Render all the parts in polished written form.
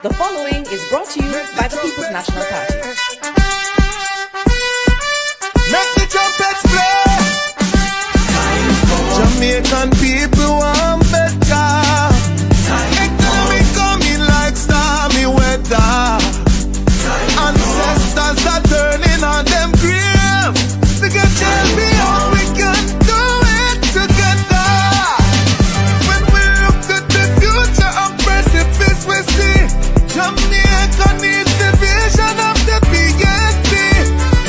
The following is brought to you by the People's National Party. Make the trumpets play. Jamaican people want better. Economy coming like stormy weather. Ancestors are turning on them grave. We can tell me how we can do it together. When we look to the future of precipice, we see Jamaica needs the vision of the PNP.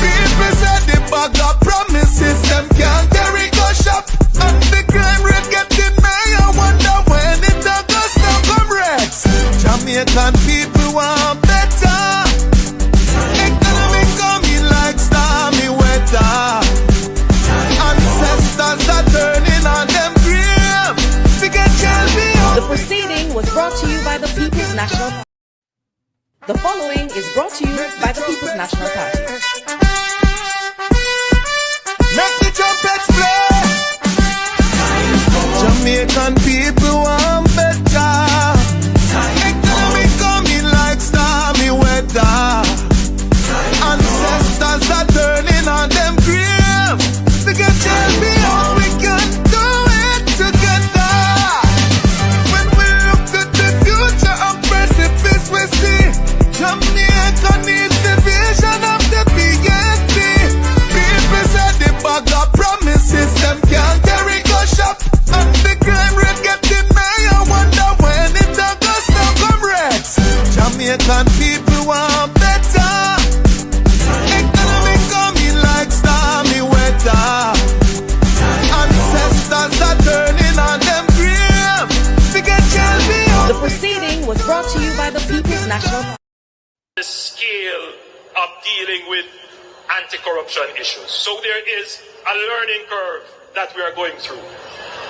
People said the bag of promises, them can't carry go shop. And the crime rate getting higher, wonder when it all goes now, comrades. Jamaican people want better. Economy coming like stormy weather. Ancestors are turning on them grave. We can tell me how. The proceeding was brought to you by the People's National Party. The following is brought to you by the People's National Party. Make the trumpets play. Jamaican people want better. Economy coming like stormy weather. Ancestors are turning on them grave. We can tell me how we can do it together. When we look to the future of precipice, we see Jamaica needs the vision of the PNP. People said the bag of promises, them can't carry go shop. And the crime rate getting higher, wonder when it all goes now, comrades. Jamaican people want better. Economy coming like stormy weather. Ancestors are turning on them grave. We can tell me how. The proceeding was brought to you by the People's National Party. The scale of dealing with anti-corruption issues. So there is a learning curve that we are going through.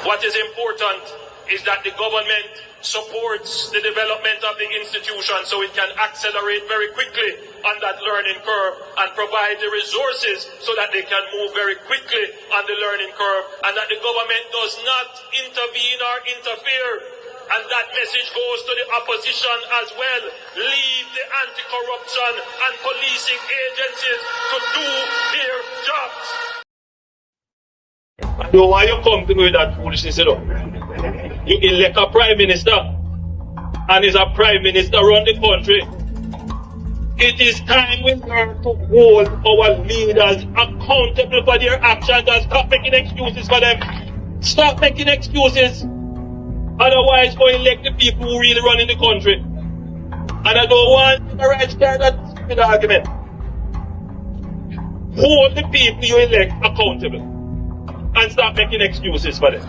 What is important is that the government supports the development of the institution so it can accelerate very quickly on that learning curve and provide the resources so that they can move very quickly on the learning curve, and that the government does not intervene or interfere. And that message goes to the opposition as well. Leave the anti-corruption and policing agencies to do their jobs. So why you come to me with that foolishness, you know? You elect a prime minister, and is a prime minister run the country. It is time we learn to hold our leaders accountable for their actions and stop making excuses for them. Stop making excuses. Otherwise, go elect the people who really run in the country. And I don't want the right start that stupid argument. Hold the people you elect accountable and stop making excuses for them.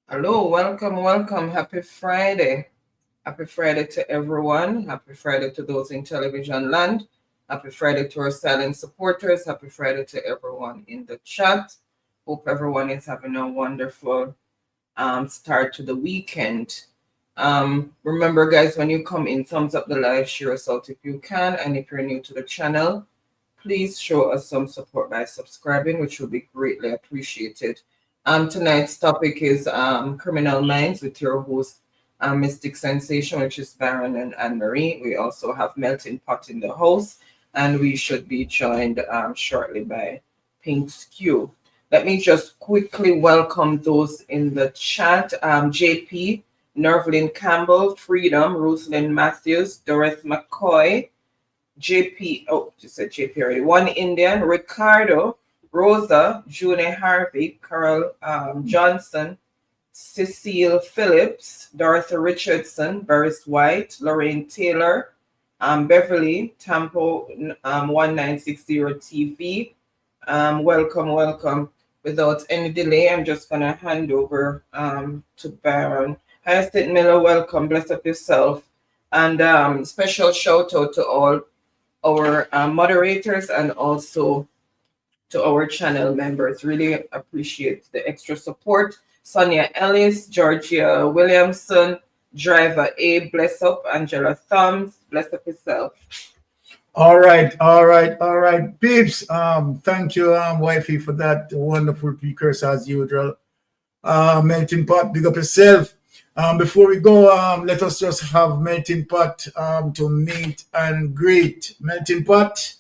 Hello, welcome. Happy Friday. Happy Friday to everyone. Happy Friday to those in television land. Happy Friday to our silent supporters. Happy Friday to everyone in the chat. Hope everyone is having a wonderful start to the weekend. Remember, guys, when you come in, thumbs up the live, share us out if you can. And if you're new to the channel, please show us some support by subscribing, which will be greatly appreciated. Tonight's topic is Criminal Minds with your host, Mystic Sensation, which is Baron and Anne-Marie. We also have Melting Pot in the house, and we should be joined shortly by Pink Skew. Let me just quickly welcome those in the chat. JP, Nervlin Campbell, Freedom, Ruthlyn Matthews, Dorothy McCoy, JP, oh, just said JP already, One Indian, Ricardo, Rosa, Junie Harvey, Carol Johnson, Cecile Phillips, Dorothy Richardson, Burris White, Lorraine Taylor, Beverly, Tampo 1960 TV. Welcome. Without any delay, I'm just going to hand over to Baron. Hi, State Miller, welcome. Bless up yourself. And special shout out to all our moderators and also to our channel members. Really appreciate the extra support. Sonia Ellis, Georgia Williamson, Driver A, bless up. Angela Thumbs, bless up yourself. All right. Babes, thank you, wifey, for that wonderful precursor as usual. Melting Pot, big up yourself. Before we go, let us just have Melting Pot to meet and greet. Melting Pot.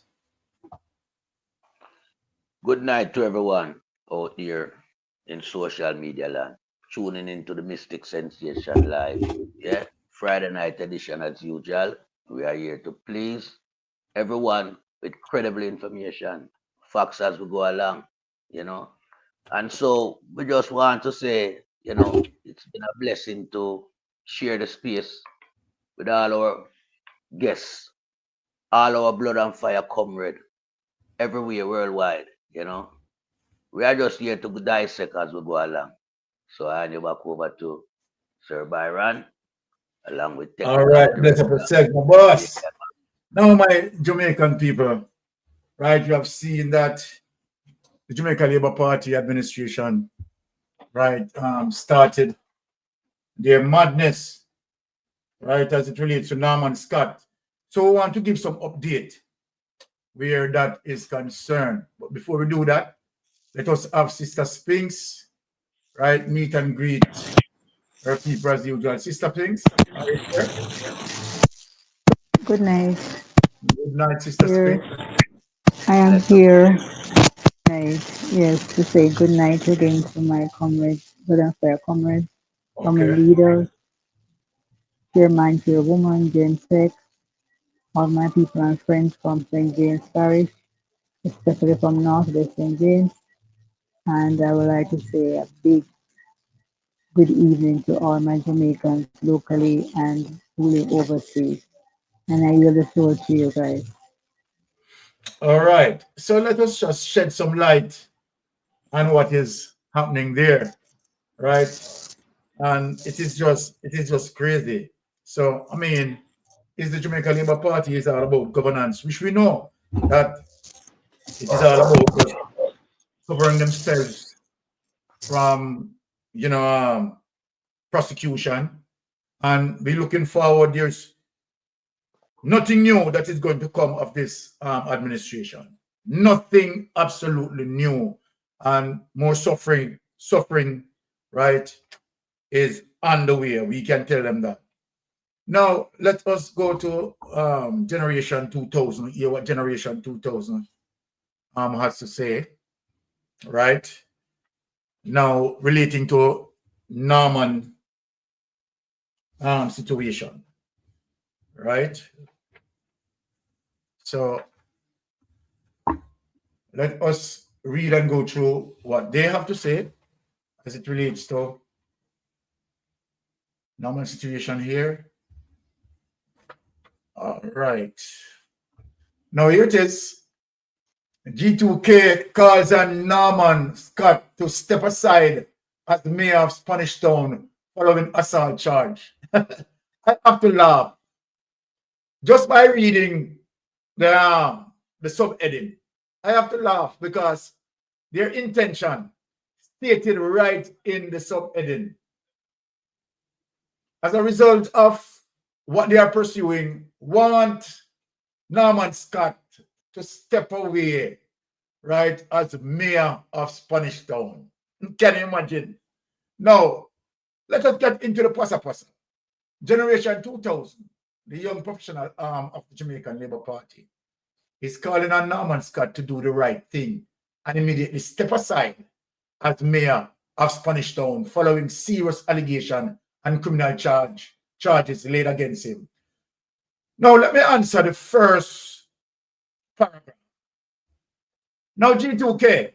Good night to everyone out here in social media land. Tuning into the Mystic Sensation Live. Yeah, Friday night edition as usual. We are here to please everyone with credible information, facts as we go along, you know. And so we just want to say, it's been a blessing to share the space with all our guests, all our blood and fire comrade, everywhere worldwide, We are just here to dissect as we go along. So I hand you back over to Sir Byron, along with All technical right, bless director. up yourself, my boss. Now, my Jamaican people, right, you have seen that the Jamaica Labour Party administration, right, started their madness, right, as it relates to Norman Scott. So we want to give some update where that is concerned. But before we do that, let us have Sister Spinks, right, meet and greet her people as usual. Sister Spinks, are you here? Good night. Good night, Sister Here, Spinks. I am here. Night. Yes, to say good night again to my comrades, good and fair comrades, common Okay. leaders, chairman, chairwoman, Jane Seck, all my people and friends from St. James Parish, especially from Northwest St. James. And I would like to say a big good evening to all my Jamaicans locally and fully overseas. And I yield the floor to you guys. All right. So let us just shed some light on what is happening there, right? And it is just crazy. So I mean, is the Jamaica Labour Party is all about governance, which we know that it is all about just covering themselves from prosecution, and we're looking forward. There's nothing new that is going to come of this administration. Nothing absolutely new, and more suffering, right, is on the way. We can tell them that. Now, let us go to Generation 2000, hear what Generation 2000 has to say, right? Now, relating to Norman situation, right? So, let us read and go through what they have to say as it relates to Norman situation here. All right. Now here it is. G2K calls on Norman Scott to step aside as the mayor of Spanish Town following assault charge. I have to laugh. Just by reading the subheading, I have to laugh because their intention stated right in the subheading. As a result of what they are pursuing, want Norman Scott to step away, right, as mayor of Spanish Town. Can you imagine? Now, let us get into the pasa. Generation 2000, the young professional arm of the Jamaican Labour Party, is calling on Norman Scott to do the right thing and immediately step aside as mayor of Spanish Town following serious allegation and criminal charges laid against him. Now, let me answer the first paragraph. Now, G2K,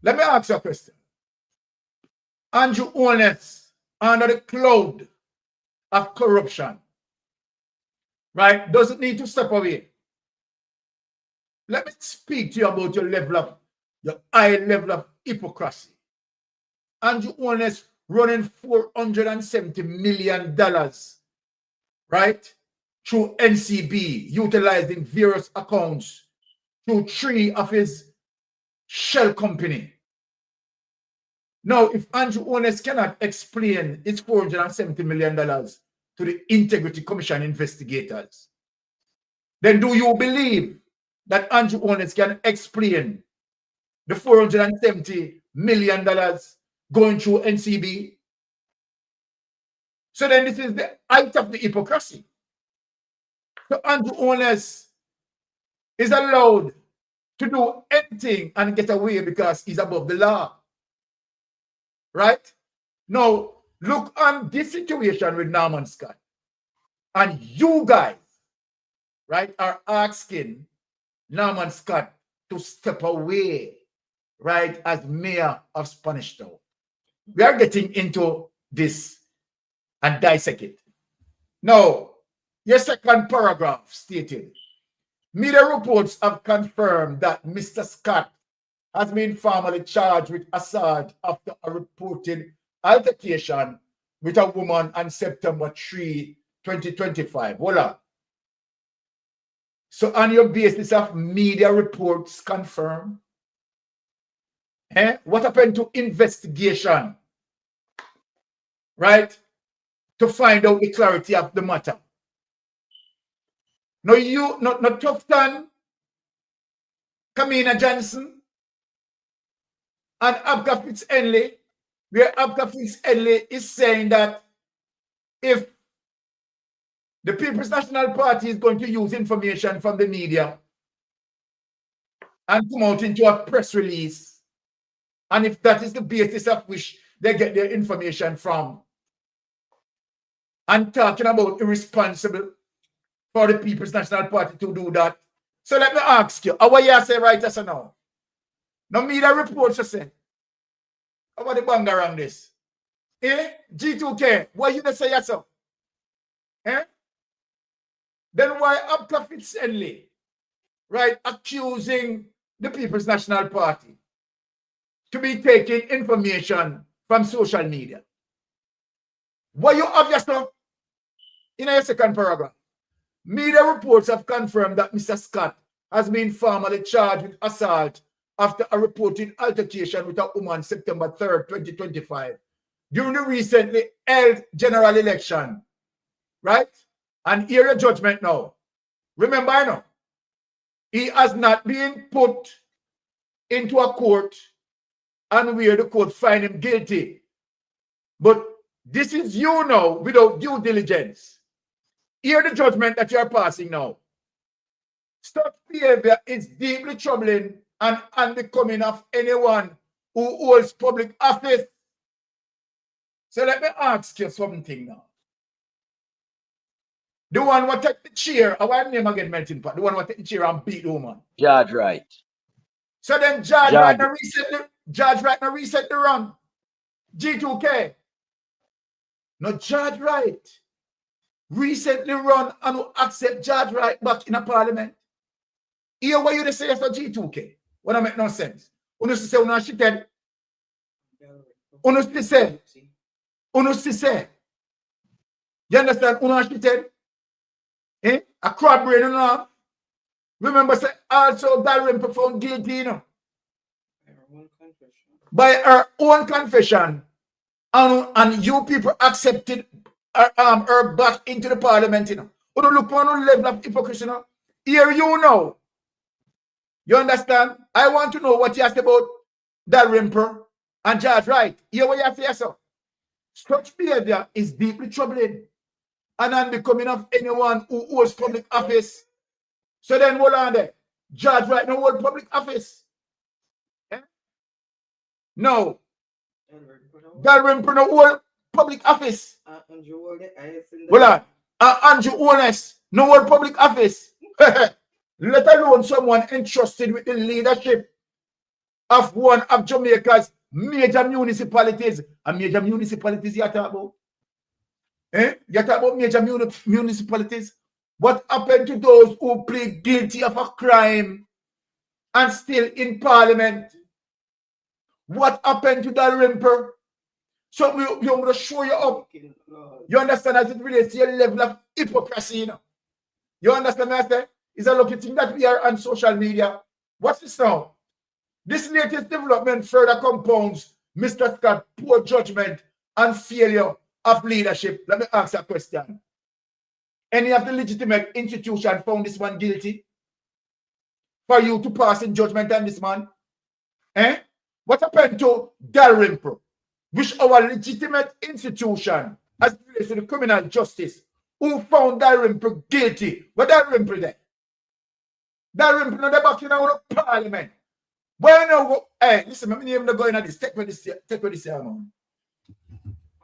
let me ask you a question. Andrew Holness, under the cloud of corruption, right, doesn't need to step away. Let me speak to you about your high level of hypocrisy. Andrew Holness running $470 million, right, through NCB, utilizing various accounts through 3 of his shell company. Now, if Andrew Holness cannot explain his $470 million to the Integrity Commission investigators, then do you believe that Andrew Holness can explain the $470 million going through NCB. So then this is the height of the hypocrisy. So Andrew Holness is allowed to do anything and get away because he's above the law. Right? Now, look on this situation with Norman Scott. And you guys, right, are asking Norman Scott to step away, right, as mayor of Spanish Town. We are getting into this and dissect it. Now, your second paragraph stated, media reports have confirmed that Mr. Scott has been formally charged with assault after a reported altercation with a woman on September 3, 2025. Voila. So on your basis of media reports confirmed, what happened to investigation? Right? To find out the clarity of the matter. No, you, not Tufton, Kamina Johnson, and Abka Fitz-Henley, where Abka Fitz-Henley is saying that if the People's National Party is going to use information from the media and come out into a press release, and if that is the basis of which they get their information from, and talking about irresponsible for the People's National Party to do that. So let me ask you, how you say right as now? No media reports are saying. How about the bang around this? G2K, why you say yourself? Then why Abka Fitz-Henley, right, accusing the People's National Party to be taking information from social media? Why you have yourself in your second paragraph? Media reports have confirmed that Mr. Scott has been formally charged with assault after a reported altercation with a woman September 3rd, 2025, during the recently held general election. Right? And hear your judgment now. Remember, I know, he has not been put into a court and where the court find him guilty. But this is you now without due diligence. Hear the judgment that you are passing now. Such behavior is deeply troubling and unbecoming of anyone who holds public office. So let me ask you something now. The one who take the chair, our name again, Melting Pot, the one who take the chair and beat the woman. Judge Wright. So then Judge Wright now reset the run. G2K. No, Judge Wright recently run and will accept Judge Wright back in a parliament. Here what you say for G2K? What make no sense. Uno say uno shited. Uno say. You understand? Uno shited. A crab brain enough. Remember, say also Dalrymple found guilty, you know. By her own confession. And you people accepted her back into the parliament, you know. You don't look on the level of hypocrisy, you know. Here you know. You understand? I want to know what you asked about Dalrymple and Judge Wright. Here what you have to yourself. Such behavior is deeply troubling and unbecoming of anyone who holds public office. So then hold on there. Judge Wright no hold public office. No. Dalrymple no hold public office. Hold on. Andrew Holness no hold public office. Let alone someone entrusted with the leadership of one of Jamaica's major municipalities. And major municipalities you talk about? You talk about major municipalities? What happened to those who plead guilty of a crime and still in parliament? What happened to Dalrymple? So we're going to show you up. You understand as it relates to your level of hypocrisy, you know? You understand what I say? It's a lucky thing that we are on social media. What's this now? This latest development further compounds Mr. Scott's poor judgment and failure of leadership. Let me ask a question. Any of the legitimate institutions found this man guilty? For you to pass in judgment on this man? What happened to Dalrymple? which our legitimate institution as relates to the criminal justice, who found Dalrymple guilty. What Dalrymple there? Dalrymple not the back in our parliament. Why no? Hey, listen, my name not going at this. Take with this here, man.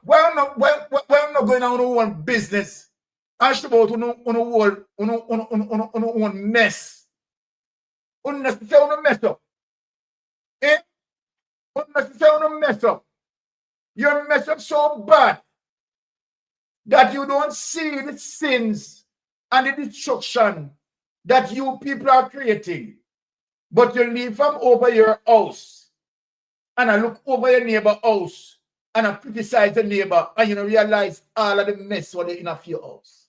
Why not going on one business? Ask about one mess. Unnecessary mess up. Eh? Unnecessary mess up. You mess up so bad that you don't see the sins and the destruction that you people are creating. But you leave from over your house and I look over your neighbor house and I criticize the neighbor and you don't realize all of the mess what they in of your house.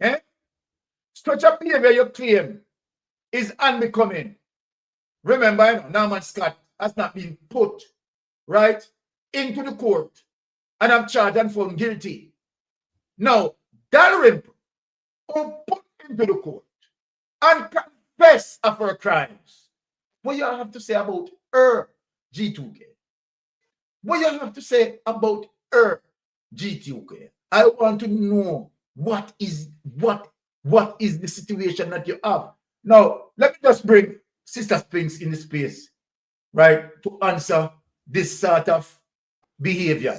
Eh? Such a behavior you claim is unbecoming. Remember, Norman Scott has not been put, right, into the court and I'm charged and found guilty. Now, Dalrymple, who put into the court and confess of her crimes, what you have to say about her G2K? What you have to say about her G2K? I want to know what is the situation that you have. Now, let me just bring Sister Spinks in the space, right, to answer this sort of behavior,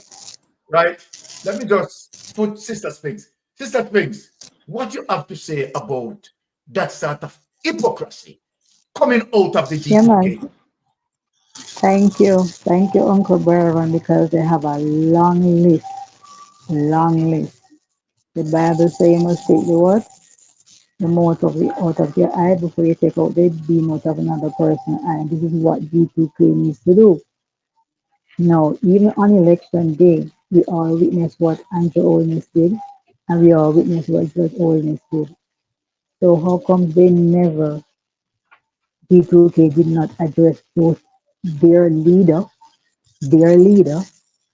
right? Let me just put Sister Spinks. Sister Spinks, what you have to say about that sort of hypocrisy coming out of the Yeah, G2K? man. Thank you, Uncle Byron, because they have a long list. The Bible says you must take the what? The mote of the out of your eye before you take out the beam out of another person's eye. This is what G2K needs to do. Now, even on election day, we all witness what Andrew Holness did, and we all witness what Judge Holness did. So how come they never, G2K did not address those their leader, their leader,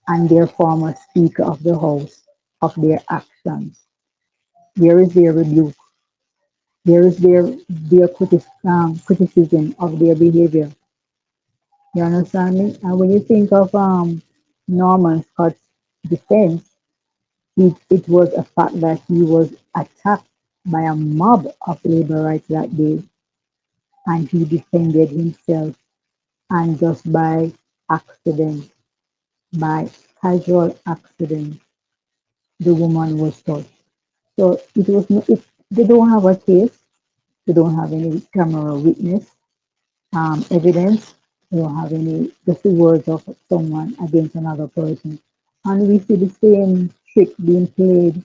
and their former Speaker of the House of their actions? Where is their rebuke? Where is their criticism of their behavior? You understand me? And when you think of Norman Scott's defense, it was a fact that he was attacked by a mob of labor rights that day, and he defended himself, and just accident, by casual accident, the woman was touched. So it was no, it, they don't have a case, they don't have any camera witness evidence, they don't have any just the words of someone against another person. And we see the same trick being played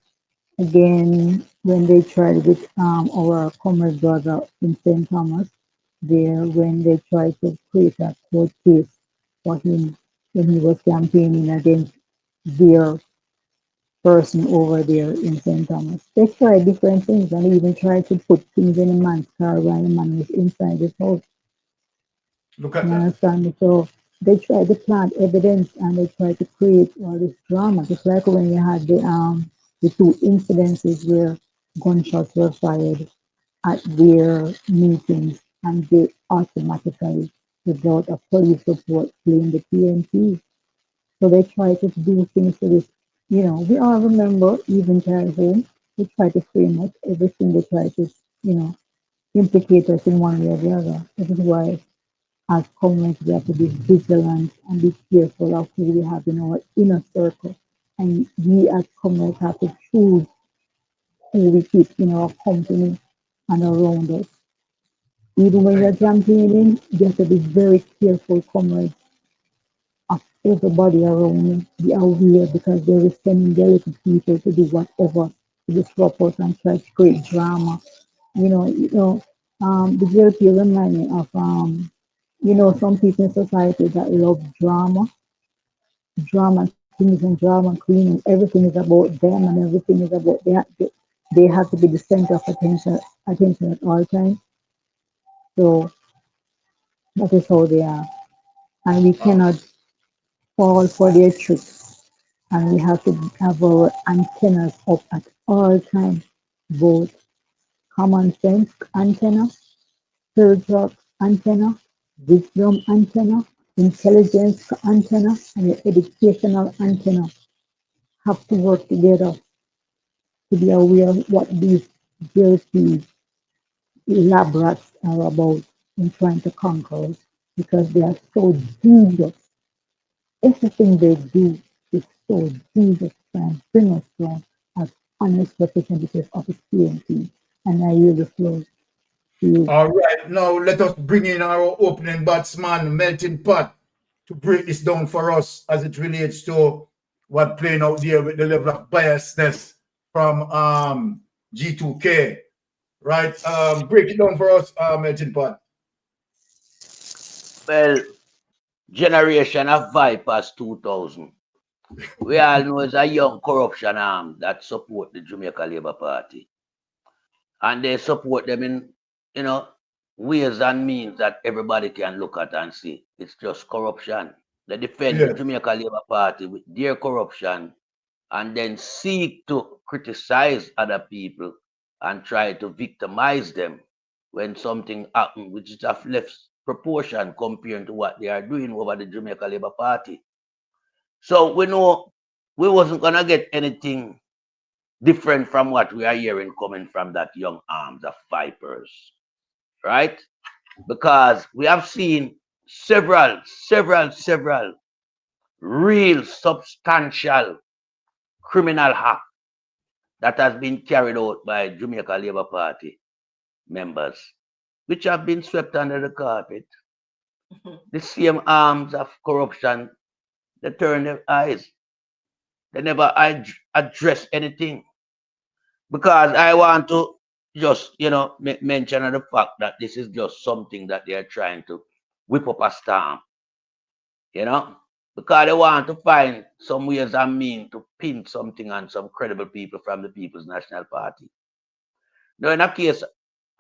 again when they tried with our comrade brother in St. Thomas, there when they tried to create a court case for him when he was campaigning against their person over there in St. Thomas. They tried different things and even tried to put things in a man's car while the man was inside his house. Look at You that. understand me? So they try to plant evidence and they try to create all this drama. Just like when you had the two incidences where gunshots were fired at their meetings and they automatically, without a police report, blame the PNP. So they try to do things to this. We all remember even childhood. They try to frame us everything. They try to, you know, implicate us in one way or the other. This is why as comrades, we have to be vigilant and be careful of who we have in our inner circle. And we as comrades have to choose who we keep in our company and around us. Even when you're Thank you. campaigning, you have to be very careful, comrades, of everybody around you. Be aware because they will send their little people to do whatever to disrupt us and try to create drama. The JLP remind me of some people in society that love drama kings and drama queen, and everything is about them and everything is about they have to be the center of attention at all times. So that is how they are. And we Oh, cannot fall for their tricks. And we have to have our antennas up at all times, both common sense antenna, spiritual antenna, wisdom antenna, intelligence antenna and your educational antenna have to work together to be aware of what these dirty lab rats are about in trying to conquer us because they are so devious. Everything they do is so devious and bring us down as honest representatives of the CNT. And I yield the floor to you. All right, now let us bring in our opening batsman, Melting Pot, to break this down for us as it relates to what playing out there with the level of biasness from G2K. Right? Break it down for us, Melting Pot. Well, generation of Vipers 2000. We all know it's a young corruption arm that support the Jamaica Labour Party. And they support them in, ways and means that everybody can look at and see. It's just corruption. They defend the Jamaica Labour Party with their corruption and then seek to criticize other people and try to victimize them when something happens, which is of less proportion compared to what they are doing over the Jamaica Labour Party. So we know we wasn't going to get anything different from what we are hearing coming from that young arms of Vipers, right? Because we have seen several real substantial criminal acts that has been carried out by Jamaica Labour Party members, which have been swept under the carpet. The same arms of corruption, they turn their eyes. They never address anything. Because I want to just, make mention of the fact that this is just something that they are trying to whip up a storm, because they want to find some ways and means to pin something on some credible people from the People's National Party. Now, in a case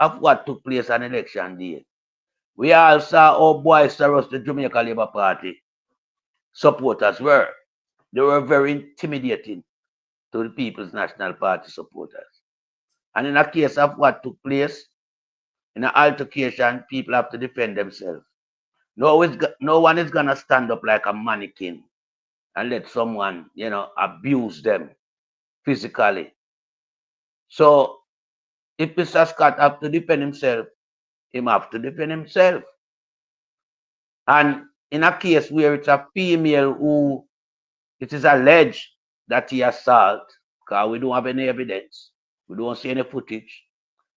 of what took place on election day, we all saw how boisterous the Jamaica Labour Party supporters were. They were very intimidating to the People's National Party supporters. And in a case of what took place, in an altercation, people have to defend themselves. No one is going to stand up like a mannequin and let someone, abuse them physically. So if Mr. Scott have to defend himself, he have to defend himself. And in a case where it's a female who it is alleged that he assaulted, because we don't have any evidence, we don't see any footage.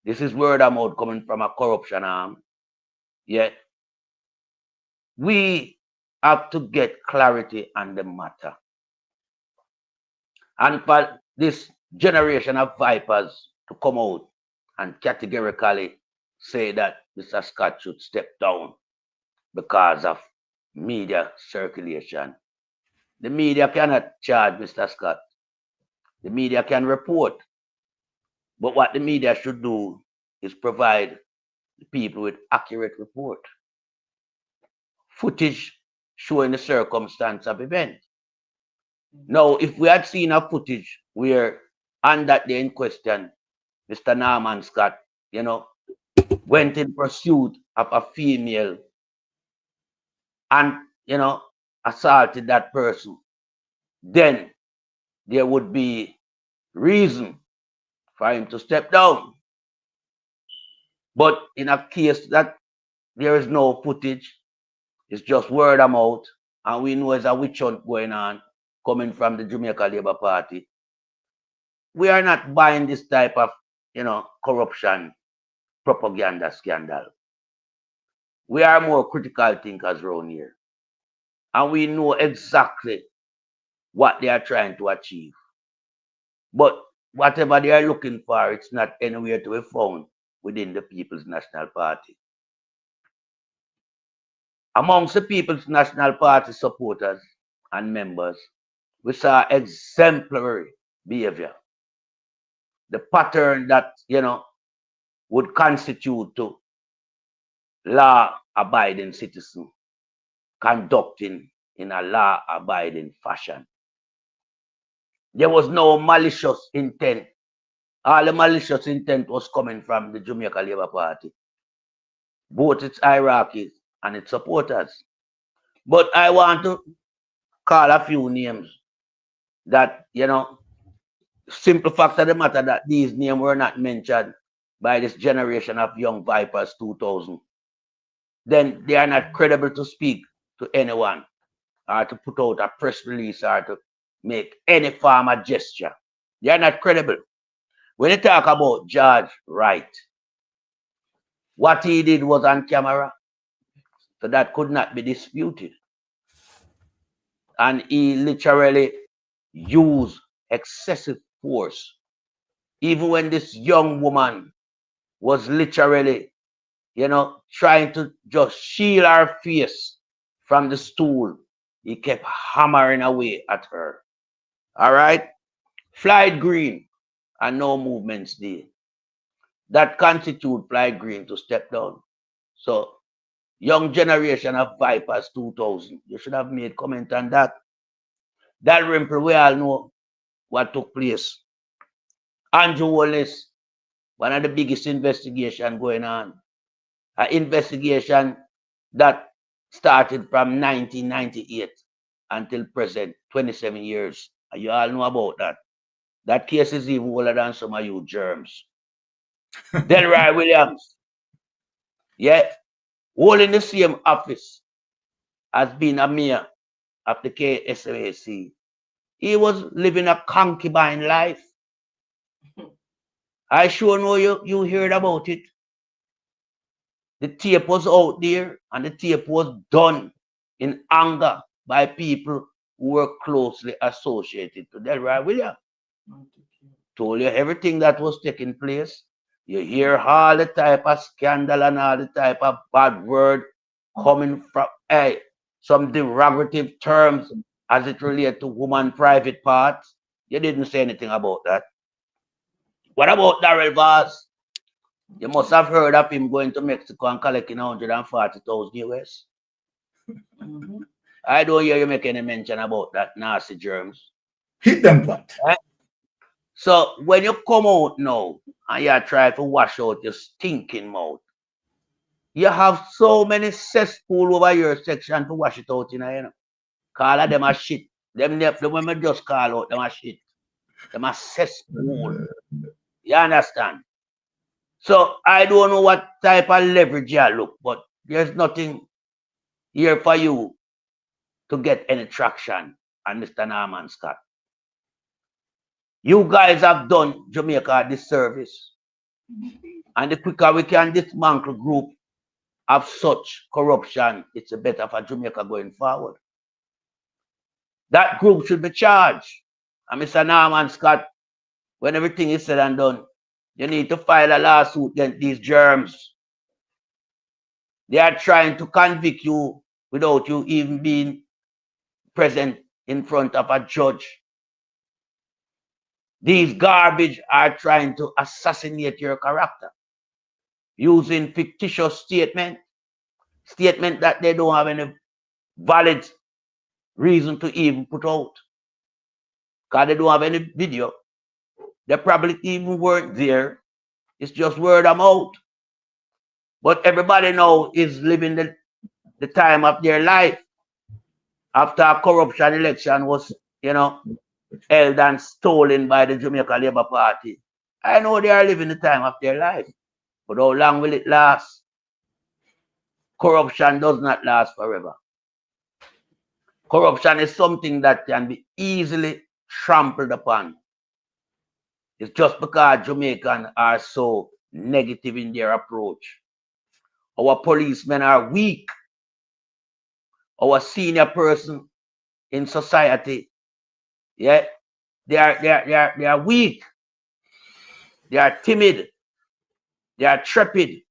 This is word of mouth coming from a corruption arm. Yet we have to get clarity on the matter. And for this generation of Vipers to come out and categorically say that Mr. Scott should step down because of media circulation. The media cannot charge Mr. Scott. The media can report. But what the media should do is provide the people with accurate report. Footage showing the circumstance of event. Now, if we had seen a footage where on that day in question, Mr. Norman Scott, went in pursuit of a female and, assaulted that person, then there would be reason for him to step down. But in a case that there is no footage, it's just word of mouth, and we know there's a witch hunt going on coming from the Jamaica Labour Party. We are not buying this type of, corruption propaganda scandal. We are more critical thinkers around here. And we know exactly what they are trying to achieve. But whatever they are looking for, it's not anywhere to be found within the People's National Party. Amongst the People's National Party supporters and members, we saw exemplary behavior. The pattern that, would constitute to law-abiding citizen conducting in a law-abiding fashion. There was no malicious intent. All the malicious intent was coming from the Jamaica Labour Party, both its hierarchies and its supporters. But I want to call a few names that, you know, simple fact of the matter that these names were not mentioned by this generation of young vipers 2000. Then they are not credible to speak to anyone or to put out a press release or to make any form of gesture. They are not credible. When you talk about George Wright, what he did was on camera, so that could not be disputed. And he literally used excessive force. Even when this young woman was literally, you know, trying to just shield her face from the stool, he kept hammering away at her. All right? Flight green and no movements there. That constitute flight green to step down. So, young generation of vipers 2000, you should have made comment on that. That Rimple, we all know what took place. Andrew Wallace, one of the biggest investigation going on. An investigation that started from 1998 until present, 27 years. You all know about that. That case is even older than some of you germs. Delroy Williams, yeah, all in the same office as being a mayor of the KSAC. He was living a concubine life. I sure know you heard about it. The tape was out there, and the tape was done in anger by people who were closely associated to Delroy Williams. Told you everything that was taking place. You hear all the type of scandal and all the type of bad word coming from some derogative terms as it relates to woman private parts. You didn't say anything about that. What about Darrell Vaz? You must have heard of him going to Mexico and collecting 140,000 US. I don't hear you make any mention about that nasty germs. Hit them what? Right? So when you come out now and you try to wash out your stinking mouth, you have so many cesspool over your section to wash it out, you know. Call them a shit. Them when we just call out them a shit. Them a cesspool. You understand? So I don't know what type of leverage you look, but there's nothing here for you to get any traction on Mr. Norman Scott. You guys have done Jamaica a disservice. And the quicker we can dismantle group of such corruption, it's better for Jamaica going forward. That group should be charged. And Mr. Norman Scott, when everything is said and done, you need to file a lawsuit against these germs. They are trying to convict you without you even being present in front of a judge. These garbage are trying to assassinate your character using fictitious statement that they don't have any valid reason to even put out. Because they don't have any video. They probably even weren't there. It's just word of mouth. But everybody now is living the time of their life after a corruption election was, you know, held and stolen by the Jamaica Labour Party. I know they are living the time of their life. But how long will it last? Corruption does not last forever. Corruption is something that can be easily trampled upon. It's just because Jamaicans are so negative in their approach. Our policemen are weak. Our senior person in society, yeah, they are weak. They are timid. They are trepid.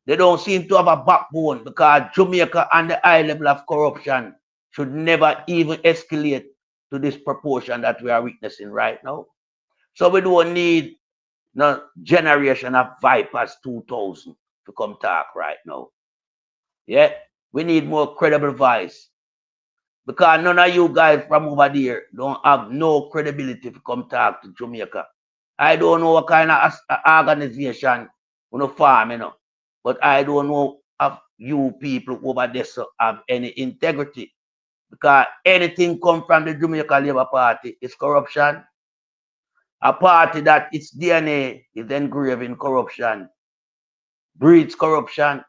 They don't seem to have a backbone because Jamaica and the high level of corruption should never even escalate to this proportion that we are witnessing right now. So we don't need no generation of vipers 2000 to come talk right now. Yeah, we need more credible voice. Because none of you guys from over there don't have no credibility to come talk to Jamaica. I don't know what kind of organization you know farm, you know, but I don't know of you people over there so have any integrity. Because anything come from the Jamaica Labour Party is corruption. A party that its DNA is engraved in corruption breeds corruption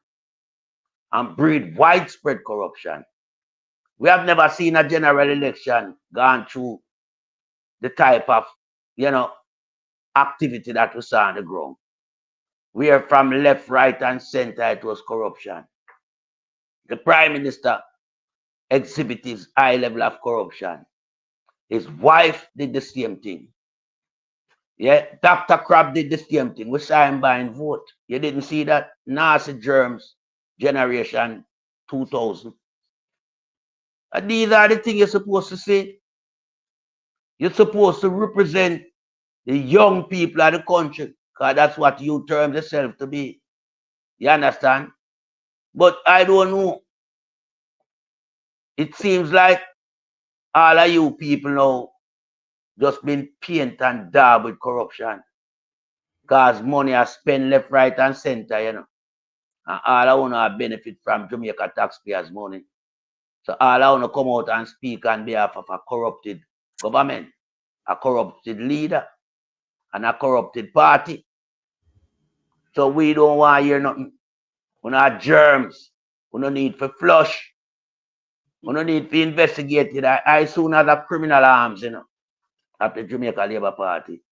and breed widespread corruption. We have never seen a general election gone through the type of, activity that we saw on the ground. Where from left, right, and center it was corruption. The Prime Minister exhibited his high level of corruption. His wife did the same thing. Yeah, Dr. Crab did the same thing. We saw him buying vote. You didn't see that? Nazi germs generation 2000. And these are the things you're supposed to say. You're supposed to represent the young people of the country, because that's what you term yourself to be. You understand? But I don't know. It seems like all of you people now just been paint and dab with corruption. Because money is spent left, right, and center, And all I want to benefit from Jamaica taxpayers' money. So all I want to come out and speak on behalf of a corrupted government, a corrupted leader, and a corrupted party. So we don't want to hear nothing. We don't have germs. We don't need for flush. We don't need to investigate it. I soon as a criminal arms, of the Jamaica Labour Party.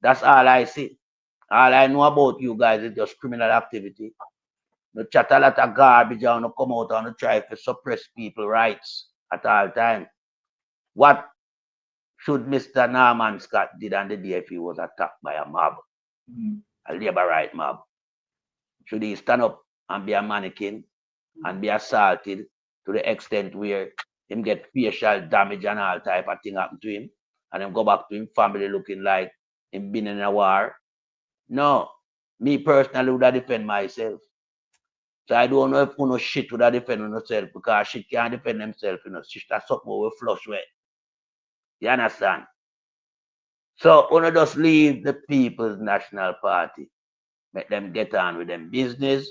That's all I see. All I know about you guys is just criminal activity. You chat a lot of garbage and you come out and try to suppress people's rights at all time. What should Mr. Norman Scott did on the day if he was attacked by a mob? A labor right mob. Should he stand up and be a mannequin and be assaulted to the extent where him get facial damage and all type of thing happen to him and then go back to him family looking like him been in a war? No. Me personally would have defend myself. So I don't know if you know shit would have defend yourself because shit can't defend himself, Shit that's something we flush with. You understand? So we just leave the People's National Party. Make them get on with them business,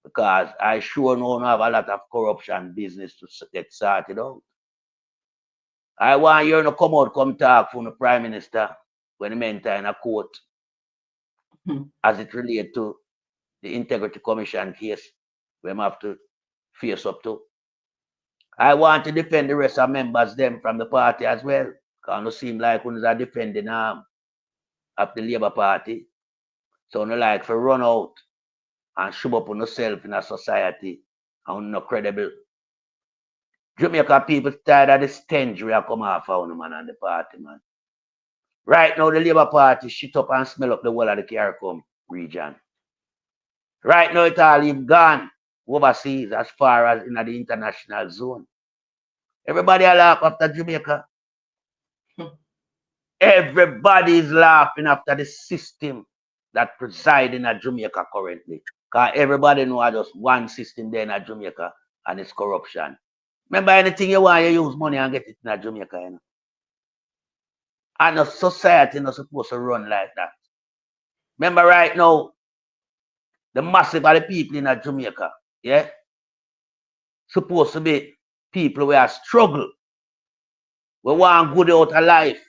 because I sure know have a lot of corruption business to get started out. I want you to come out, come talk from the Prime Minister when he enter in a court as it relates to the Integrity Commission case we have to face up to. I want to defend the rest of members them from the party as well, because it seem like when they're defending of the Labour Party. So no like to run out and shove up on yourself in a society and not credible. Jamaica people tired of the stench we are come off on man and the party, man. Right now the Labour Party shit up and smell up the whole of the CARICOM region. Right now it all even gone overseas as far as in the international zone. Everybody are laugh after Jamaica. Everybody is laughing after the system that preside in Jamaica currently. Because everybody knows just one system there in Jamaica, and it's corruption. Remember, anything you want, you use money and get it in Jamaica. And a society not supposed to run like that. Remember right now, the massive of the people in Jamaica, supposed to be people who are struggle. We want good out of life,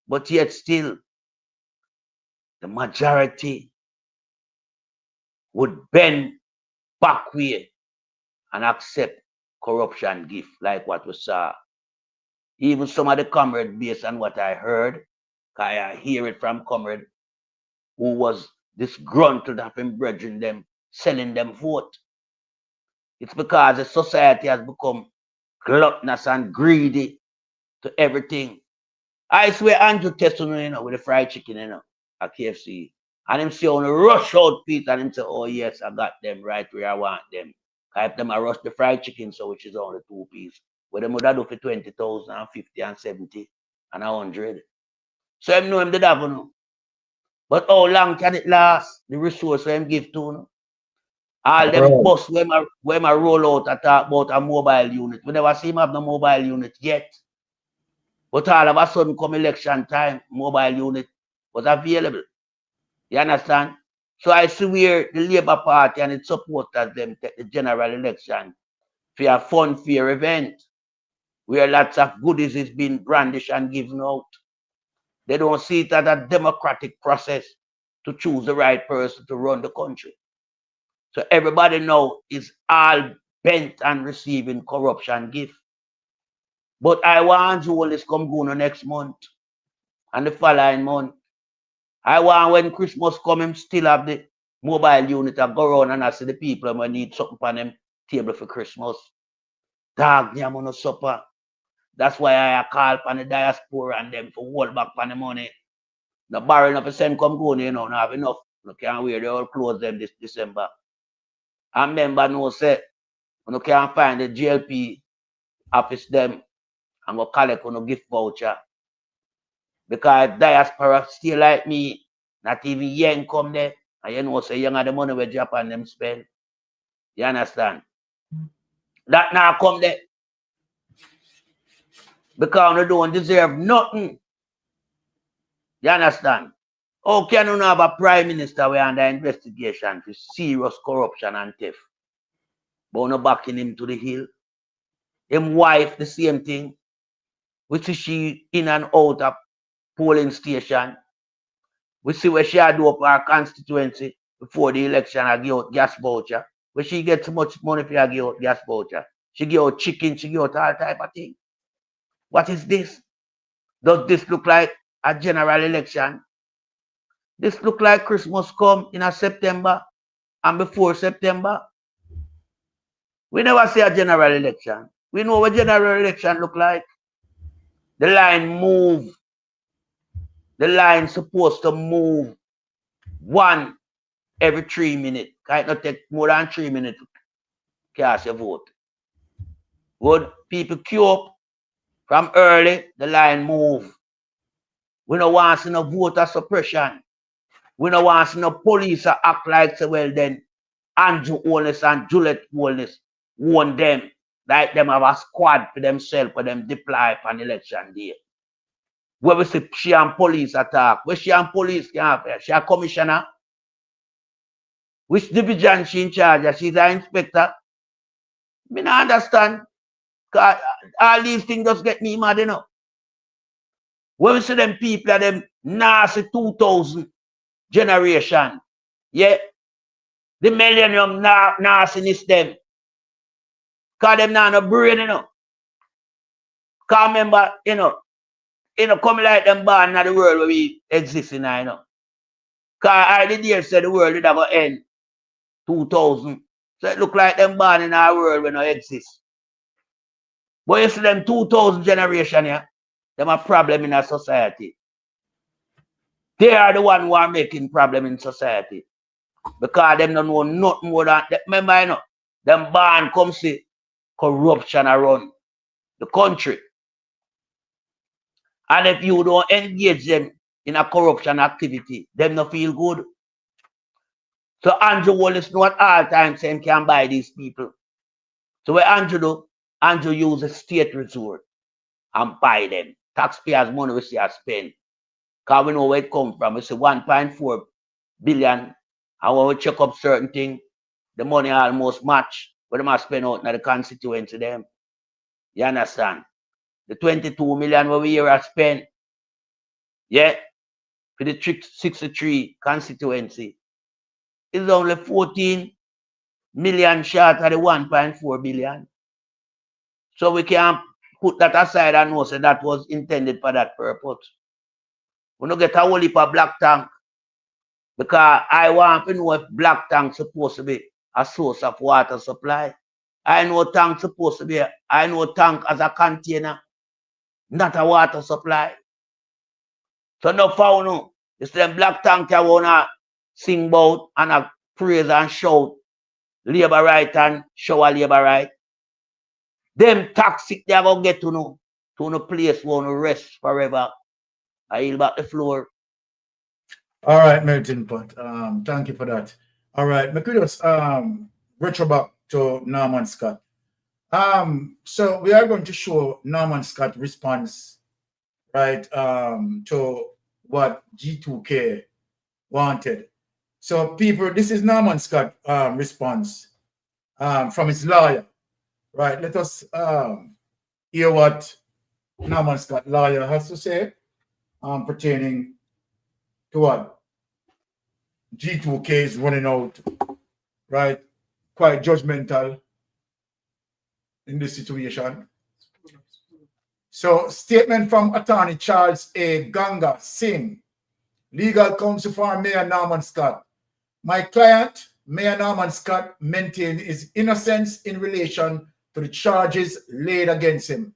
but yet still, the majority would bend back way and accept corruption gift like what we saw. Even some of the comrade, based on what I heard, I hear it from comrade who was disgruntled of him brethren them, selling them vote. It's because the society has become gluttonous and greedy to everything. I swear Andrew testimony, with the fried chicken, at KFC. And him see on the rush out piece and him say, oh yes, I got them right where I want them. I have them I rush the fried chicken, so which is only 2 pieces. But them would have do for 20,000 and 50 and 70 and 100. So him know him did have no. But how long can it last? The resource him give to all them bus when I roll out and talk about a mobile unit. We never see him have no mobile unit yet. But all of a sudden come election time, mobile unit was available. You understand? So I see where the Labour Party and its supporters them take the general election for a fun, fair event where lots of goodies is being brandished and given out. They don't see it as a democratic process to choose the right person to run the country. So everybody now is all bent on receiving corruption gift. But I want all this come going next month and the following month. I want when Christmas come, him still have the mobile unit and go around and I see the people who need something on them table for Christmas. Dog, them on a supper. That's why I call on the diaspora and them for hold back on the money. The borrowing of a cent come going, you know, not have enough. You can't wear, they all close them this December. And member no say, you can't find the GLP office them and go collect on a gift voucher. Because diaspora still like me, not even young come there, and you know say young are the money where Japan them spend. You understand? That now come there. Because they don't deserve nothing. You understand? How can you have a prime minister we under investigation for serious corruption and theft? But no backing him to the hill. Him wife, the same thing. We see she in and out of polling station. We see where she had do up her constituency before the election and give out gas voucher. Where she get too much money for her give out gas voucher. She give out chicken, she give out all type of thing. What is this? Does this look like a general election? This look like Christmas come in a September and before September. We never see a general election. We know what general election look like. The line move. The line supposed to move one every 3 minutes. It not take more than 3 minutes to cast your vote. Would people queue up from early, the line move. We don't want to see no voter suppression. We don't want to see no police act like so well then Andrew Holness and Juliet Holness warn them like them have a squad for themselves for them deploy on election day. Where we see she and police attack. Where she and police can have her. She a commissioner. Which division she in charge? She's an inspector. Me not understand. Cause all these things just get me mad, you know. When we see them people, them nasty 2000 generation, yeah, the millennium nastiness them. Cause them not no brain, you know. Cause remember, you know, come like them born in the world where we exist in, you know. Cause I did here say the world would have to end 2000. So it look like them born in our world when no exist. But you see them 2000 generation, yeah, them a problem in our society. They are the one who are making problem in society. Because them don't know nothing more than that. Remember, you know, them born come see corruption around the country. And if you don't engage them in a corruption activity, them not feel good. So Andrew Wallace know at all times saying can buy these people. So what Andrew do? Andrew use a state resort and buy them. Taxpayers' money we see are spent. Because we know where it comes from. We see 1.4 billion. And when we check up certain things, the money almost match what they must spend out in the constituency them. You understand? The 22 million what we here are spent, yeah, for the 63 constituency, is only 14 million short of the 1.4 billion. So we can put that aside and know so that was intended for that purpose. We don't get a whole heap of black tank because I want to know if black tank supposed to be a source of water supply. I know tank supposed to be, I know tank as a container, not a water supply. So no found no. It's them black tank I wanna sing about and praise and shout labor right and show a labor right. Them toxic they are gonna get to know place where no rest forever. I yield back the floor. All right, Milton, but thank you for that. All right, McCudus, retro back to Norman Scott. So we are going to show Norman Scott response, right, to what G2K wanted. So people, this is Norman Scott response from his lawyer, right? Let us hear what Norman Scott lawyer has to say pertaining to what G2K is running out, right? Quite judgmental in this situation. So, statement from attorney Charles A. Ganga Singh, legal counsel for Mayor Norman Scott. My client, Mayor Norman Scott, maintained his innocence in relation to the charges laid against him.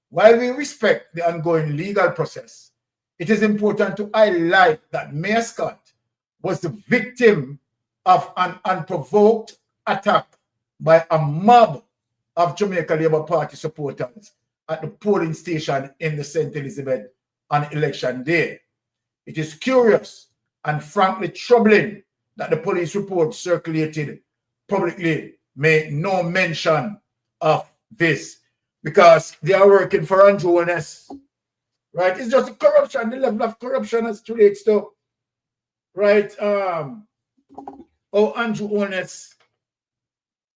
While we respect the ongoing legal process, it is important to highlight that Mayor Scott was the victim of an unprovoked attack by a mob of Jamaica Labour Party supporters at the polling station in the St. Elizabeth on election day. It is curious and frankly troubling that the police report circulated publicly made no mention of this because they are working for Andrew Holness, right? It's just corruption, the level of corruption as relates to, right, Andrew Holness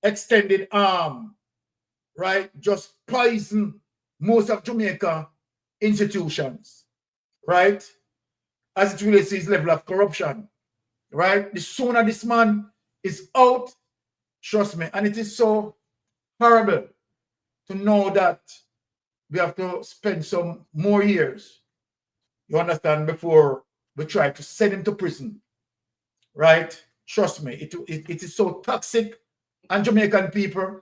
extended arm, right, just poison most of Jamaica institutions, right, as it relates to his level of corruption, right? The sooner this man is out, trust me, and it is so horrible to know that we have to spend some more years, you understand, before we try to send him to prison, right? Trust me, it is so toxic on Jamaican people,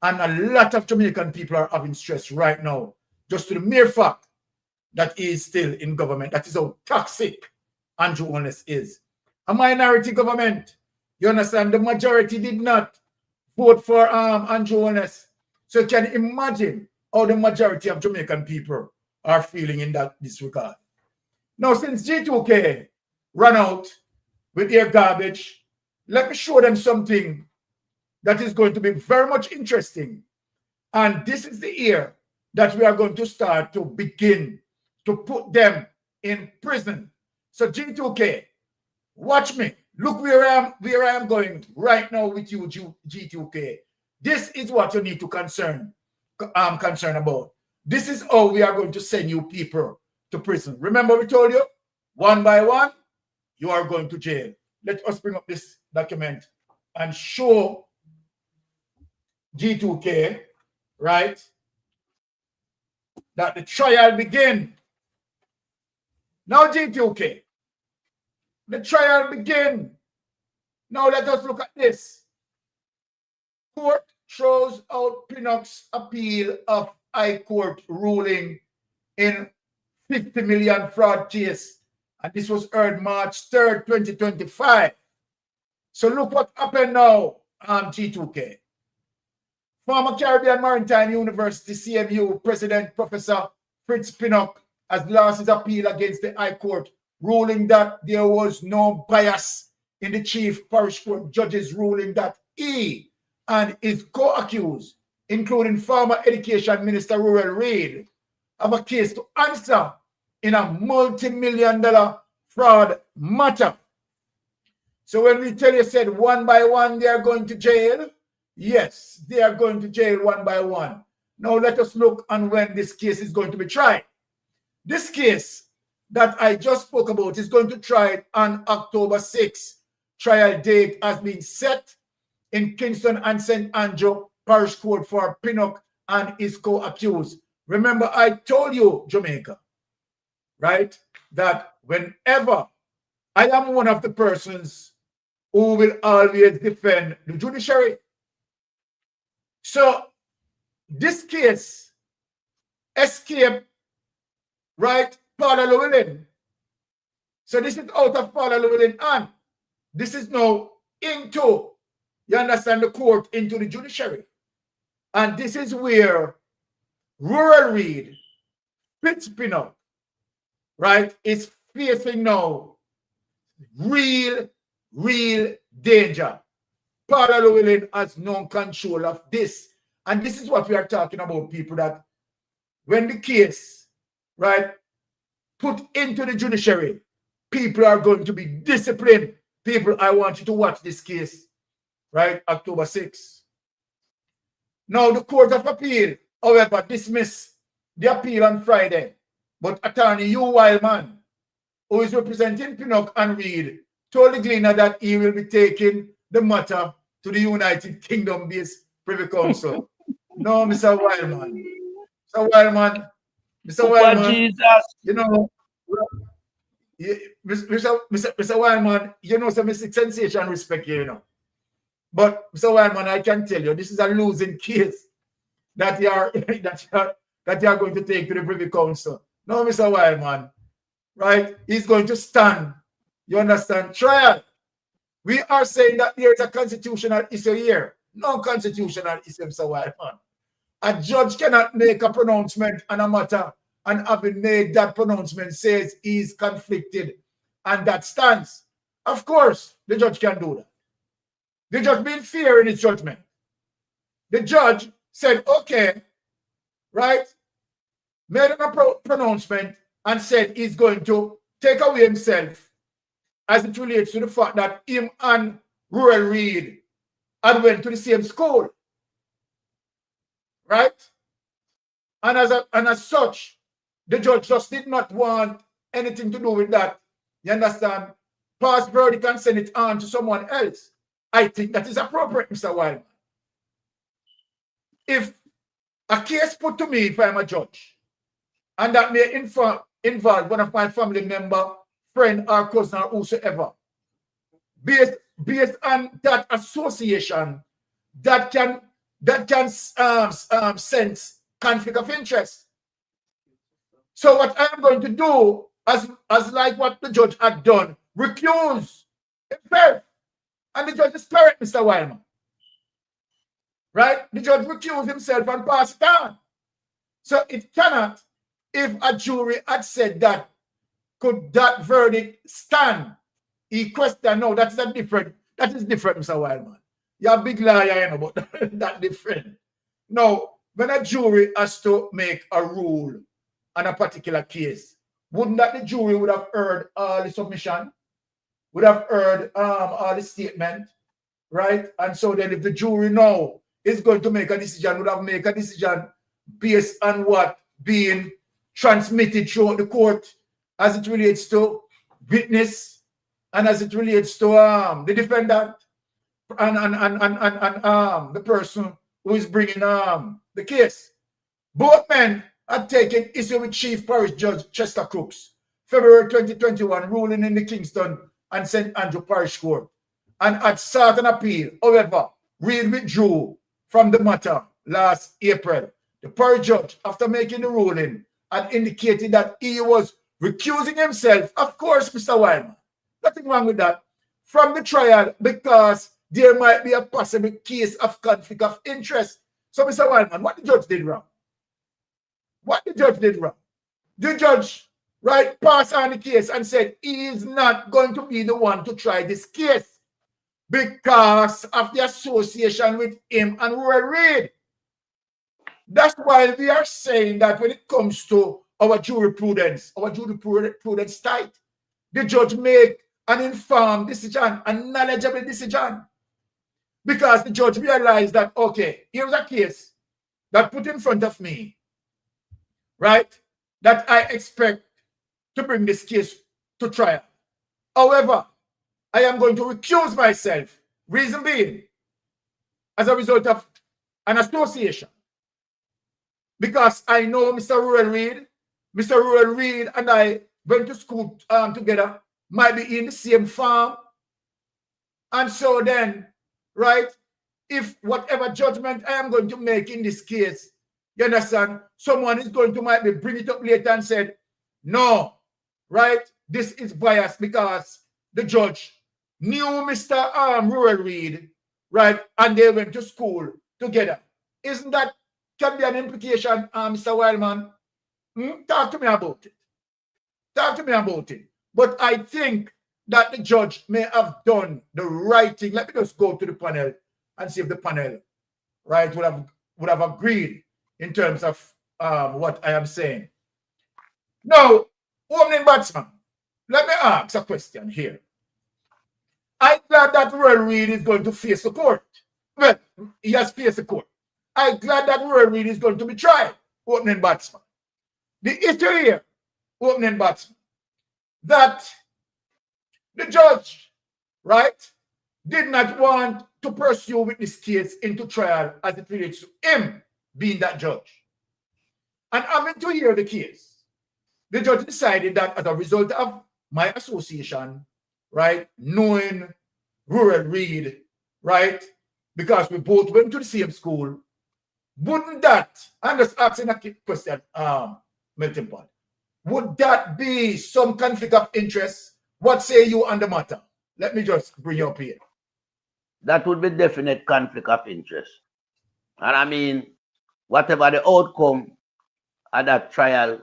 and a lot of Jamaican people are having stress right now, just to the mere fact that he is still in government. That is how toxic Andrew Holness is. A minority government, you understand, the majority did not vote for Andrew Holness. So you can imagine how the majority of Jamaican people are feeling in this regard. Now, since G2K ran out with their garbage, let me show them something that is going to be very much interesting. And this is the year that we are going to start to begin to put them in prison. So G2K, watch me. Look where I am going right now with you, G2K. This is what you need to concern about. This is how we are going to send you people to prison. Remember we told you, one by one, you are going to jail. Let us bring up this document and show G2K, right, that the trial begin. Now G2K, the trial begin. Now let us look at this. Court throws out Pinnock's appeal of High Court ruling in 50 million fraud case. And this was heard March 3rd, 2025. So look what happened now on G2K. Former Caribbean Maritime University, CMU, President Professor Fritz Pinnock has lost his appeal against the High Court, ruling that there was no bias in the Chief Parish Court judge's ruling that he and his co-accused, including former Education Minister Rural Reid, have a case to answer in a multi-million-dollar fraud matter. So when we tell you, said one by one they are going to jail, yes, they are going to jail one by one. Now let us look on when this case is going to be tried. This case that I just spoke about is going to try on October 6th. Trial date has been set in Kingston and St. Andrew Parish Court for Pinnock and his co-accused. Remember, I told you, Jamaica, right, that whenever I am one of the persons who will always defend the judiciary. So this case escaped, right, Paula Llewellyn. So this is out of Paula Llewellyn and this is now into, you understand, the court, into the judiciary. And this is where Rural Reid, Fitz Pinnock, right, is facing now real danger. Paula Llewellyn has no control of this. And this is what we are talking about, people, that when the case, right, put into the judiciary, people are going to be disciplined people, I want you to watch this case, right? October 6th. Now, the Court of Appeal, however, dismissed the appeal on Friday. But attorney Hugh Wildman, who is representing Pinnock and Reid, told the Gleaner that he will be taking the matter to the United Kingdom-based Privy Council. No, Mr. Wildman. Mr. Wildman, Jesus. you know, Mr. Wildman, you know, some sensation respect here, you know. But Mr. Wildman, I can tell you, this is a losing case that you are going to take to the Privy Council. No, Mr. Wildman, right? He's going to stand. You understand? Trial. We are saying that there is a constitutional issue here. No constitutional issue, Mr. Wildman. A judge cannot make a pronouncement on a matter, and having made that pronouncement says he's conflicted, and that stands. Of course, the judge can do that. The judge being fair in his judgment. The judge said, okay, right, made a pronouncement and said he's going to take away himself as it relates to the fact that him and Rural Reid had went to the same school. Right? And as such, the judge just did not want anything to do with that. You understand? Pass verdict and send it on to someone else. I think that is appropriate, Mr. Wildman. If a case put to me, if I'm a judge, and that may involve one of my family member, friend, or cousin, or whosoever, based on that association, that can sense conflict of interest. So what I'm going to do, as like what the judge had done, recuse himself. And the judge is correct, Mr. Wildman. Right? The judge recused himself and passed it on. So it cannot, if a jury had said that, could that verdict stand? He questioned, no, that is different, Mr. Wildman. You're a big liar, you know, but that different. Now, when a jury has to make a rule on a particular case, wouldn't that the jury would have heard all the submission, would have heard all the statement, right? And so then if the jury now is going to make a decision, would have made a decision based on what being transmitted throughout the court as it relates to witness and as it relates to the defendant and the person who is bringing the case. Both men had taken issue with Chief Parish Judge Chester Crooks, February 2021, ruling in the Kingston and St. Andrew Parish Court, and had sought an appeal. However, Reid withdrew from the matter last April. The parish judge, after making the ruling, had indicated that he was recusing himself, of course, Mr. Wildman, nothing wrong with that, from the trial because there might be a possible case of conflict of interest. So, Mr. Wildman, what the judge did wrong? What the judge did wrong? The judge, right, passed on the case and said he is not going to be the one to try this case because of the association with him and Rural Reid. That's why we are saying that when it comes to our jurisprudence tight, the judge make an informed decision, a knowledgeable decision. Because the judge realized that, okay, here's a case that put in front of me, right, that I expect to bring this case to trial. However, I am going to recuse myself, reason being, as a result of an association. Because I know Mr. Rural Reid and I went to school together, might be in the same farm. And so then, right, if whatever judgment I am going to make in this case, you understand, someone is going to might be bring it up later and said, no, right, this is biased because the judge knew Mr. Rural Reid, right, and they went to school together. Isn't that can be an implication, Mr. Wildman? Talk to me about it. Talk to me about it. But I think that the judge may have done the right thing. Let me just go to the panel and see if the panel, right, would have agreed in terms of what I am saying. Now, opening batsman, let me ask a question here. I'm glad that Roy Reid is going to face the court. Well, he has faced the court. I'm glad that Roy Reid is going to be tried, opening batsman. The issue here, opening batsman, that the judge, right, did not want to pursue with this case into trial as it relates to him being that judge. And having to hear the case, the judge decided that as a result of my association, right, knowing Rural Reid, right, because we both went to the same school, wouldn't that, I'm just asking a question, Melting Pot, would that be some conflict of interest? What say you on the matter? Let me just bring you up here. That would be definite conflict of interest. And I mean, whatever the outcome of that trial,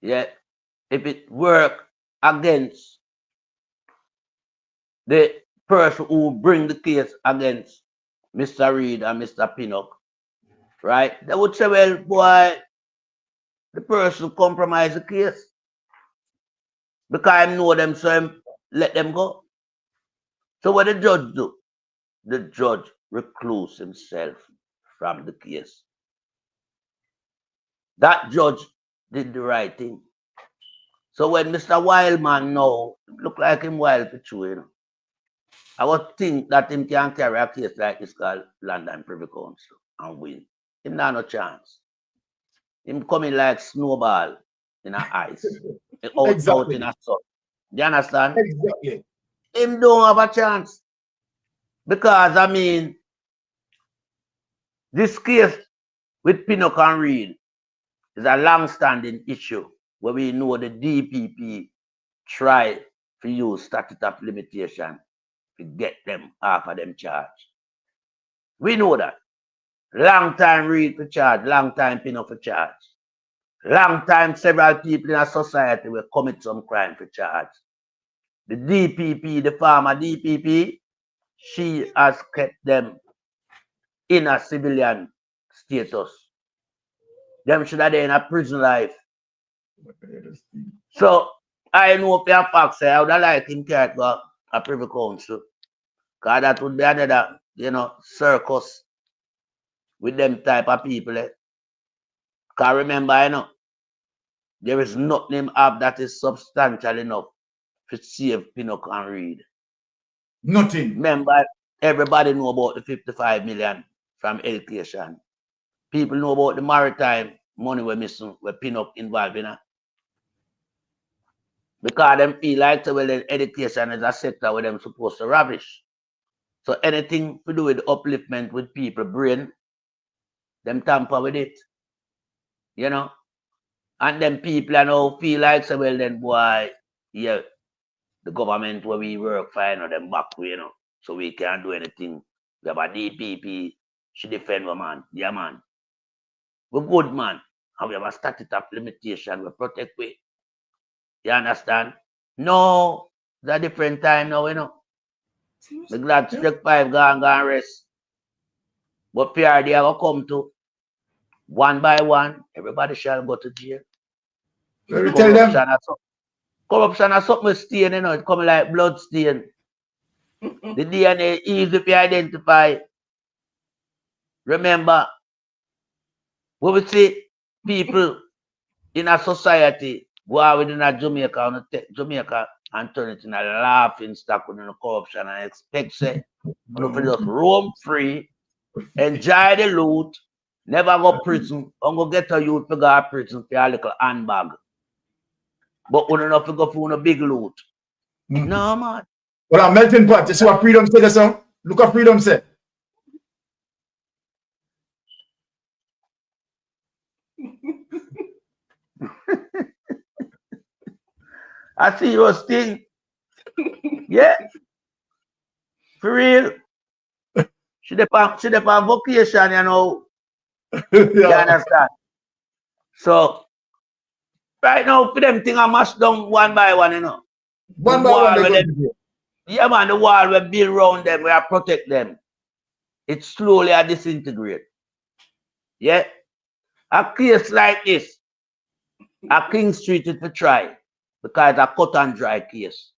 yeah, if it work against the person who bring the case against Mr. Reid and Mr. Pinnock, right? They would say, well, boy, the person compromised the case. Because I know them, so I let them go. So what the judge do? The judge recluse himself from the case. That judge did the right thing. So when Mr. Wildman now look like him wild for true, you know, I would think that him can carry a case like this called London Privy Council and win. Him not no chance. Him coming like snowball in a ice. Out in a sun. Do you understand? Exactly. Him don't have a chance. Because I mean, this case with Pinnock and Reid is a long-standing issue where we know the DPP try to use statute of limitation to get them off of them charge. We know that. Long time Reid for charge, long time Pinnock for charge. Long time several people in our society will commit some crime for charge. The DPP, the former DPP, she has kept them in a civilian status. Them should have been in a prison life. So I know if you have facts, I would have liked him to go a Privy Council. Because that would be another, you know, circus with them type of people. Because remember, you know, there is nothing up that is substantial enough to save Pinnock and Reid. Nothing. Remember, everybody know about the 55 million from education. People know about the maritime money we're missing, where Pinnock involved in it. Because them feel like well, education is a sector where them supposed to ravish. So anything to do with upliftment with people brain, them tamper with it. You know? And then people are now feel like well then boy, yeah, the government where we work for, you know, them back, you know, so we can't do anything. We have a DPP, she defend we man, yeah man. We're good man, and we have a statute of limitation, we protect we. You understand? No, it's a different time now, you know. The glad Strike 5 go and rest. But PRD will come to one by one, everybody shall go to jail. Tell them. Corruption is something stain, you know, it's coming like blood stain. The DNA easy to identify. Remember, when we see people in a society go out within a Jamaica, Jamaica and turn it in a laughing stock with no corruption and expect say, you know, just roam free, enjoy the loot, never go prison, and go get a youth to go to prison for a little handbag. But we don't have to go for a big loot. No, man. Well, I'm Melting Pot. You see what freedom said, son? Look what freedom said. A serious thing. Yeah. For real. She depend on vocation, you know. You understand? So right now, for them thing I mash down one by one, you know. One by one they go. Yeah, man, the wall we build around them, we are protect them. It slowly are disintegrate. Yeah. A case like this, a King Street it to try because it's a cut and dry case.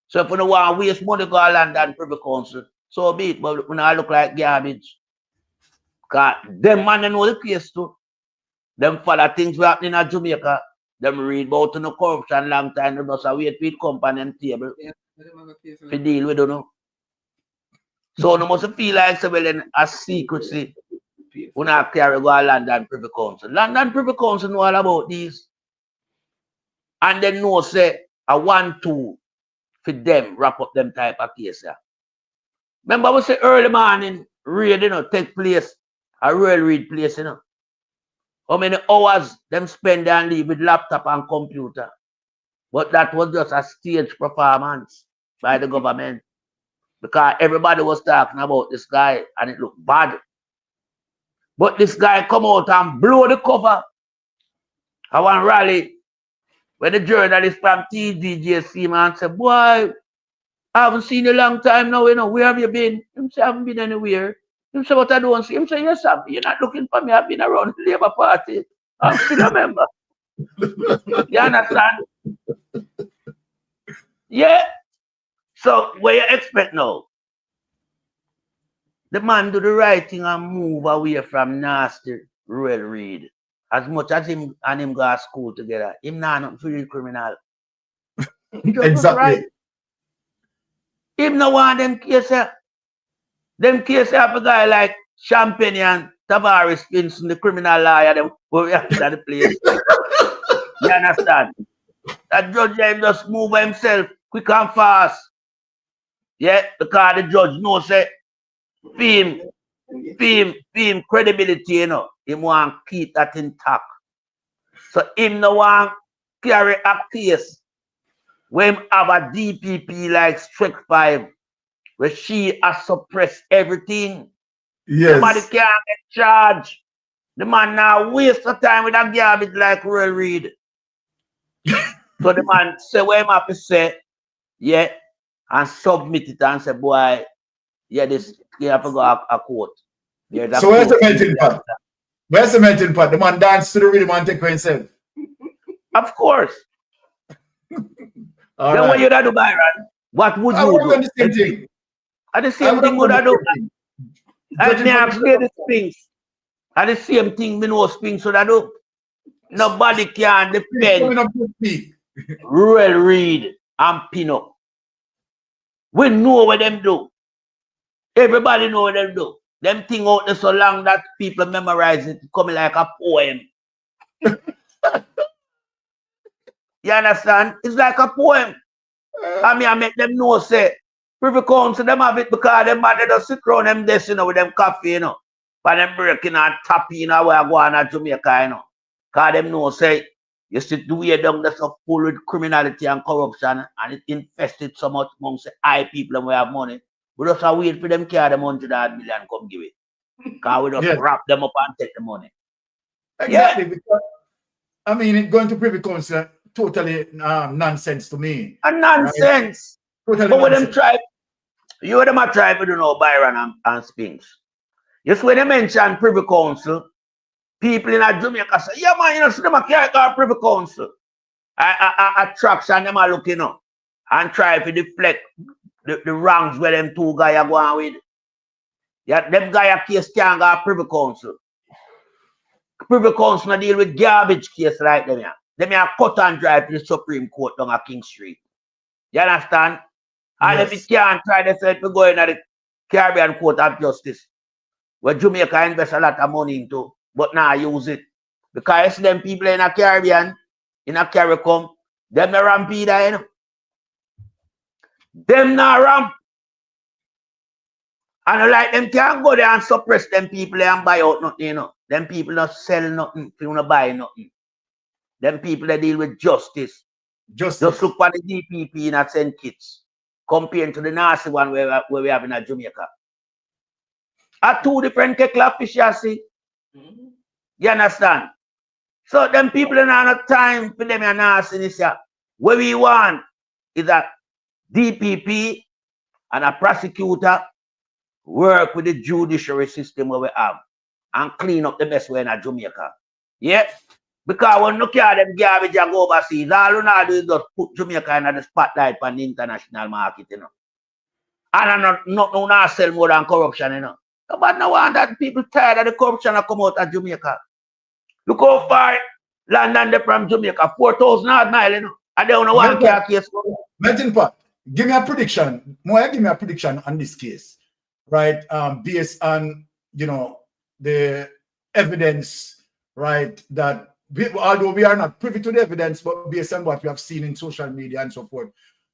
So if you don't want to waste money, go land and Privy Council, so be it. But when I look like garbage, because them man they know the case too. Them follow things we happening in Jamaica. Them read about the corruption long time. They must wait for it company and table to deal with it. So no must feel like well a secrecy when I carry go London Privy Council. London Privy Council know all about these. And then know say I want to for them wrap up them type of case. Remember we say early morning raid, take place, a real read place, How many hours them spend and leave with laptop and computer. But that was just a stage performance by the government. Because everybody was talking about this guy and it looked bad. But this guy come out and blow the cover. I want rally when the journalist from TDJ see me and say, boy, I haven't seen you a long time now, where have you been? Him say, I haven't been anywhere. Him say, what I don't see. Him say, yes, you're not looking for me. I've been around the Labour Party. I'm still a member. You understand? Yeah. So what you expect now? The man do the right thing and move away from nasty Royal Reid. As much as him and him go to school together, him not nothing for real criminal. Exactly. Right. Him no want them cases. Them cases have a guy like Champagne and Tavares Pinson, the criminal lawyer, them go after the place. You understand? That judge him just move by himself quick and fast. Yeah, because the judge knows say him credibility, him want to keep that intact. So him no want carry a case when him have a DPP like Strike 5, where she has suppressed everything. Yes. Nobody can get charged. The man now waste the time with a garbage like Royal Reid. So the man say what him have to say, yeah, and submit it and say, boy, yeah, this you have to go a court. So where's the melting pot? Where's the melting pot? The man dance to the rhythm and take for himself. Of course. All then right. what you do, Byron? What would you do? The same thing. At the same thing would I do? And me ask me the Spinks. At the same thing me know Spinks would I do? Nobody can defend Royal Reid and Pinnock. We know what them do. Everybody know what them do. Them thing out there so long that people memorize it, coming like a poem. You understand? It's like a poem. I make them know, say, Privy Council, them have it because them man, they just sit around them desk, with them coffee, but them breaking and tapping, where I go on at Jamaica, Because them know, say, you sit the way down that's so full with criminality and corruption, and it infested so much amongst the high people and we have money. We just wait for them carry them 100 million come give it. Because we just wrap them up and take the money. Exactly. Yeah. Because, I mean, going to Privy Council, totally nonsense to me. A nonsense. Right? Totally but when them try, you them a try to know Byron and Spinks. Just when they mention Privy Council, people in Jamaica say, yeah man, see them a carry our Privy Council. Attraction them are looking up and try to deflect the wrongs where them two guys are going with. Yeah, them guys case can't go Privy Council. Privy Council not deal with garbage case like them. Them are cut and drive to the Supreme Court down at King Street. You understand? And if you can't try to say to go in at the Caribbean Court of Justice, where Jamaica invest a lot of money into, but now use it. Because them people in a Caribbean, in a CARICOM, them not ramp either, Them not ramp. And like them can't go there and suppress them people and buy out nothing, Them people not sell nothing, if you not buy nothing. Them people that deal with justice. Just look for the DPP in a St. Kitts, compared to the nasty one where we have in Jamaica. Are two different kettle of fish, you see? You understand? So them people don't have no time for them and nastiness. What we want is that DPP and a prosecutor work with the judiciary system where we have and clean up the best way in Jamaica. Yeah? Because when you carry them garbage and go overseas, all you know do is just put Jamaica in the spotlight on the international market, you know. And not sell more than corruption, you know. But no one that people tired of the corruption that come out of Jamaica. Look how far London they from Jamaica, 4,000 odd miles, you know. And they don't want to case. Melting Pot, give me a prediction. Moya, give me a prediction on this case, right? Based on, you know, the evidence, right, that although we are not privy to the evidence, but based on what we have seen in social media and so forth,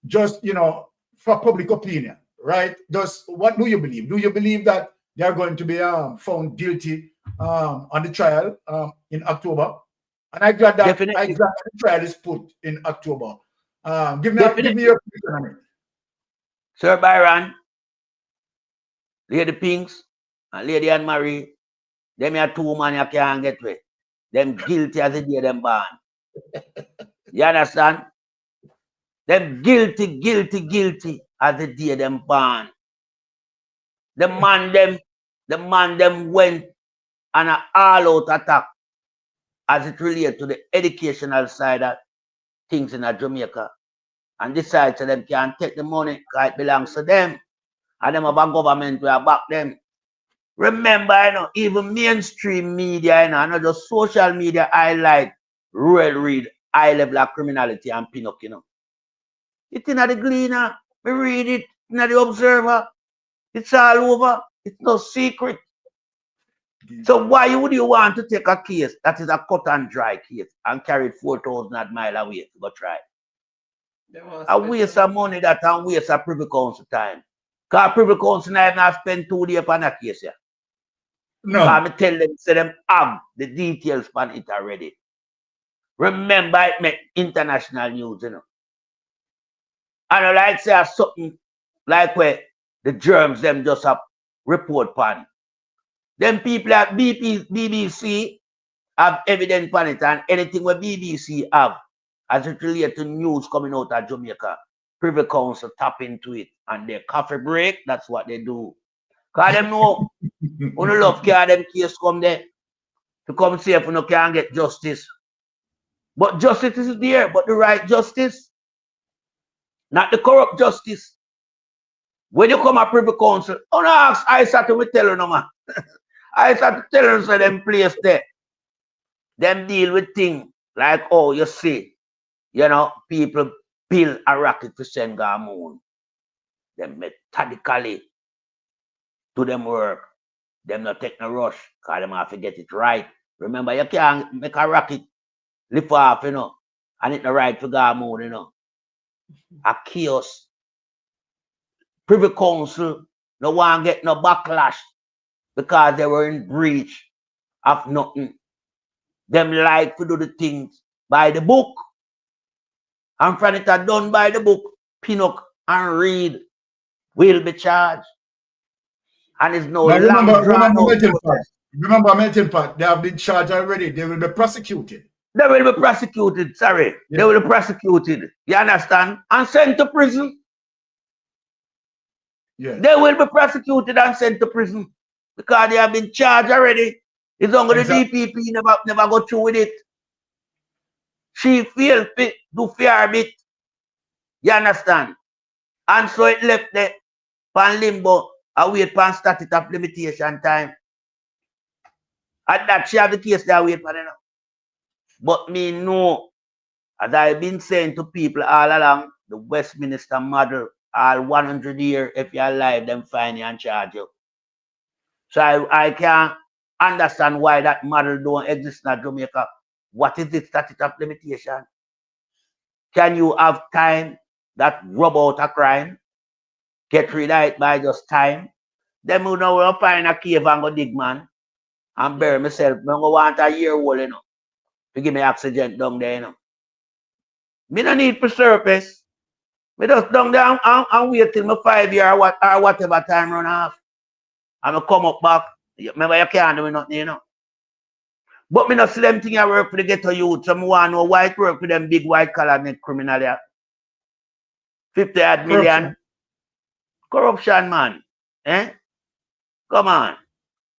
just, you know, for public opinion, right? Just what do you believe? Do you believe that they are going to be found guilty on the trial in October? And I glad that the trial is put in October. Give me your prediction on it. Sir Byron, Lady Pinks, and Lady Anne Marie, them are two men you can't get with. Them guilty as the day them born. You understand? Them guilty as the day them born. The man them went on an all-out attack as it relates to the educational side of things in Jamaica. And decide so them can take the money because it belongs to them. And them have a government will back them. Remember, you know, even mainstream media, you know, not just social media highlight read high level of criminality and Pinnock, you know. It's in the Gleaner. We read it in the Observer. It's all over. It's no secret. So why would you want to take a case that is a cut and dry case and carry it 4,000 miles away to go try? A waste of money that and waste of Privy Council time. Because Privy Council have not spent 2 days on a case here. No. I tell them, say them have the details on it already. Remember, it make international news, you know. And I like say something like where the germs them just have report pan. Them people at BBC have evidence on it, and anything where BBC have as it relates to news coming out of Jamaica, Privy Council tap into it and their coffee break, that's what they do. Because them know when you love care them case come there to come see if you can't get justice. But justice is there, but the right justice, not the corrupt justice. When you come at Privy Council, don't ask ISAT to tell you no man. ISAT to tell you so them place there. Them deal with things like, oh, you see, you know, people build a rocket to send to the moon. Them methodically do them work. Them not take no rush, because them have to get it right. Remember, you can't make a rocket lift off, you know, and it not right to the moon, you know. A chaos. Privy Council no one get no backlash because they were in breach of nothing. Them like to do the things by the book. And from it are done by the book, Pinnock and Reid will be charged. And it's no remember Melting Pot, they have been charged already. They will be prosecuted. They will be prosecuted, sorry. Yes. They will be prosecuted. You understand? And sent to prison. Yes. They will be prosecuted and sent to prison. Because they have been charged already. It's only exactly. The DPP never go through with it. She failed to do fair bit. You understand? And so it left there pan limbo await pan statute of limitation time. At that she have the case that wait for them. But me know, as I've been saying to people all along, the Westminster model, all 100 years, if you're alive, them fine you and charge you. So I can't understand why that model don't exist in Jamaica. What is the statute of limitation? Can you have time that rub out a crime? Get rid of it by just time? Then we know we'll find a cave and go dig, man, and bury myself. I don't want a year old, you know, to give me oxygen down there, you know. Me don't need for surface. Me just down there and wait till my 5 year or whatever time run off. And I come up back. Remember, you can't do nothing, you know. But me not see them thing I work for the ghetto youth. So I want to know why it work for them big white collar net criminal there. 50 odd million. Corruption, man. Eh? Come on.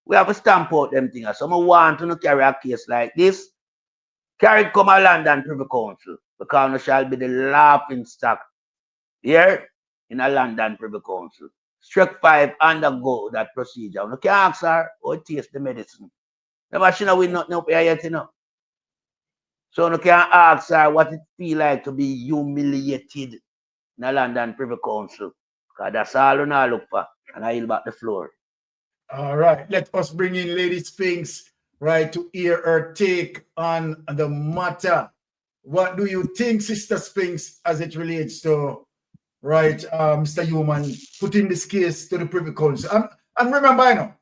We have to stamp out them things. So I want to carry a case like this. Carry come a London Privy Council, because no shall be the laughing stock here in a London Privy Council. Strike 5 undergo that procedure. You can't ask her or taste the medicine. The machine will not know yet, you know. So you can't ask her what it feel like to be humiliated in a London Privy Council. Because that's all you know look for. And I yield back the floor. All right, let us bring in Lady Sphinx, right, to hear her take on the matter. What do you think, Sister Sphinx, as it relates to, right, Mr. Human putting this case to the Privy Council? And remember, I know,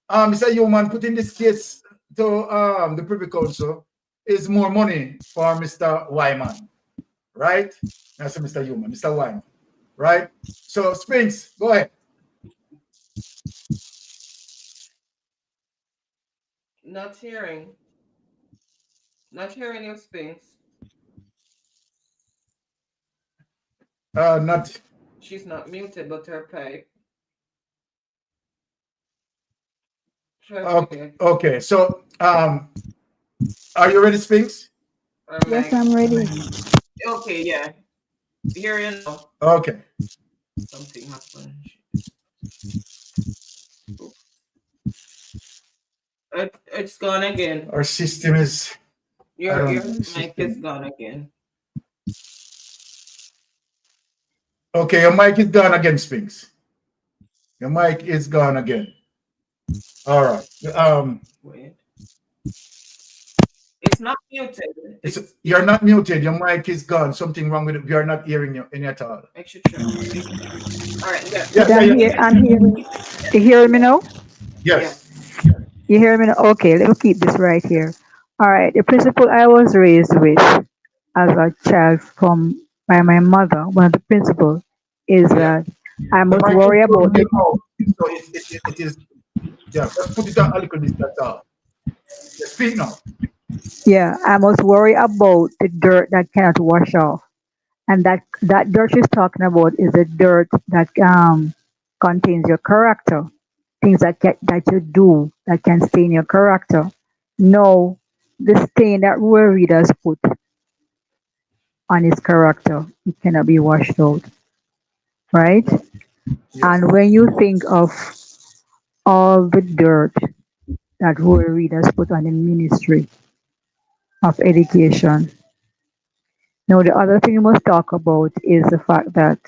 Mr. Human putting this case to the Privy Council is more money for Mr. Wyman, right? That's Mr. Human, Mr. Wyman, right? So, Sphinx, go ahead. Not hearing. Not hearing you, Sphinx. Not. She's not muted, but her pipe. Okay. So, are you ready, Sphinx? Yes, I'm ready. Okay, yeah. Hear you now. Okay. Something happened. It's gone again. Our system is. Your mic is gone again. Okay, your mic is gone again, Sphinx. Your mic is gone again. All right. Wait. It's not muted. You're not muted. Your mic is gone. Something wrong with it. We are not hearing you any at all. I should try. All right. Yeah. I'm hearing. You hear me now? Yes. Yeah. You hear me now? Okay, let me keep this right here. All right. The principle I was raised with as a child by my mother, one of the principles is that I must worry about it. So it is. Yeah, just put it on a little bit. That's all. Speak now. Yeah, I must worry about the dirt that cannot wash off. And that dirt she's talking about is the dirt that contains your character, things that you do that can stain your character. No, the stain that Roy Readers put on his character, it cannot be washed out, right? Yes. And when you think of all the dirt that Roy Readers put on the ministry of education, now the other thing we must talk about is the fact that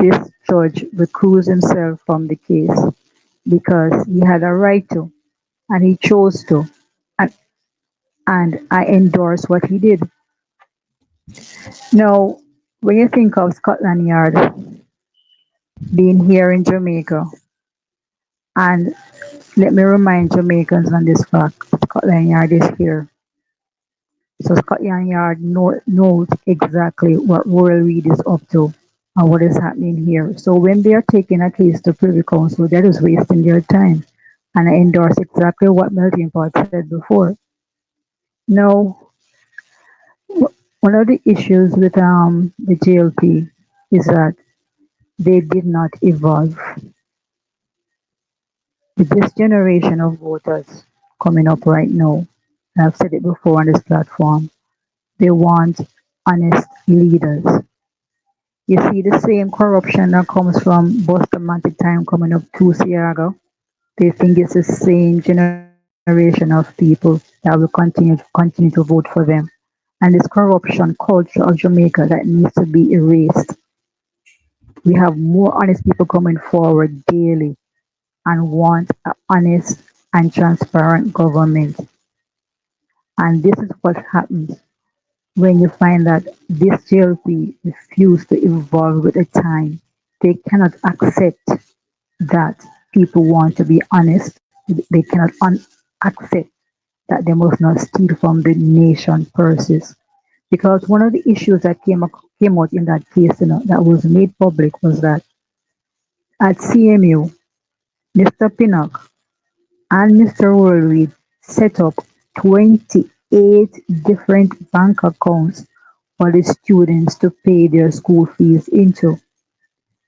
this judge recused himself from the case because he had a right to, and he chose to, and, and I endorse what he did. Now, when you think of Scotland Yard being here in Jamaica, and let me remind Jamaicans on this fact, Scotland Yard is here. So Scotland Yard knows exactly what Royal Reed is up to and what is happening here. So when they are taking a case to Privy Council, they're just wasting their time. And I endorse exactly what Melvin Pot said before. Now, one of the issues with the JLP is that they did not evolve. With this generation of voters coming up right now, and I've said it before on this platform, they want honest leaders. You see the same corruption that comes from Boston time coming up to Seaga. They think it's the same generation of people that will continue to vote for them. And this corruption culture of Jamaica that needs to be erased. We have more honest people coming forward daily and want an honest and transparent government. And this is what happens when you find that this JLP refuse to evolve with the time. They cannot accept that people want to be honest. They cannot accept that they must not steal from the nation purses. Because one of the issues that came out in that case, that was made public was that at CMU, Mr. Pinnock and Mr. Reid set up 28 different bank accounts for the students to pay their school fees into.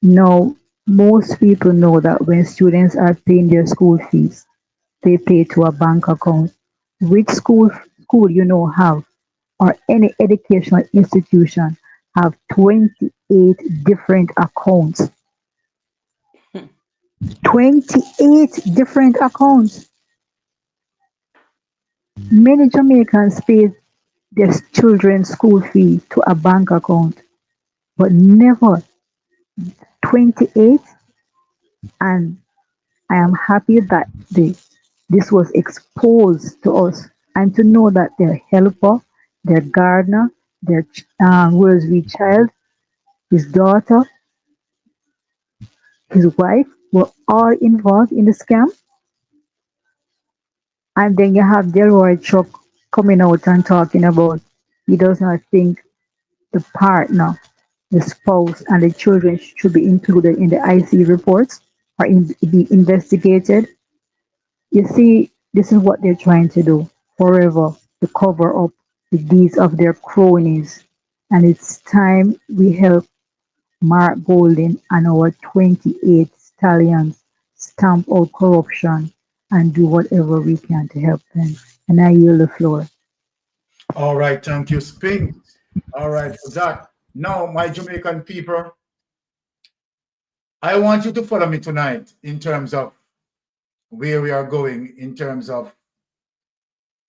Now, most people know that when students are paying their school fees, they pay to a bank account. Which school school you know have, or any educational institution have 28 different accounts. 28 different accounts. Many Jamaicans pay their children's school fee to a bank account, but never 28. And I am happy that this was exposed to us, and to know that their helper, their gardener, their Rosary child, his daughter, his wife were all involved in the scam. And then you have Delroy Chuck coming out and talking about he does not think the partner, the spouse, and the children should be included in the IC reports or be investigated. You see, this is what they're trying to do forever, to cover up the deeds of their cronies. And it's time we help Mark Golding and our 28 stallions stamp out corruption and do whatever we can to help them. And I yield the floor. All right, thank you, Spink. All right, for that. Now, my Jamaican people, I want you to follow me tonight in terms of where we are going, in terms of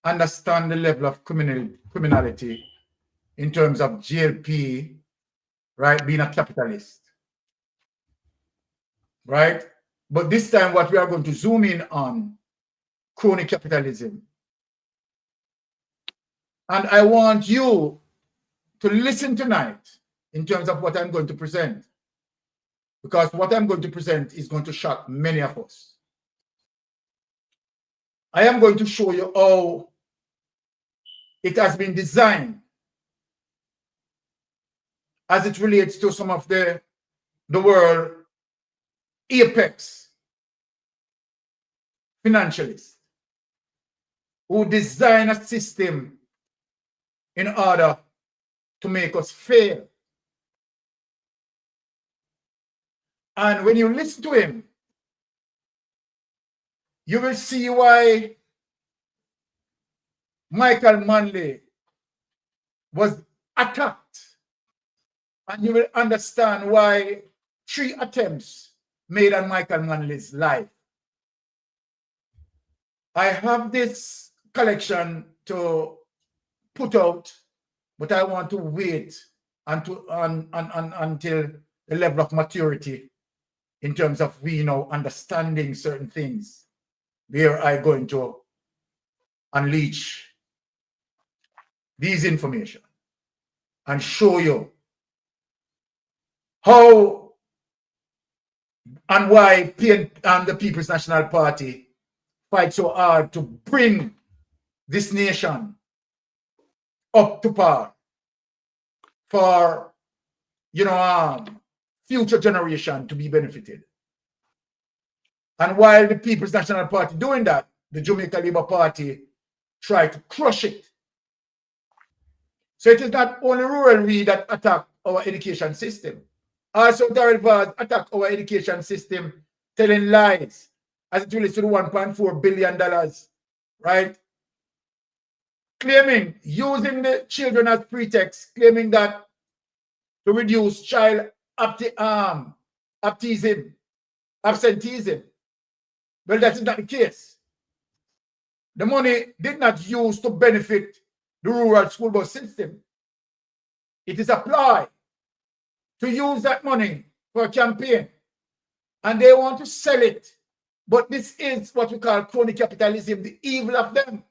understand the level of criminality, in terms of GLP, right, being a capitalist, right? But this time what we are going to zoom in on, crony capitalism. And I want you to listen tonight in terms of what I'm going to present, because what I'm going to present is going to shock many of us. I am going to show you how it has been designed as it relates to some of the world apex financialists who design a system in order to make us fail. And when you listen to him, you will see why Michael Manley was attacked. And you will understand why 3 attempts made on Michael Manley's life. I have this collection to put out, but I want to wait until the level of maturity in terms of we understanding certain things where I'm going to unleash these information and show you how and why the People's National Party fight so hard to bring this nation up to par for future generation to be benefited. And while the People's National Party doing that, the Jamaica Labour Party try to crush it. So it is not only Rural Reid that attack our education system. Also, Darrell Vaz attack our education system, telling lies as it relates to the $1.4 billion, right? Claiming, using the children as pretext, claiming that to reduce child absenteeism. Well, that is not the case. The money did not use to benefit the rural school bus system. It is applied to use that money for a campaign. And they want to sell it. But this is what we call crony capitalism, the evil of them.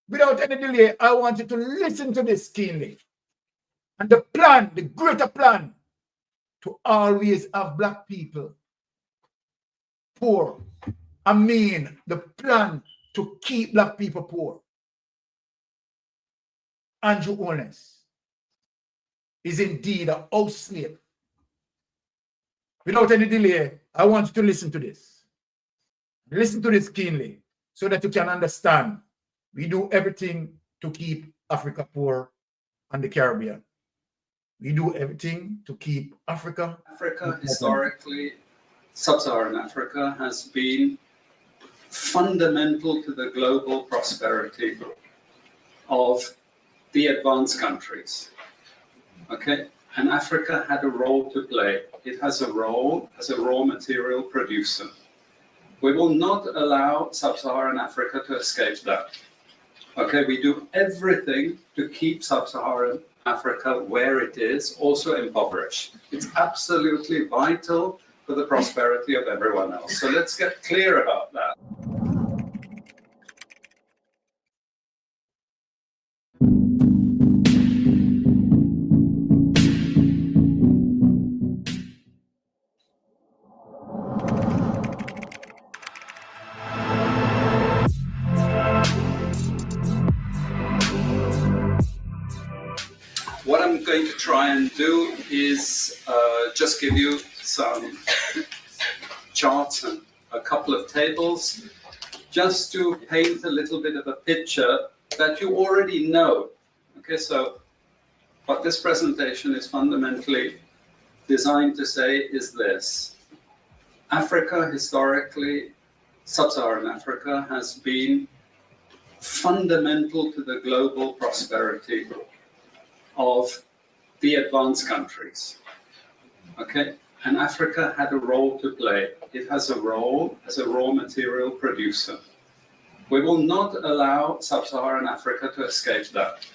Without any delay, I want you to listen to this keenly. And the plan, the greater plan, to always have black people poor. I mean, the plan to keep black people poor. Andrew Holness is indeed a house slave. Without any delay, I want you to listen to this. Listen to this keenly so that you can understand. We do everything to keep Africa poor and the Caribbean. We do everything to keep Africa. Africa, historically, sub-Saharan Africa has been fundamental to the global prosperity of the advanced countries. Okay, and Africa had a role to play. It has a role as a raw material producer. We will not allow sub-Saharan Africa to escape that. Okay, we do everything to keep sub-Saharan Africa where it is, also impoverished. It's absolutely vital for the prosperity of everyone else. So let's get clear about that. What I'm going to try and do is just give you some charts and a couple of tables just to paint a little bit of a picture that you already know. Okay, so what this presentation is fundamentally designed to say is this. Africa, historically, sub-Saharan Africa, has been fundamental to the global prosperity of the advanced countries. Okay, and Africa had a role to play. It has a role as a raw material producer. We will not allow sub-Saharan Africa to escape that.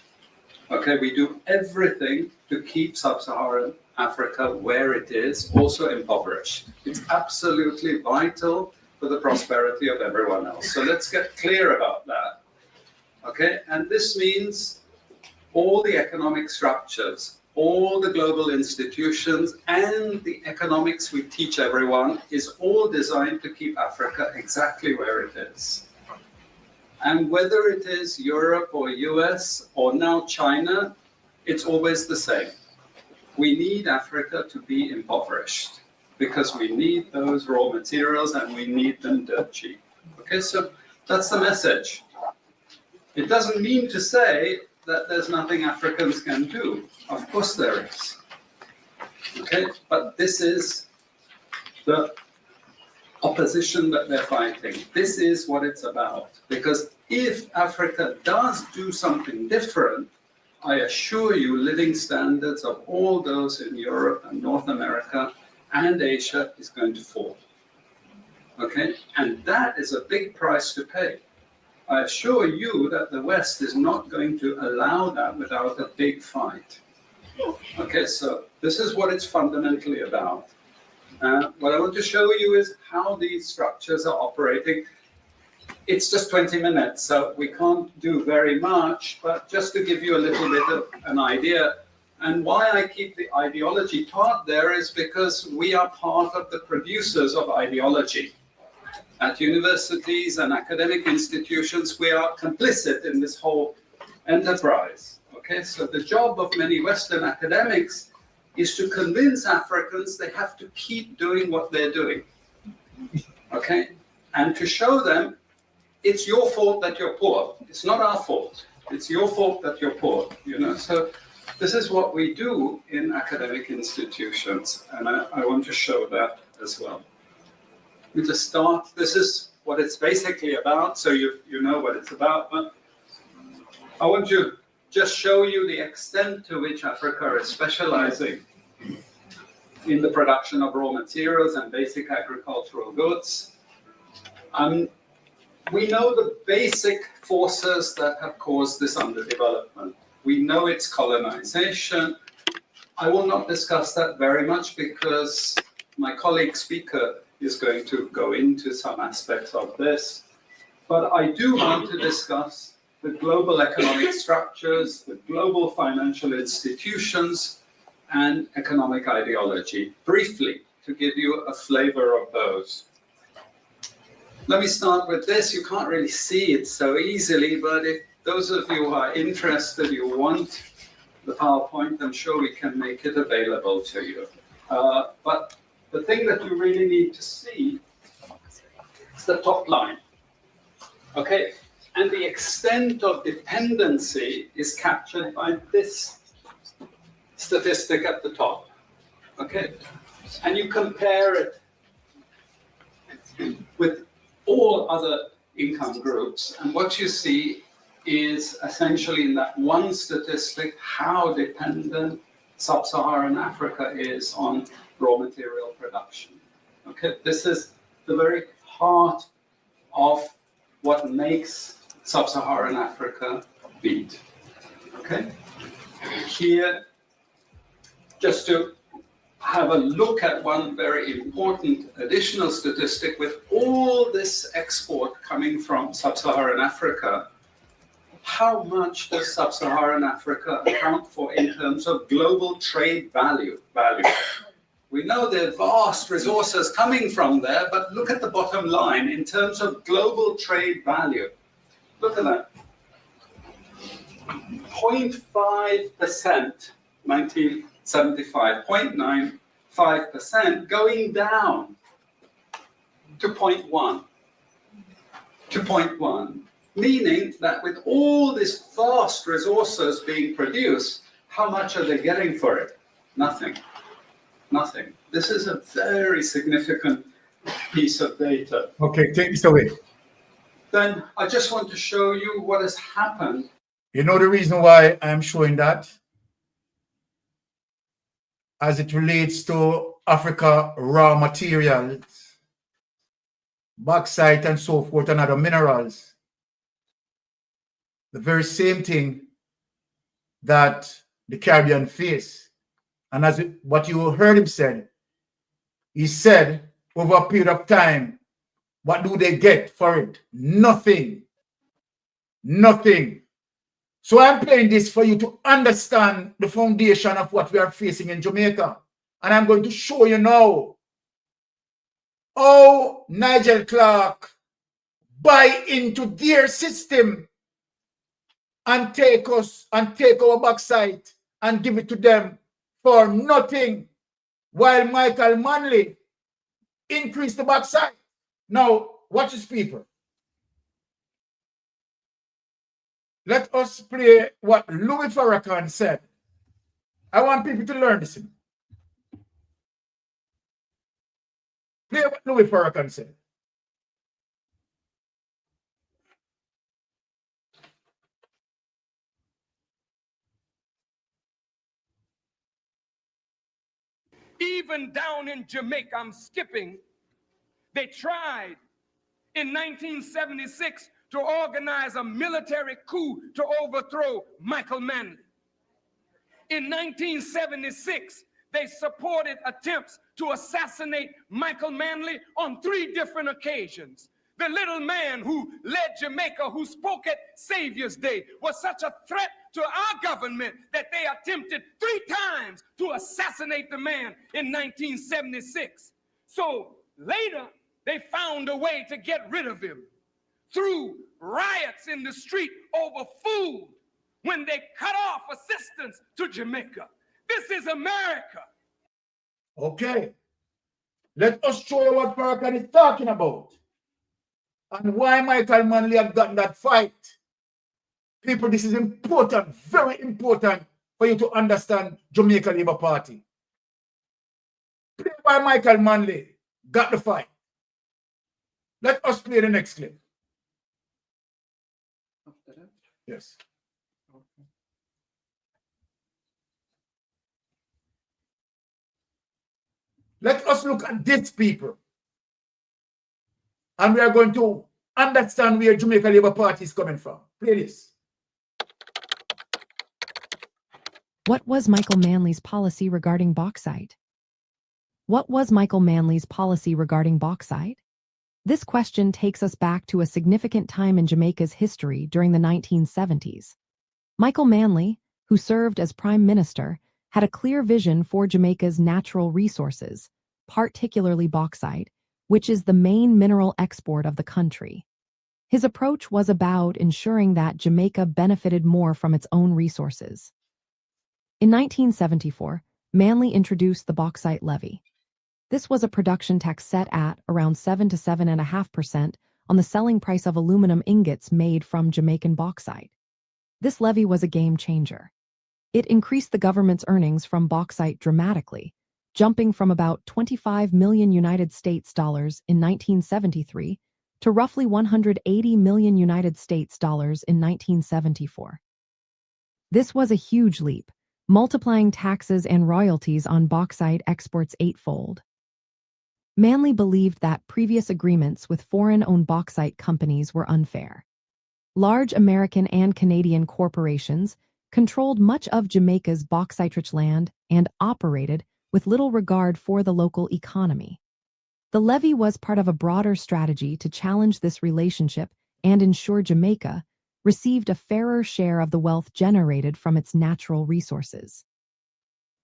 Okay, we do everything to keep sub-Saharan Africa where it is, also impoverished. It's absolutely vital for the prosperity of everyone else. So let's get clear about that. Okay, and this means all the economic structures, all the global institutions, and the economics we teach everyone is all designed to keep Africa exactly where it is. And whether it is Europe or US or now China, it's always the same. We need Africa to be impoverished because we need those raw materials and we need them dirt cheap. Okay, so that's the message. It doesn't mean to say that there's nothing Africans can do. Of course there is. Okay, but this is the opposition that they're fighting. This is what it's about. Because if Africa does do something different, I assure you living standards of all those in Europe and North America and Asia is going to fall. Okay, and that is a big price to pay. I assure you that the West is not going to allow that without a big fight. Okay, so this is what it's fundamentally about. What I want to show you is how these structures are operating. It's just 20 minutes, so we can't do very much, but just to give you a little bit of an idea. And why I keep the ideology part there is because we are part of the producers of ideology. At universities and academic institutions, we are complicit in this whole enterprise. Okay, so the job of many Western academics is to convince Africans they have to keep doing what they're doing. Okay, and to show them it's your fault that you're poor. It's not our fault. It's your fault that you're poor. You know, so this is what we do in academic institutions, and I want to show that as well. We just start. This is what it's basically about, so you know what it's about. But I want to just show you the extent to which Africa is specializing in the production of raw materials and basic agricultural goods. We know the basic forces that have caused this underdevelopment. We know it's colonization. I will not discuss that very much because my colleague speaker is going to go into some aspects of this. But I do want to discuss the global economic structures, the global financial institutions, and economic ideology, briefly, to give you a flavor of those. Let me start with this. You can't really see it so easily, but if those of you who are interested, you want the PowerPoint, I'm sure we can make it available to you. But the thing that you really need to see is the top line. Okay, and the extent of dependency is captured by this statistic at the top. Okay, and you compare it with all other income groups, and what you see is essentially in that one statistic how dependent sub-Saharan Africa is on raw material production. Okay, this is the very heart of what makes sub-Saharan Africa beat. Okay, here, just to have a look at one very important additional statistic. With all this export coming from sub-Saharan Africa, how much does sub-Saharan Africa account for in terms of global trade value? We know there are vast resources coming from there, but look at the bottom line in terms of global trade value. Look at that. 0.5%, 1975, 0.95%, going down to 0.1. To 0.1, meaning that with all these vast resources being produced, how much are they getting for it? Nothing. Nothing. This is a very significant piece of data. Okay, take this away. Then I just want to show you what has happened. You know the reason why I'm showing that? As it relates to Africa raw materials, bauxite and so forth and other minerals. The very same thing that the Caribbean face. And as what you heard him said, he said over a period of time, what do they get for it? Nothing. Nothing. So I'm playing this for you to understand the foundation of what we are facing in Jamaica. And I'm going to show you now how Nigel Clark buy into their system and take us and take our bauxite and give it to them for nothing, while Michael Manley increased the bauxite. Now, watch this, people. Let us play what Louis Farrakhan said. I want people to learn this. Play what Louis Farrakhan said. Even down in Jamaica, I'm skipping, they tried in 1976 to organize a military coup to overthrow Michael Manley. In 1976, they supported attempts to assassinate Michael Manley on 3 different occasions. The little man who led Jamaica, who spoke at Savior's Day, was such a threat to our government that they attempted 3 times to assassinate the man in 1976. So later, they found a way to get rid of him through riots in the street over food when they cut off assistance to Jamaica. This is America. Okay. Let us show you what Farrakhan is talking about and why Michael Manley have gotten that fight. People, this is important, very important for you to understand Jamaica Labour Party. Play why Michael Manley got the fight. Let us play the next clip. After that? Yes. Okay. Let us look at this, people. And we are going to understand where Jamaica Labour Party is coming from. Play this. What was Michael Manley's policy regarding bauxite? What was Michael Manley's policy regarding bauxite? This question takes us back to a significant time in Jamaica's history during the 1970s. Michael Manley, who served as Prime Minister, had a clear vision for Jamaica's natural resources, particularly bauxite, which is the main mineral export of the country. His approach was about ensuring that Jamaica benefited more from its own resources. In 1974, Manley introduced the bauxite levy. This was a production tax set at around 7 to 7.5% on the selling price of aluminum ingots made from Jamaican bauxite. This levy was a game changer. It increased the government's earnings from bauxite dramatically, jumping from about 25 million United States dollars in 1973 to roughly 180 million United States dollars in 1974. This was a huge leap, multiplying taxes and royalties on bauxite exports eightfold. Manley believed that previous agreements with foreign-owned bauxite companies were unfair. Large American and Canadian corporations controlled much of Jamaica's bauxite-rich land and operated with little regard for the local economy. The levy was part of a broader strategy to challenge this relationship and ensure Jamaica received a fairer share of the wealth generated from its natural resources.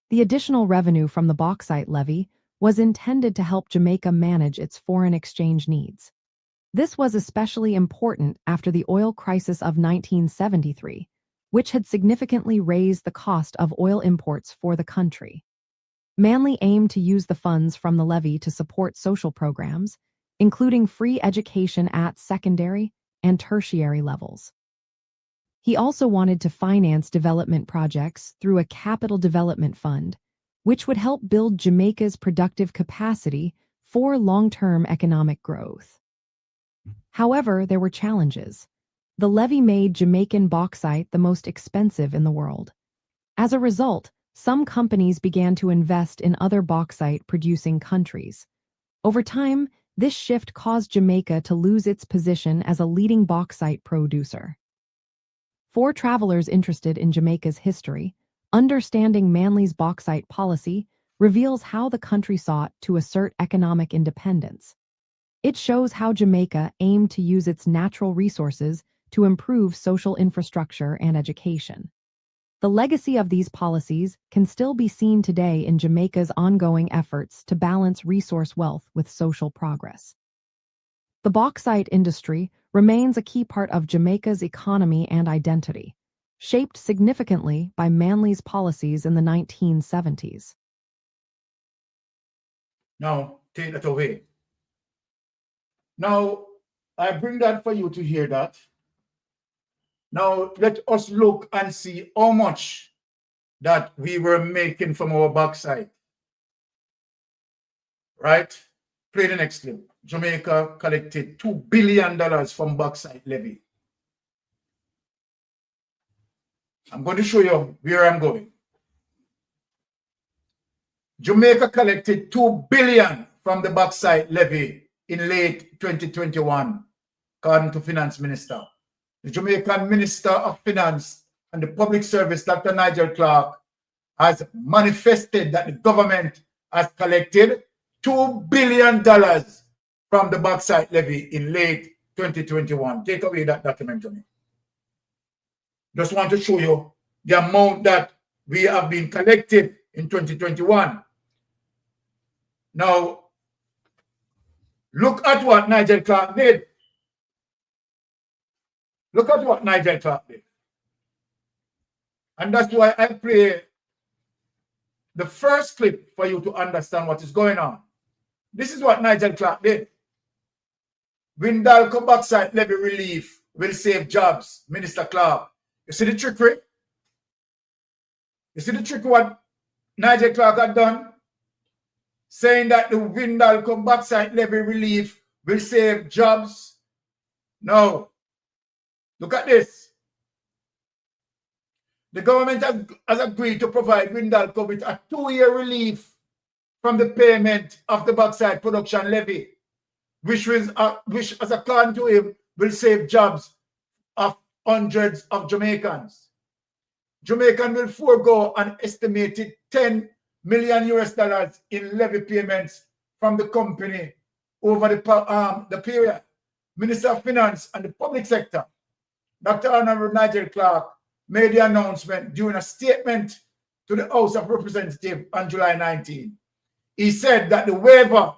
The additional revenue from the bauxite levy was intended to help Jamaica manage its foreign exchange needs. This was especially important after the oil crisis of 1973, which had significantly raised the cost of oil imports for the country. Manley aimed to use the funds from the levy to support social programs, including free education at secondary and tertiary levels. He also wanted to finance development projects through a capital development fund, which would help build Jamaica's productive capacity for long-term economic growth. However, there were challenges. The levy made Jamaican bauxite the most expensive in the world. As a result, some companies began to invest in other bauxite-producing countries. Over time, this shift caused Jamaica to lose its position as a leading bauxite producer. For travelers interested in Jamaica's history, understanding Manley's bauxite policy reveals how the country sought to assert economic independence. It shows how Jamaica aimed to use its natural resources to improve social infrastructure and education. The legacy of these policies can still be seen today in Jamaica's ongoing efforts to balance resource wealth with social progress. The bauxite industry remains a key part of Jamaica's economy and identity, shaped significantly by Manley's policies in the 1970s. Now, take that away. Now, I bring that for you to hear that. Now, let us look and see how much that we were making from our bauxite. Right? Play the next clip. Jamaica collected $2 billion from bauxite levy. I'm going to show you where I'm going. Jamaica collected $2 billion from the bauxite levy in late 2021, according to Finance Minister. The Jamaican Minister of Finance and the Public Service, Dr. Nigel Clark, has manifested that the government has collected $2 billion from the bauxite levy in late 2021. Take away that document to me. Just want to show you the amount that we have been collected in 2021. Now, look at what Nigel Clark did. Look at what Nigel Clark did. And that's why I play the first clip for you to understand what is going on. This is what Nigel Clark did. Windalco bauxite levy relief will save jobs, Minister Clark. You see the trickery? You see the trick what Nigel Clark had done? Saying that the Windalco bauxite levy relief will save jobs. No. Look at this. The government has agreed to provide Windalco with a 2-year relief from the payment of the bauxite production levy, which as according to him, will save jobs of hundreds of Jamaicans. Jamaican will forego an estimated $10 million in levy payments from the company over the period. Minister of Finance and the Public Sector, Dr. Honorable Nigel Clark, made the announcement during a statement to the House of Representatives on July 19. He said that the waiver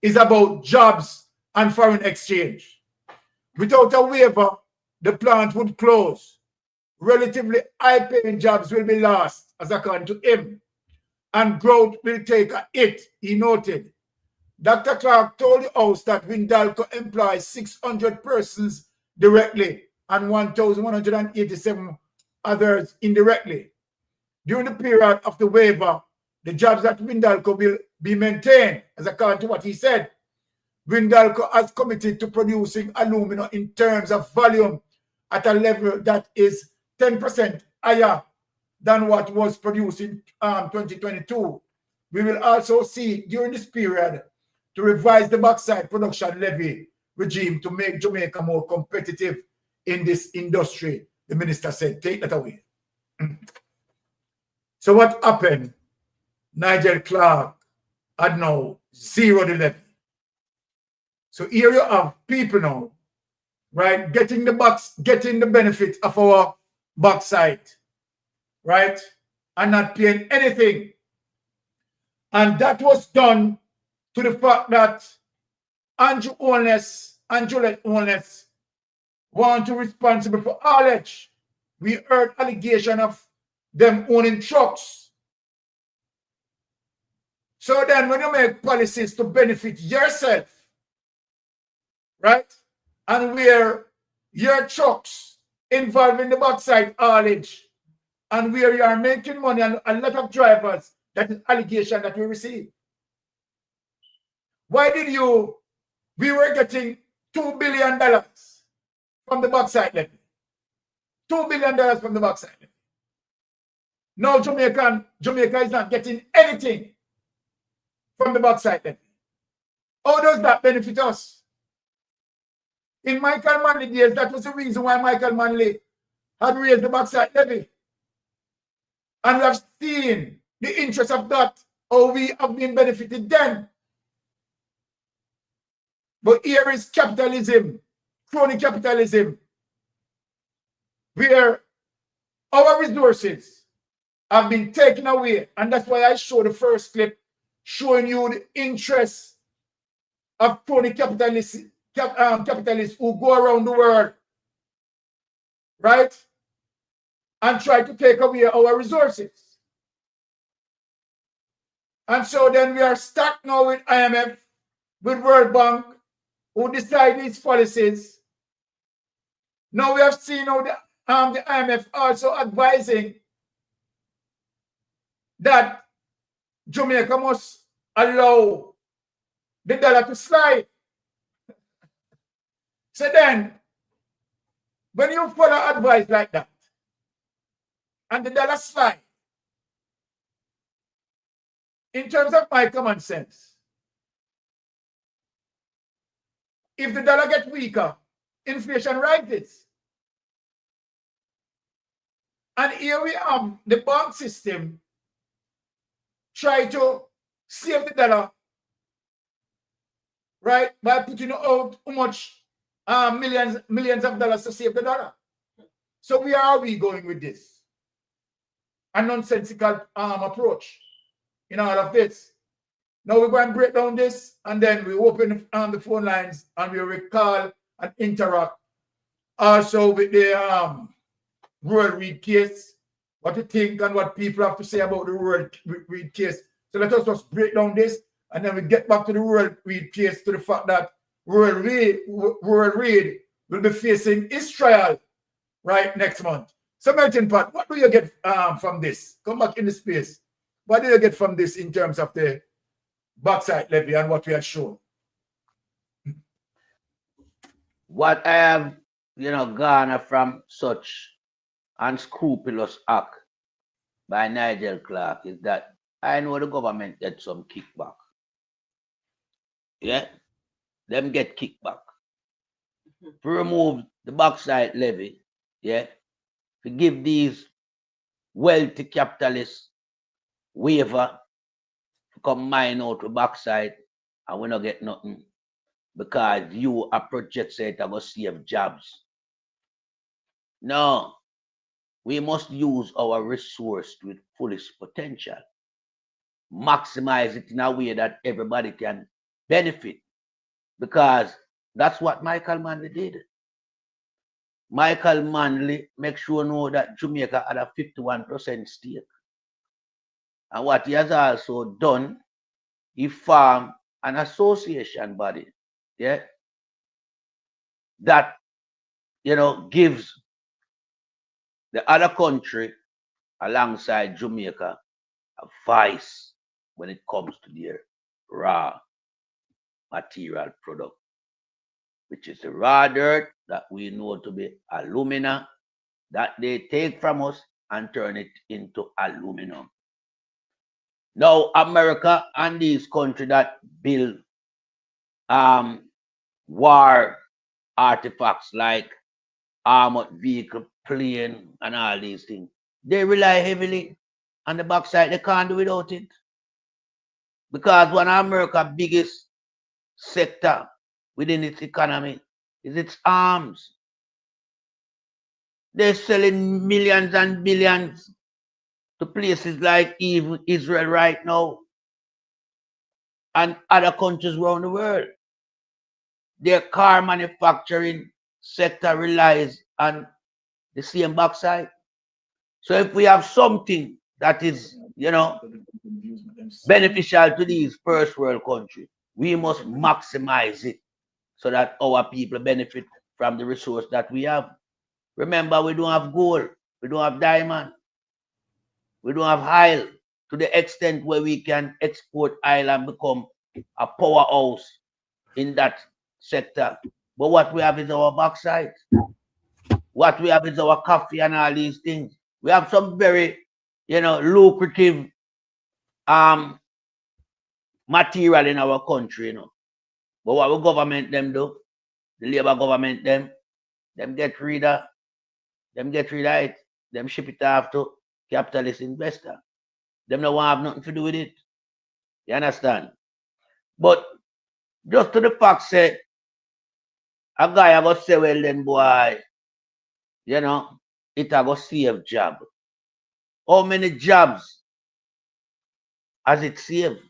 is about jobs and foreign exchange. Without a waiver, the plant would close. Relatively high-paying jobs will be lost, as according to him, and growth will take a hit, he noted. Dr. Clark told the House that Windalco employs 600 persons directly and 1,187 others indirectly. During the period of the waiver, the jobs at Windalco will be maintained, as according to what he said. Windalco has committed to producing alumina in terms of volume at a level that is 10% higher than what was produced in 2022. We will also see during this period to revise the bauxite production levy regime to make Jamaica more competitive in this industry. The minister said, take that away. So what happened? Nigel Clark had now zeroed the levy. So here you have people now, right, getting the benefit of our bauxite, right, and not paying anything. And that was done to the fact that Andrew Holness and Juliet Holness want to be responsible for haulage. We heard allegation of them owning trucks. So then when you make policies to benefit yourself, right, and where your trucks involved in the bauxite haulage, and where you are making money and a lot of drivers, that is allegation that we receive. Why did we were getting $2 billion from the bauxite levy. $2 billion from the bauxite levy. Now Jamaica is not getting anything from the bauxite levy. How does that benefit us? In Michael Manley days, that was the reason why Michael Manley had raised the bauxite levy. And we have seen the interest of that, how we have been benefited then. But here is capitalism, crony capitalism, where our resources have been taken away. And that's why I showed the first clip showing you the interest of crony capitalists, capitalists who go around the world, right, and try to take away our resources. And so then we are stuck now with IMF, with World Bank, who decide these policies. Now we have seen how the IMF also advising that Jamaica must allow the dollar to slide. So then, when you follow advice like that, and the dollar slide, in terms of my common sense, if the dollar gets weaker, inflation rises. And here we have the bank system try to save the dollar, right, by putting out how much millions of dollars to save the dollar. So where are we going with this? A nonsensical approach in all of this. Now we're going to break down this, and then we open the phone lines and we recall and interact also with the Rural Reid case, what you think and what people have to say about the Rural Reid case. So let us just break down this, and then we get back to the Rural Reid case, to the fact that Rural Reid will be facing his trial right next month. So Melton Pat, what do you get from this? Come back in the space. What do you get from this in terms of the bauxite levy and what we had shown? What I have, garnered from such unscrupulous act by Nigel Clark is that I know the government get some kickback. Yeah? Them get kickback. To remove the bauxite levy, yeah, to give these wealthy capitalists waiver to come mine out with bauxite, and we don't get nothing because you a project say it will save jobs. No, we must use our resource to its fullest potential. Maximize it in a way that everybody can benefit, because that's what Michael Manley did. Michael Manley make sure know that Jamaica had a 51% stake. And what he has also done, he formed an association body, yeah, that gives the other country alongside Jamaica a voice when it comes to their raw material product, which is the raw dirt that we know to be alumina that they take from us and turn it into aluminum. Now, America and these countries that build war artifacts like armored vehicle, plane, and all these things, they rely heavily on the bauxite. They can't do without it. Because one of America's biggest sector within its economy is its arms. They're selling millions and billions to places like even Israel right now and other countries around the world. Their car manufacturing sector relies on the same bauxite. So if we have something that is, beneficial to these first world countries, we must maximize it so that our people benefit from the resource that we have. Remember, we don't have gold, we don't have diamond, we don't have oil to the extent where we can export oil and become a powerhouse in that sector. But what we have is our bauxite. What we have is our coffee and all these things. We have some very, lucrative material in our country, But what will government them do? The Labour government them get rid of it. Them ship it off to capitalist investor. Them don't have nothing to do with it. You understand? But just to the fact say, a guy I go say, well then boy, it a go save job. How many jobs has it saved?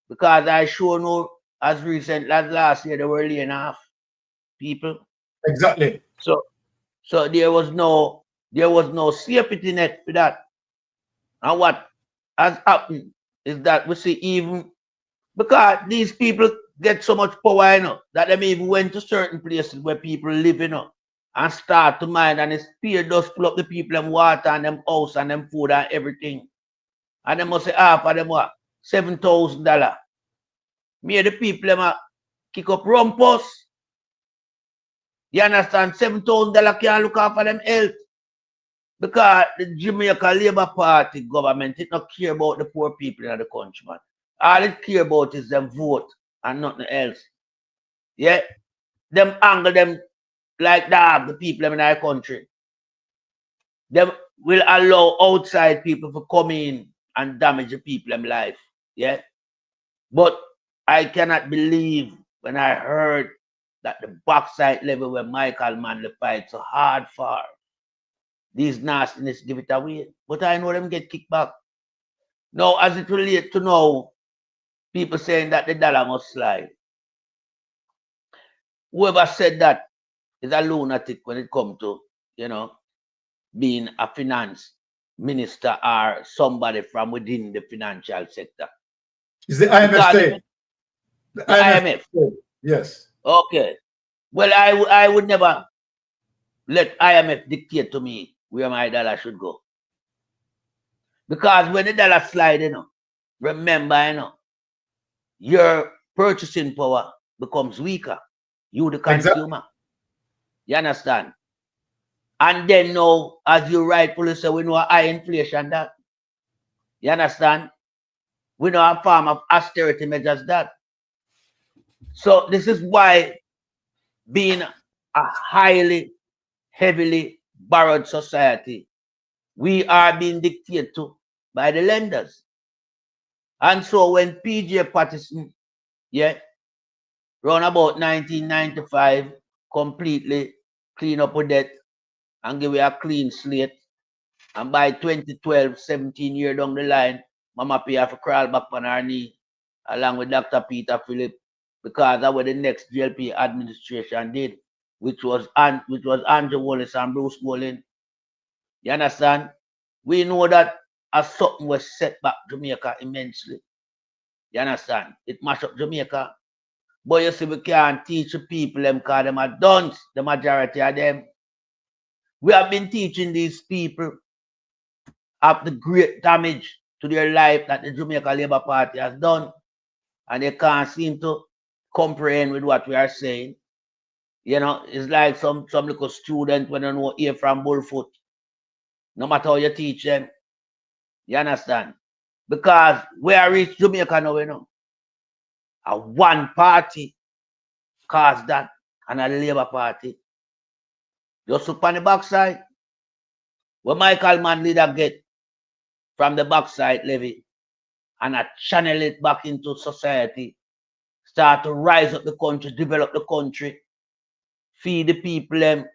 Because I sure know as recent as last year they were laying off people. Exactly. So there was no safety net for that. And what has happened is that we see even because these people get so much power, that they even went to certain places where people live, and start to mine, and it's fear just pull up the people and water and them house and them food and everything. And they must say half of them what? $7,000. Me the people them kick up rumpus. You understand? $7,000 can't look after them health. Because the Jamaica Labour Party government, it not care about the poor people in the country, man. All it care about is them vote and nothing else. Yeah? Them angle them like that, the people in our country. Them will allow outside people to come in and damage the people in life. Yeah? But I cannot believe when I heard that the bauxite level where Michael Manley fight so hard for, these nastiness give it away. But I know them get kicked back. Now, as it relates to now, people saying that the dollar must slide. Whoever said that is a lunatic when it comes to, being a finance minister or somebody from within the financial sector. Is the IMF saying? The IMF. Yes. Okay. Well, I would never let IMF dictate to me where my dollar should go. Because when the dollar slide, remember, your purchasing power becomes weaker. You the consumer. Exactly. You understand? And then now, as you rightfully say, we know high inflation that. You understand? We know a form of austerity measures that. So this is why being a highly, heavily borrowed society, we are being dictated to by the lenders. And so when PJ Patterson, around about 1995, completely clean up with debt and give a clean slate, and by 2012, 17 years down the line, Mama P have to crawl back on her knee along with Dr. Peter Phillip, because that's what the next GLP administration did, which was Andrew Wallace and Bruce Golding. You understand? We know that as something was set back Jamaica immensely. You understand? It mashed up Jamaica. But you see, we can't teach the people them because them are dunce, the majority of them. We have been teaching these people of the great damage to their life that the Jamaica Labour Party has done. And they can't seem to comprehend with what we are saying. You know, it's like some little student when they know ear from bullfoot. No matter how you teach them. You understand? Because where I reach Jamaica now, you know, a one party caused that, and a Labour Party. Just look on the backside. What Michael Manley that get from the backside levy and I channel it back into society, start to rise up the country, develop the country, feed the people them,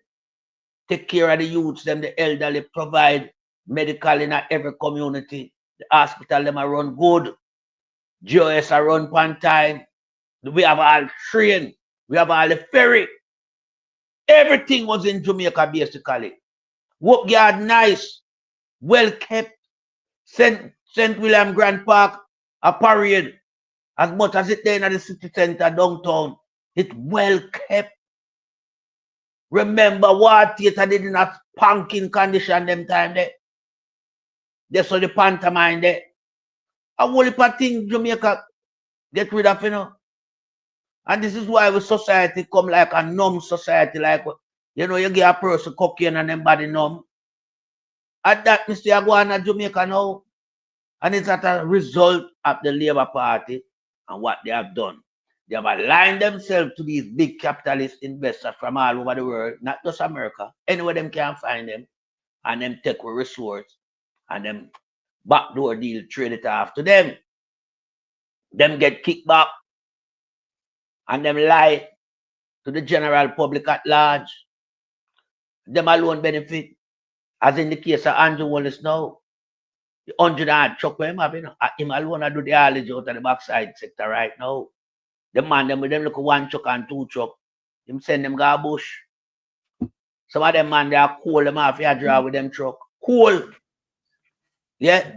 take care of the youths them, the elderly, provide medical in every community. The hospital them are run good. GOS are run on time. We have all train. We have all the ferry. Everything was in Jamaica basically. Work yard nice, well kept. St. William Grand Park, a parade, as much as it there in the city center downtown. It well kept. Remember what theater did in a punking condition them time there. They saw the pantomime there. A whole heap of things Jamaica get rid of, you know. And this is why our society come like a numb society, like, you know, you give a person cocaine and them body numb. At that, Mr. Aguana Jamaica now. And it's as a result of the Labour Party and what they have done. They have aligned themselves to these big capitalist investors from all over the world, not just America, anywhere them can find them, and them take a resource and them backdoor deal trade it off to them. Them get kicked back and them lie to the general public at large. Them alone benefit, as in the case of Andrew Wallace now. The 100 truck where him have, you know, him alone I do the haulage out of the backside sector right now. The man them with them look at 1 truck and 2 truck. Him send them go bush. Some of them man they are coal them off here draw with them truck. Coal. Yeah.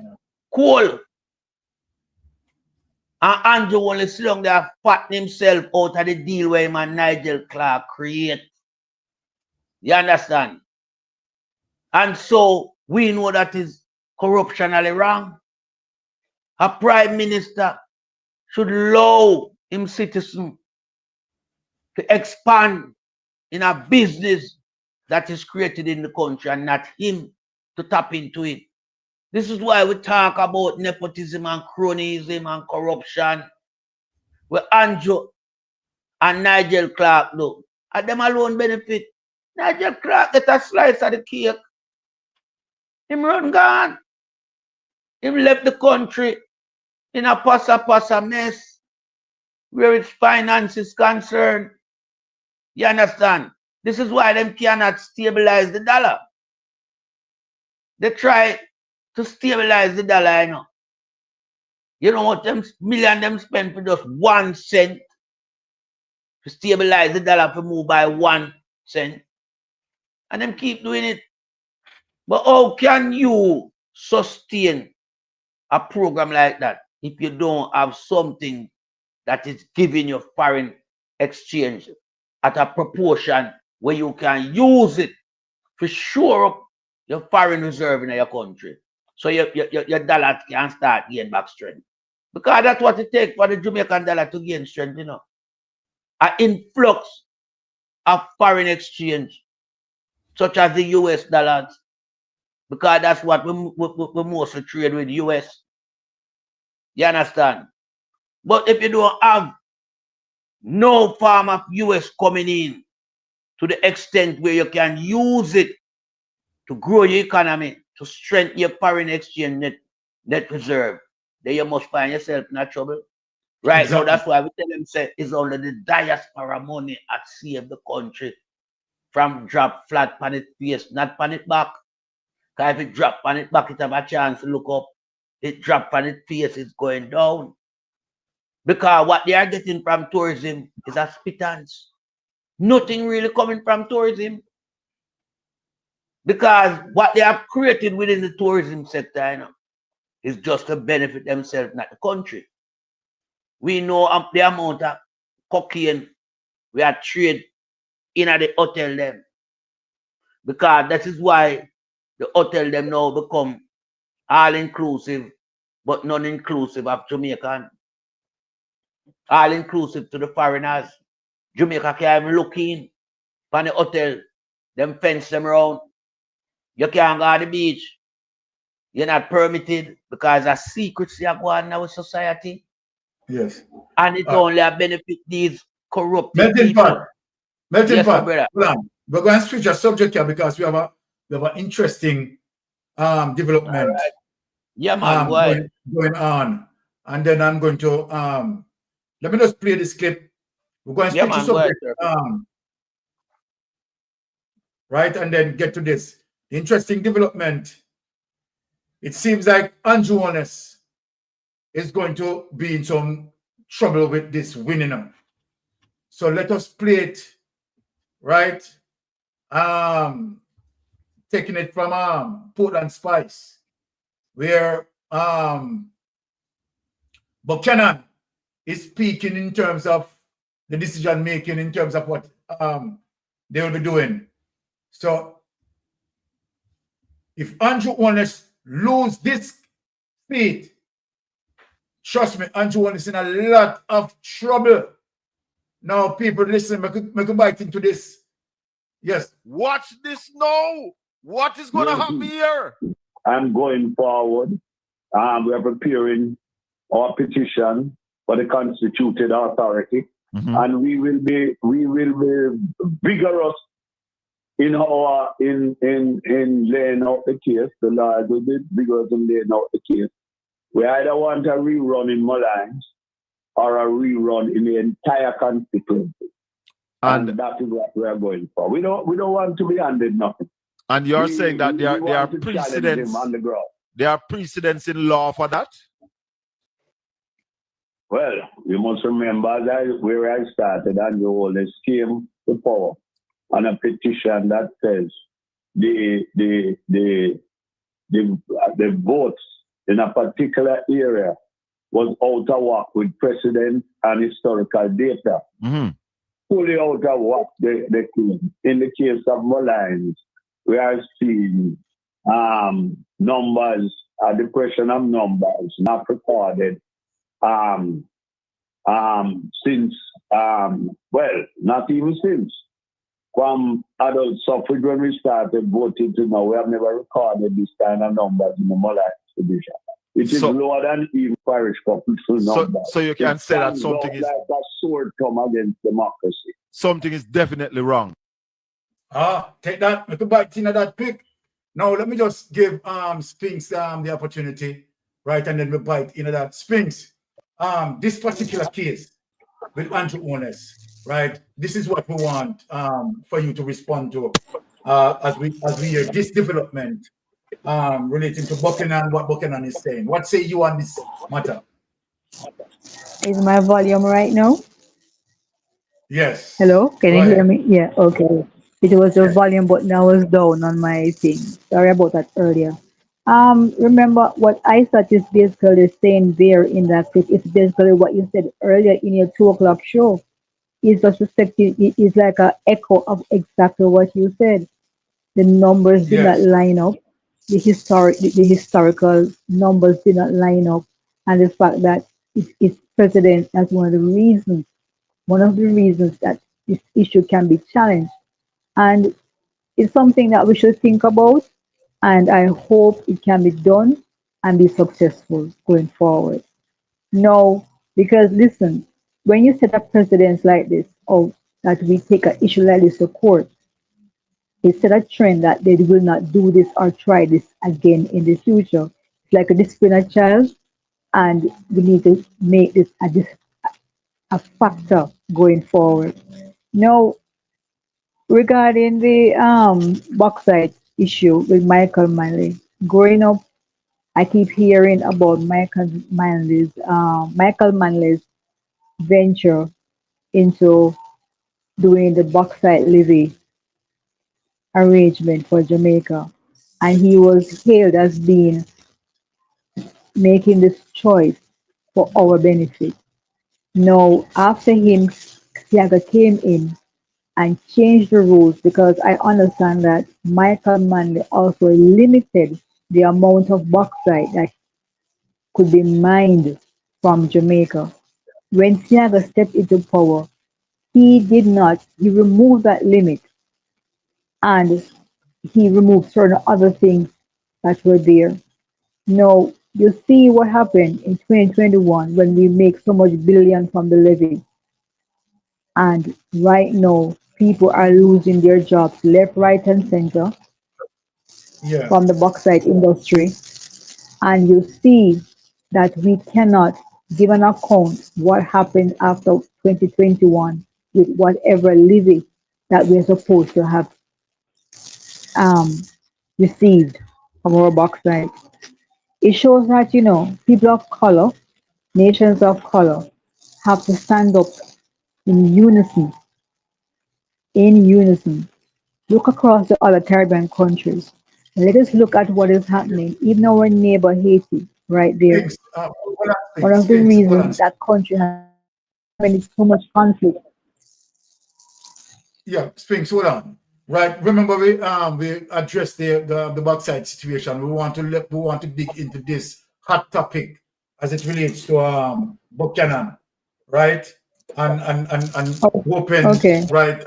Coal. And Andrew only sit down there fatting himself out of the deal where him and Nigel Clark create. You understand? And so we know that is corruptionally wrong. A prime minister should allow him citizen to expand in a business that is created in the country and not him to tap into it. This is why we talk about nepotism and cronyism and corruption. Where Andrew and Nigel Clark do. And them alone benefit. Nigel Clark get a slice of the cake. Him run gone. Him left the country in a passa mess where its finance is concerned. You understand? This is why them cannot stabilize the dollar. They try to stabilize the dollar, you know. You know what them million them spend for just 1 cent to stabilize the dollar to move by 1 cent. And them keep doing it. But how can you sustain a program like that if you don't have something that is giving you foreign exchange at a proportion where you can use it to shore up your foreign reserve in your country, so your dollar can start gain back strength? Because that's what it takes for the Jamaican dollar to gain strength, you know. An influx of foreign exchange, such as the US dollars, because that's what we mostly trade with US. You understand? But if you don't have no form of US coming in to the extent where you can use it to grow your economy, to strengthen your foreign exchange net reserve, then you must find yourself in trouble. Right now, that's why we tell them say it's only the diaspora money that save the country from drop flat on its face, not on its back. Because if it drop on its back, it have a chance to look up. It drop on its face, it's going down. Because what they are getting from tourism is a pittance. Nothing really coming from tourism. Because what they have created within the tourism sector, you know, is just to benefit themselves, not the country. We know the amount of cocaine we are trade in at the hotel them. Because that is why the hotel them now become all inclusive, but non-inclusive of Jamaican. all inclusive to the foreigners. Jamaica can't even look in from the hotel. Them fence them around. You can't go to the beach. You're not permitted because of secrecy of going in our society. Yes. And it only benefit these corrupt Melting people. pot. Melting Yes, pot. brother. Hold on. We're going to switch our subject here because we have an interesting development. Right. Yeah, man, go ahead. Going on. And then I'm going to let me just play this clip. We're going to switch the subject. Right, and then get to this. Interesting development. It seems like Andrew Holness is going to be in some trouble with this winning. So let us play it, right? Taking it from Portland Spice, where Buchanan is speaking in terms of the decision making, in terms of what they will be doing. So if Andrew Holness lose this seat, trust me, Andrew Holness is in a lot of trouble. Now, people, listen, make a bite into this. Yes. Watch this now. What is going to happen here? I'm going forward. We are preparing our petition for the constituted authority, and we will be vigorous in our in laying out the case. The Lord will be vigorous in laying out the case. We either want a rerun in Mullines or a rerun in the entire constituency. And that is what we are going for. We don't want to be handed nothing. And you're saying that there are precedents on the ground. There are precedents in law for that? Well, you must remember that where I started, and the Holness came to power on a petition that says the votes in a particular area was out of whack with precedent and historical data. Fully out of whack, the claim. In the case of Mullines, we are seeing numbers, a depression of numbers not recorded since, well, not even since. From adult suffrage when we started voting to now, we have never recorded this kind of numbers in the Mullines division. It is lower than even parish council numbers. So you can say that something is like a sword come against democracy. Something is definitely wrong. Take that, make a bite into that quick. Now let me just give Spinks the opportunity, right? And then we bite into that. Spinks, this particular case with Andrew Holness, right? This is what we want for you to respond to as we hear this development relating to Buchanan, what Buchanan is saying. What say you on this matter? Is my volume right now? Yes. Hello, can Go you ahead. hear me? Yeah, okay. It was the volume button that was down on my thing. Sorry about that earlier. Remember what ISAT is basically saying there in that clip. It's basically what you said earlier in your 2 o'clock show. It's just reflecting, it is like an echo of exactly what you said. The numbers did not line up. The historical numbers did not line up. And the fact that it's precedent as one of the reasons that this issue can be challenged. And it's something that we should think about. And I hope it can be done and be successful going forward. No, because listen, when you set up precedents like this, or that we take an issue like this to court, it set a trend that they will not do this or try this again in the future. It's like a discipline a child, and we need to make this a factor going forward. Now, regarding the bauxite issue with Michael Manley, growing up, I keep hearing about Michael Manley's venture into doing the bauxite levy arrangement for Jamaica, and he was hailed as being making this choice for our benefit. Now, after him, Seaga came in and changed the rules, because I understand that Michael Manley also limited the amount of bauxite that could be mined from Jamaica. when Seaga stepped into power, he removed that limit and he removed certain other things that were there. Now, you see what happened in 2021 when we make so much billion from the levy. And right now, people are losing their jobs left, right, and center Yeah. from the bauxite industry. And you see that we cannot give an account what happened after 2021 with whatever levy that we're supposed to have um, received from our bauxite. It shows that, people of color, nations of color, have to stand up in unison. Look across the other Caribbean countries. Let us look at what is happening. Even our neighbor Haiti, right there. Sphinx, hold on, One Sphinx, of the Sphinx, hold on. reasons that country has so much conflict. Yeah, Sphinx, hold on. Right. Remember we addressed the bauxite situation. We want to dig into this hot topic as it relates to Buchanan, right? And Oh, open, okay. right,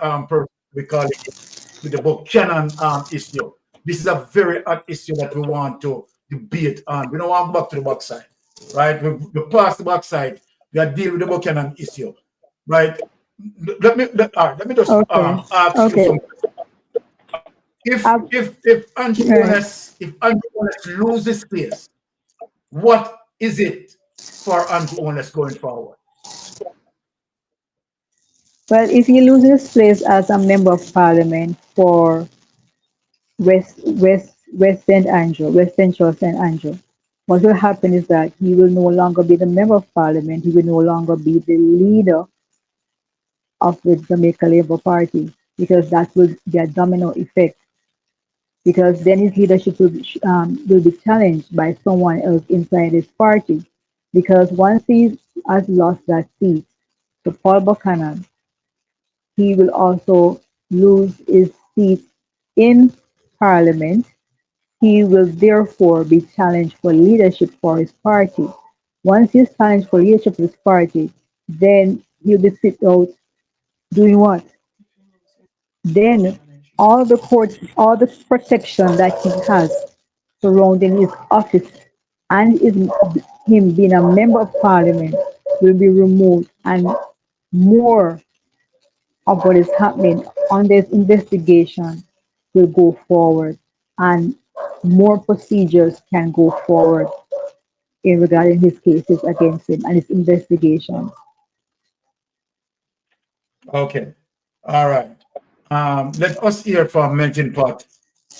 we call it with the Buchanan issue. This is a very hot issue that we want to debate on. We don't want to go back to the bauxite, right? We passed the bauxite. We are dealing with the Buchanan issue, right? Let me just Okay. ask you Okay. some. Uh, If Andrew right. Honest loses this, what is it for Andrew Honest going forward? Well, if he loses place as a member of parliament for West St. Andrew, West Central St. Andrew, what will happen is that he will no longer be the member of parliament. He will no longer be the leader of the Jamaica Labour Party because that will be a domino effect. Because then his leadership will be challenged by someone else inside his party. Because once he has lost that seat to Paul Buchanan, he will also lose his seat in Parliament. He will therefore be challenged for leadership for his party. Once he's challenged for leadership of his party, then he'll be sit out doing what? Then all the protection that he has surrounding his office and him being a member of parliament will be removed, and more of what is happening on this investigation will go forward, and more procedures can go forward in regarding his cases against him and his investigation. Okay. All right. Let us hear from Melting Pot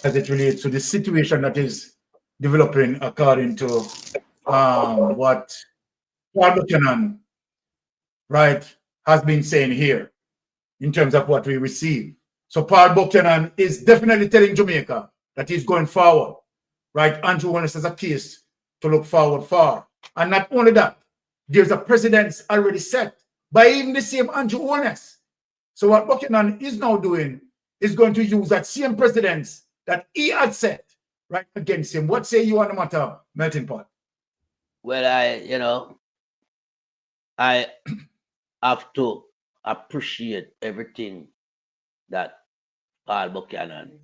as it relates to the situation that is developing according to what Paul Buchanan, right, has been saying here in terms of what we receive. So Paul Buchanan is definitely telling Jamaica that he's going forward, right? Andrew Holness has a case to look forward for. And not only that, there's a precedent already set by even the same Andrew Holness. So what Buchanan is now doing is going to use that same precedents that he had set right against him. What say you on the matter, Melting Pot? Well, I have to appreciate everything that Paul Buchanan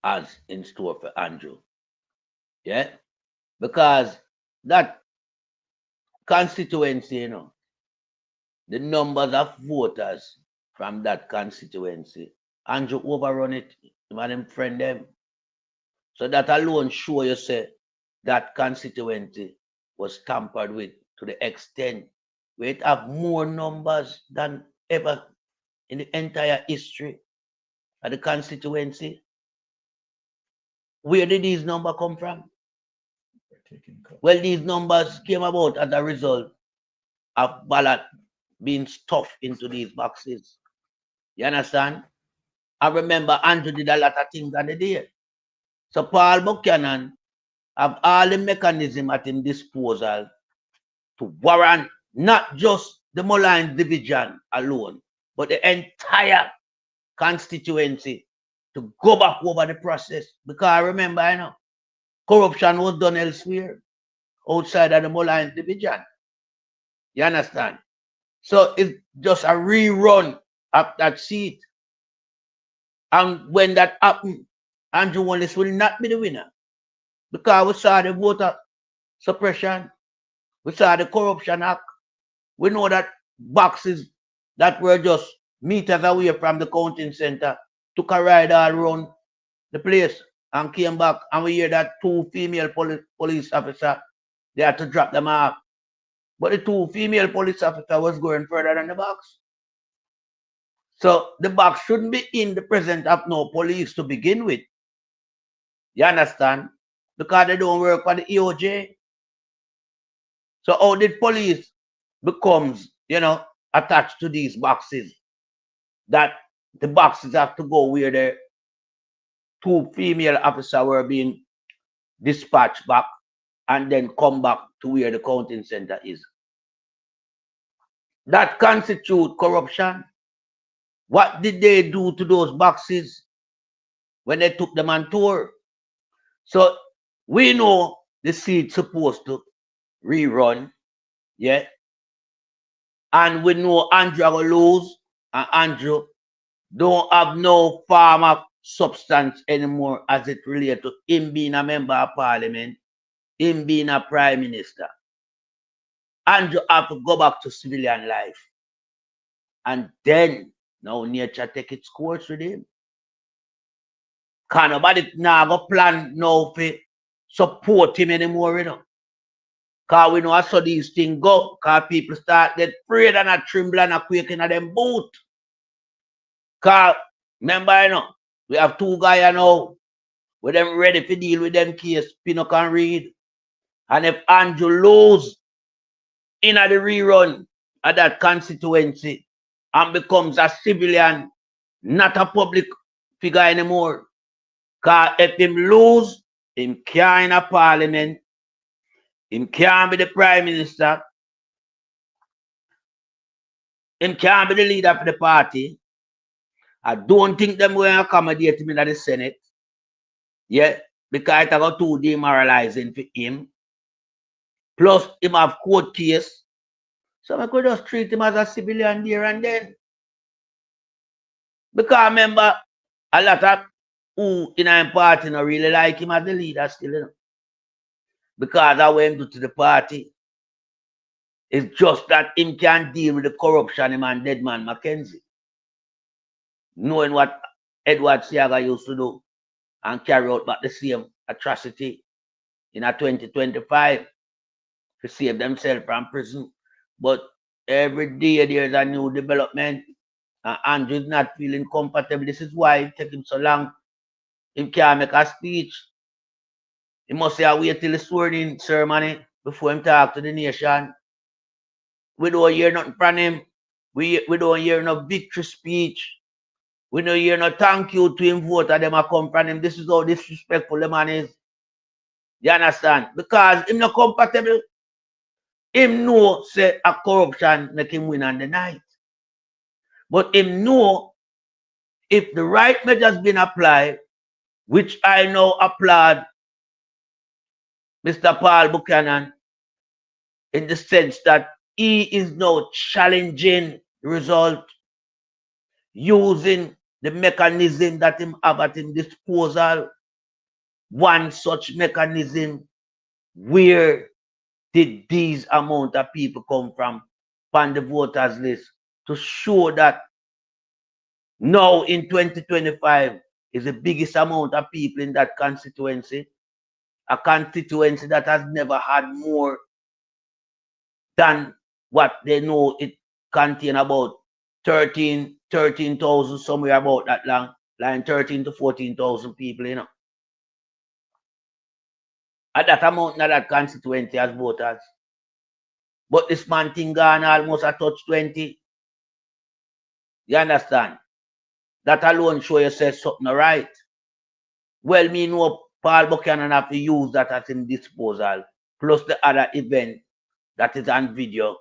has in store for Andrew. Yeah? Because that constituency, the numbers of voters from that constituency, Andrew overrun it, him friend them. So that alone show you say that constituency was tampered with to the extent where it have more numbers than ever in the entire history of the constituency. Where did these numbers come from? Well, these numbers came about as a result of ballot being stuffed into these boxes. You understand? I remember Andrew did a lot of things on the day. So Paul Buchanan have all the mechanism at his disposal to warrant not just the Mullines division alone, but the entire constituency to go back over the process. Because I remember, corruption was done elsewhere, outside of the Mullines division. You understand? So it's just a rerun of that seat. And when that happened, Andrew Wallace will not be the winner. Because we saw the voter suppression, we saw the corruption act, we know that boxes that were just meters away from the counting center took a ride all around the place and came back, and we hear that 2 female police officers, they had to drop them off. But the 2 female police officers was going further than the box. So the box shouldn't be in the presence of no police to begin with. You understand? Because they don't work for the EOJ. So how did police becomes, attached to these boxes? That the boxes have to go where the 2 female officers were being dispatched back and then come back to where the counting center is. That constitute corruption. What did they do to those boxes when they took them on tour? So we know the seat's supposed to rerun, yeah? And we know Andrew will lose, and Andrew don't have no form of substance anymore as it relates to him being a member of parliament, him being a prime minister. Andrew have to go back to civilian life. And then, now nature take its course with him. Because nobody now go plan now to support him anymore, Because we know how so these things go. Because people start get afraid and a tremble and a quaking at them boot. Because, remember, we have 2 guys now with them ready to deal with them case, Pinnock and Reid. And if Andrew lose in the rerun of that constituency and becomes a civilian, not a public figure anymore, because if him lose, him can't in a parliament, him can't be the prime minister, him can't be the leader of the party. I don't think them will accommodate him in the Senate. Yeah, because it got too demoralizing for him. Plus, him have court case. So I could just treat him as a civilian there and then. Because remember, a lot of who in our party not really like him as the leader still, Because I went to the party. It's just that him can't deal with the corruption him and dead man Mackenzie. Knowing what Edward Seaga used to do and carry out back the same atrocity in a 2025 to save themselves from prison. But every day there's a new development. And Andrew is not feeling comfortable. This is why it took him so long. He can't make a speech. He must say, wait till the sworn-in ceremony before him talk to the nation. We don't hear nothing from him. We don't hear no victory speech. We don't hear no thank you to him voter them a come from him. This is how disrespectful the man is. You understand? Because him not comfortable. Him know say a corruption make him win on the night. But him know if the right measures been applied, which I now applaud Mr. Paul Buchanan in the sense that he is now challenging the result using the mechanism that him have at his disposal. One such mechanism, where did these amount of people come from on the voters list, to show that now in 2025 is the biggest amount of people in that constituency, a constituency that has never had more than what they know it contain, about 13,000, somewhere about that long, like 13 to 14,000 people, At that amount, not that constituency as voters. But this man thing gone almost a touch 20. You understand? That alone show you says something right. Well, me know Paul Buchanan have to use that at his disposal, plus the other event that is on video,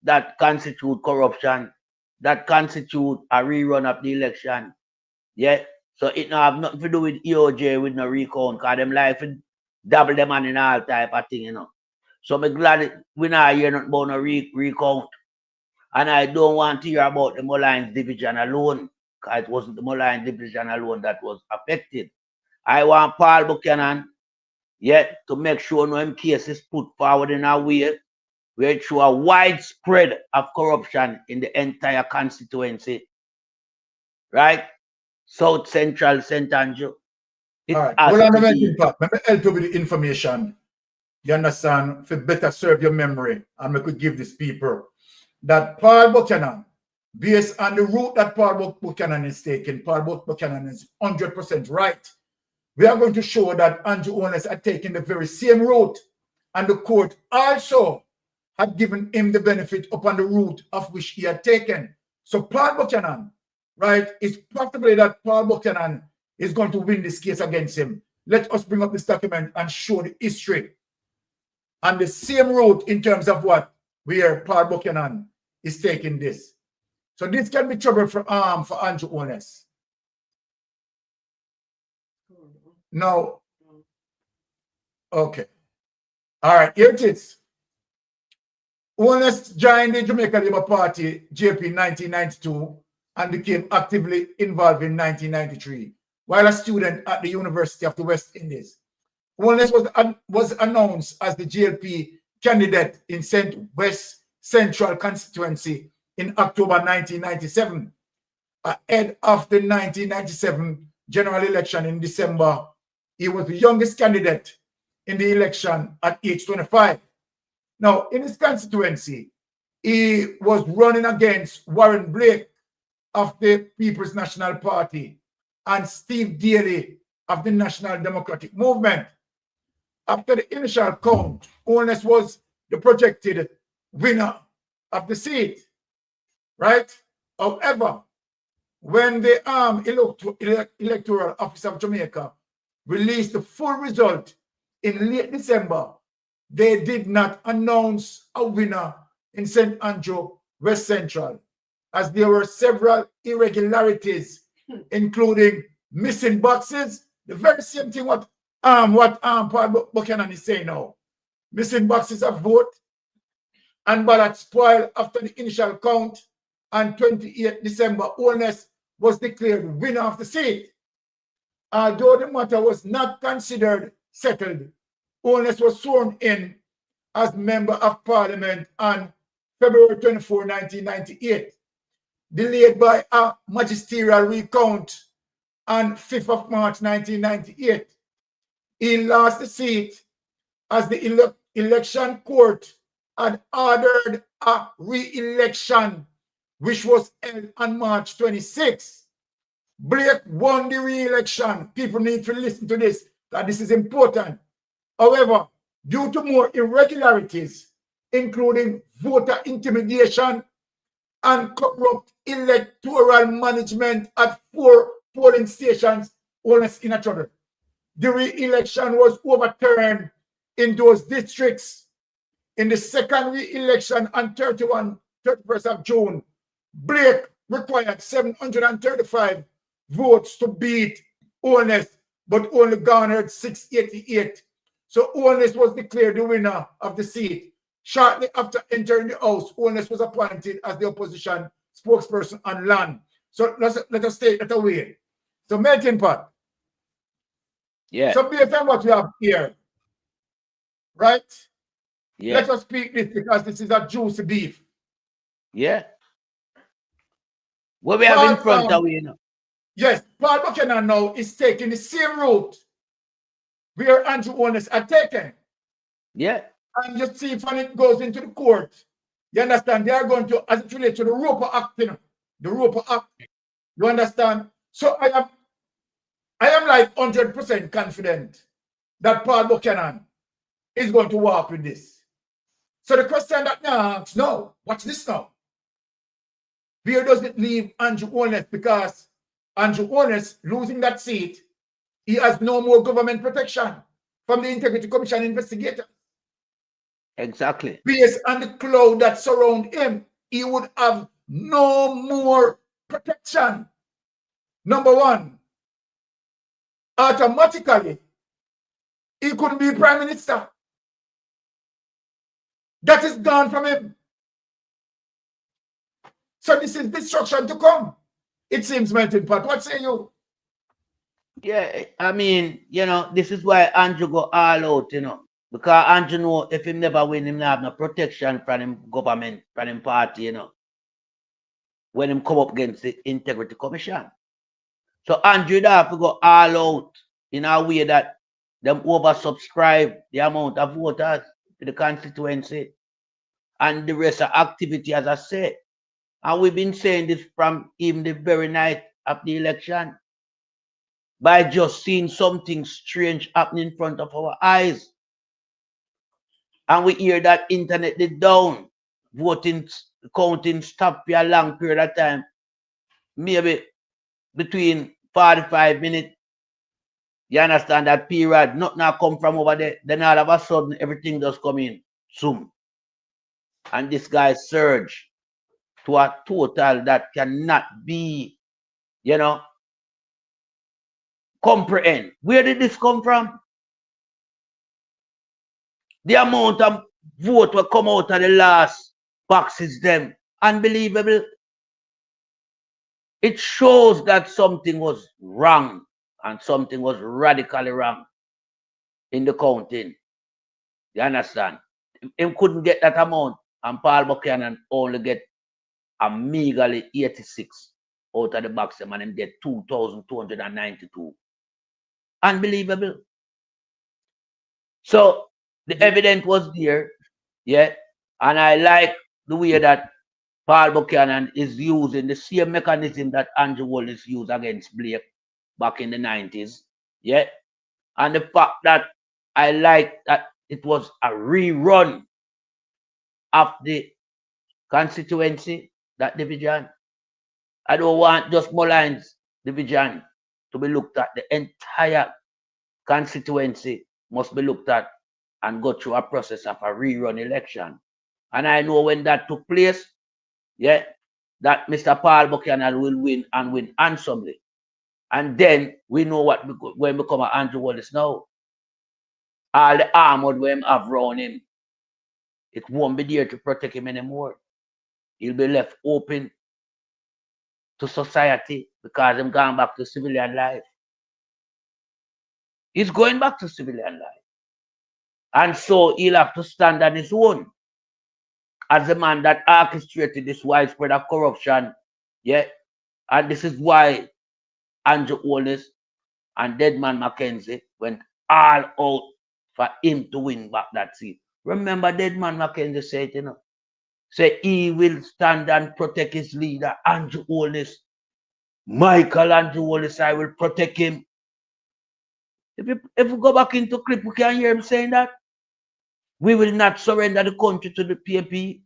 that constitute corruption, that constitute a rerun of the election. Yeah? So it not have nothing to do with EOJ with no recount, because them life dabble them on in all type of thing, So I'm glad we not hear nothing about no recount. And I don't want to hear about the Mullines division alone, because it wasn't the Mullines division alone that was affected. I want Paul Buchanan yet to make sure no case is put forward in a way where it show a widespread of corruption in the entire constituency. Right? South Central, St. Andrew. All right. Well, I'm going to help you with the information. You understand? For better serve your memory. And we could give these people that Paul Buchanan, based on the route that Paul Buchanan is taking, Paul Buchanan is 100% right. We are going to show that Andrew Holness are taking the very same route. And the court also had given him the benefit upon the route of which he had taken. So Paul Buchanan, right, it's possibly that Paul Buchanan is going to win this case against him. Let us bring up this document and show the history and the same route in terms of what where Paul Buchanan is taking this. So this can be trouble for Andrew Holness. No. Okay. All right, here it is. Holness joined the Jamaica Labour Party, JP, in 1992 and became actively involved in 1993 while a student at the University of the West Indies. Holness was announced as the GLP candidate in St. West Central constituency in October 1997. Ahead of the 1997 general election in December, he was the youngest candidate in the election at age 25. Now, in his constituency, he was running against Warren Blake of the People's National Party and Steve Daly of the National Democratic Movement. After the initial count, Holness was the projected winner of the seat, right? However, when the Electoral Office of Jamaica released the full result in late December, they did not announce a winner in St. Andrew West Central, as there were several irregularities, including missing boxes, the very same thing what Paul Buchanan is saying now. Missing boxes of vote and ballot spoiled after the initial count. On 28 December, Holness was declared winner of the seat. Although the matter was not considered settled, Holness was sworn in as Member of Parliament on February 24, 1998, delayed by a magisterial recount on 5th of March 1998. He lost the seat as the election court had ordered a re-election, which was held on March 26. Blake won the re-election. People need to listen to this, that this is important. However, due to more irregularities, including voter intimidation and corrupt electoral management at 4 polling stations, Holness in a trouble. The re-election was overturned in those districts. In the second re-election on 31st of June, Blake required 735 votes to beat Holness, but only garnered 688. So Holness was declared the winner of the seat. Shortly after entering the House, Holness was appointed as the opposition spokesperson on land. So let us take that away. So melting pot. Yeah. So based on what we have here, right? Yeah. Let us speak this because this is a juicy beef. Yeah. What we have in front of you now. Yes, Paul Buchanan now is taking the same route where Andrew Holness are taken. Yeah. And you see when it goes into the court, you understand, they are going to, as it relates to the Roper Act, you know, the Roper Act, you understand? So I am like 100% confident that Paul Buchanan is going to walk with this. So the question that now asks, no, watch this now. Where does it leave Andrew Holness? Because Andrew Holness losing that seat, he has no more government protection from the Integrity Commission investigator. Exactly. Based on the cloud that surround him, he would have no more protection. Number one, automatically, he couldn't be prime minister. That is gone from him. So this is destruction to come. It seems, Melting Pot. What say you? Yeah, I mean, you know, this is why Andrew go all out, you know. Because Andrew know if he never win, him have no protection from him government, from him party, you know. When him come up against the Integrity Commission. So Andrew have to go all out in a way that them oversubscribe the amount of voters to the constituency and the rest of activity, as I said. And we've been saying this from even the very night of the election. By just seeing something strange happening in front of our eyes. And we hear that internet is down, voting, counting stop for a long period of time, maybe between 45 minutes. You understand that period, nothing now come from over there. Then all of a sudden, everything just come in, zoom. And this guy surge to a total that cannot be, you know, comprehend. Where did this come from? The amount of vote will come out of the last boxes, them unbelievable. It shows that something was wrong and something was radically wrong in the counting. You understand? Him couldn't get that amount, and Paul Buchanan only get a meagerly 86 out of the box, and him get 2,292. Unbelievable. So the evidence was there, yeah, and I like the way that Paul Buchanan is using the same mechanism that Andrew Wallace used against Blake back in the 90s, yeah, and the fact that I like that it was a rerun of the constituency, that division. I don't want just Mullines division to be looked at. The entire constituency must be looked at and go through a process of a rerun election. And I know when that took place, yeah, that Mr. Paul Buchanan will win and win handsomely. And then we know what when we come at Andrew Wallace now. All the armor we have around him, it won't be there to protect him anymore. He'll be left open to society because he's gone back to civilian life. He's going back to civilian life. And so he'll have to stand on his own as the man that orchestrated this widespread of corruption. Yeah. And this is why Andrew Wallace and Deadman Mackenzie went all out for him to win back that seat. Remember, Deadman Mackenzie said, you know, say he will stand and protect his leader, Andrew Wallace. Michael Andrew Wallace, I will protect him. If we go back into clip, we can hear him saying that. We will not surrender the country to the PAP.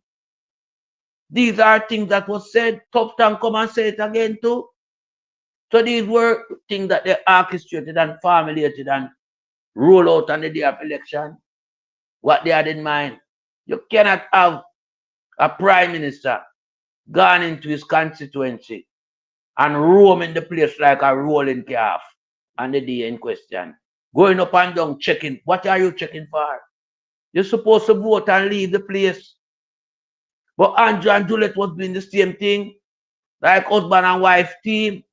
These are things that was said. Tough Town come and say it again too. So these were things that they orchestrated and formulated and roll out on the day of election. What they had in mind. You cannot have a prime minister gone into his constituency and roam in the place like a rolling calf on the day in question. Going up and down checking. What are you checking for? You're supposed to vote and leave the place. But Andrew and Juliet was doing the same thing, like husband and wife team.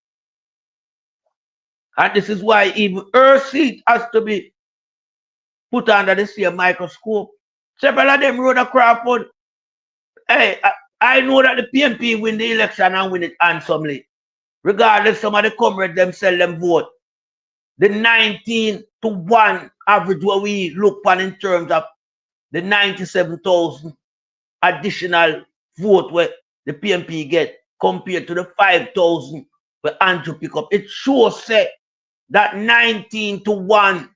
And this is why even her seat has to be put under the same microscope. Several of them rode a Crawford. Hey, I know that the PNP win the election and win it handsomely. Regardless, some of the comrades them sell them vote. The 19-1 average what we look on in terms of the 97,000 additional vote where the PNP get compared to the 5,000 where Andrew pick up. It shows say that 19-1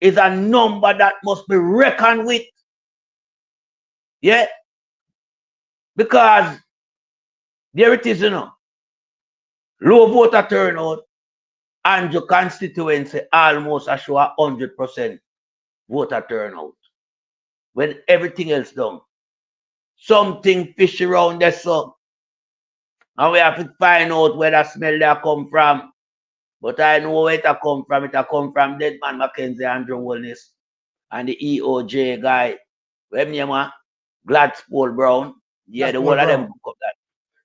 is a number that must be reckoned with. Yeah. Because there it is, you know. Low voter turnout, Andrew constituency almost a show 100% voter turnout. When everything else done. Something fishy around there, so. And we have to find out where that smell there come from. But I know where it come from. It come from Deadman Mackenzie, Andrew Wallace, and the EOJ guy. Where name Gladstone Brown. Yeah, the Gladstone whole of them Brown. cook up that.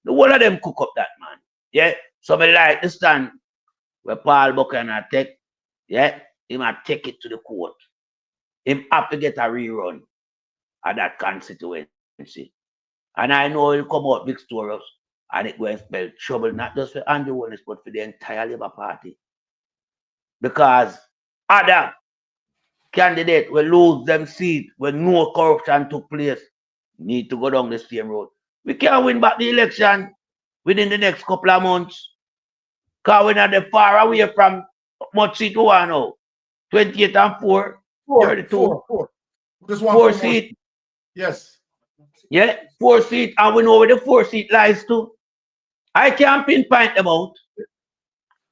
The whole of them cook up that, man. Yeah. So I like the stand where Paul Buchanan take, yeah, he might take it to the court. Him have to get a rerun of that constituency. And I know he'll come out victorious and it will spell trouble, not just for Andrew Wallace, but for the entire Labour Party. Because other candidates will lose them seat when no corruption took place. Need to go down the same road. We can't win back the election within the next couple of months. Because we're not far away from much seat we want now. 28 and 4, 32. Four. Just Four seat. Yes. Yeah, 4 seat. And we know where the 4 seat lies too. I can't pinpoint them out.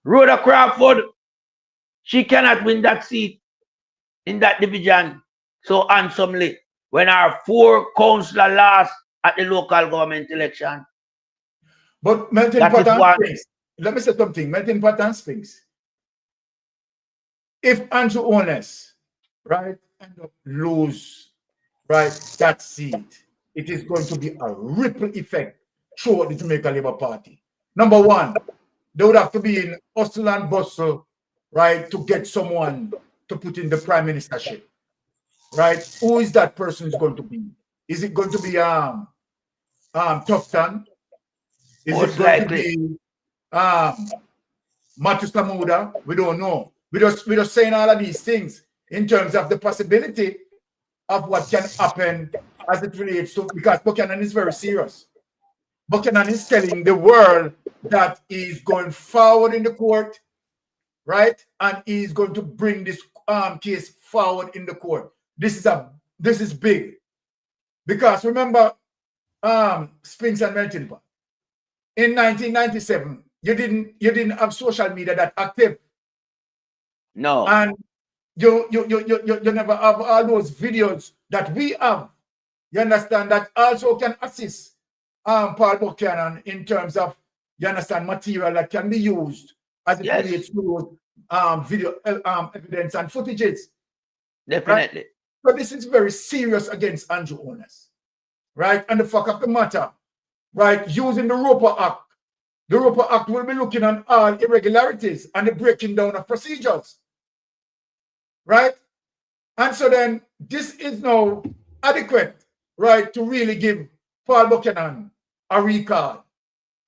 Rhoda Crawford, she cannot win that seat in that division so handsomely when our 4 councillors lost at the local government election. But Melton Patton, let me say something. Melton Patton speaks. If Andrew Honest, right, end up lose, right, that seat, it is going to be a ripple effect throughout the Jamaica Labour Party. Number one, they would have to be in hustle and bustle, right, to get someone to put in the prime ministership, right? Who is that person is going to be? Is it going to be Tufton? Is it going to be Matthew Samuda? We don't know. We're just saying all of these things in terms of the possibility of what can happen as it relates to, because Buchanan is very serious. Buchanan is telling the world that he's going forward in the court, right? And he's going to bring this case forward in the court. This is big. Because remember, Spinks and Melton Pot, in 1997, you didn't have social media that active. No. And you never have all those videos that we have. You understand, that also can assist Paul Buchanan in terms of, you understand, material that can be used as it relates to video evidence and footages. Definitely. Right? So this is very serious against Andrew Honest. Right? And the fact of the matter, right, using the Roper Act. The Roper Act will be looking at all irregularities and the breaking down of procedures. Right? And so then this is now adequate, right, to really give Paul Buchanan a recall.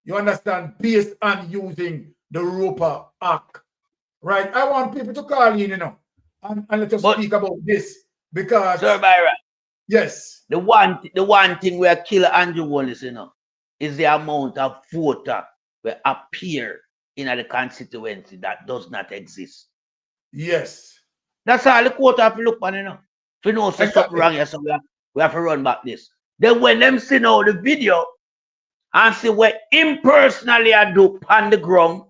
You understand? Based on using the Roper Act. Right? I want people to call in, you know, and let us speak about this, because Sir Byron. Yes. The one thing where kill Andrew Wallace, you know, is the amount of voter will appear in the constituency that does not exist. Yes. That's all the court have to look on, you know. If you know something wrong here, so we have to run back this. Then when them see now the video and see what him personally I do on the ground,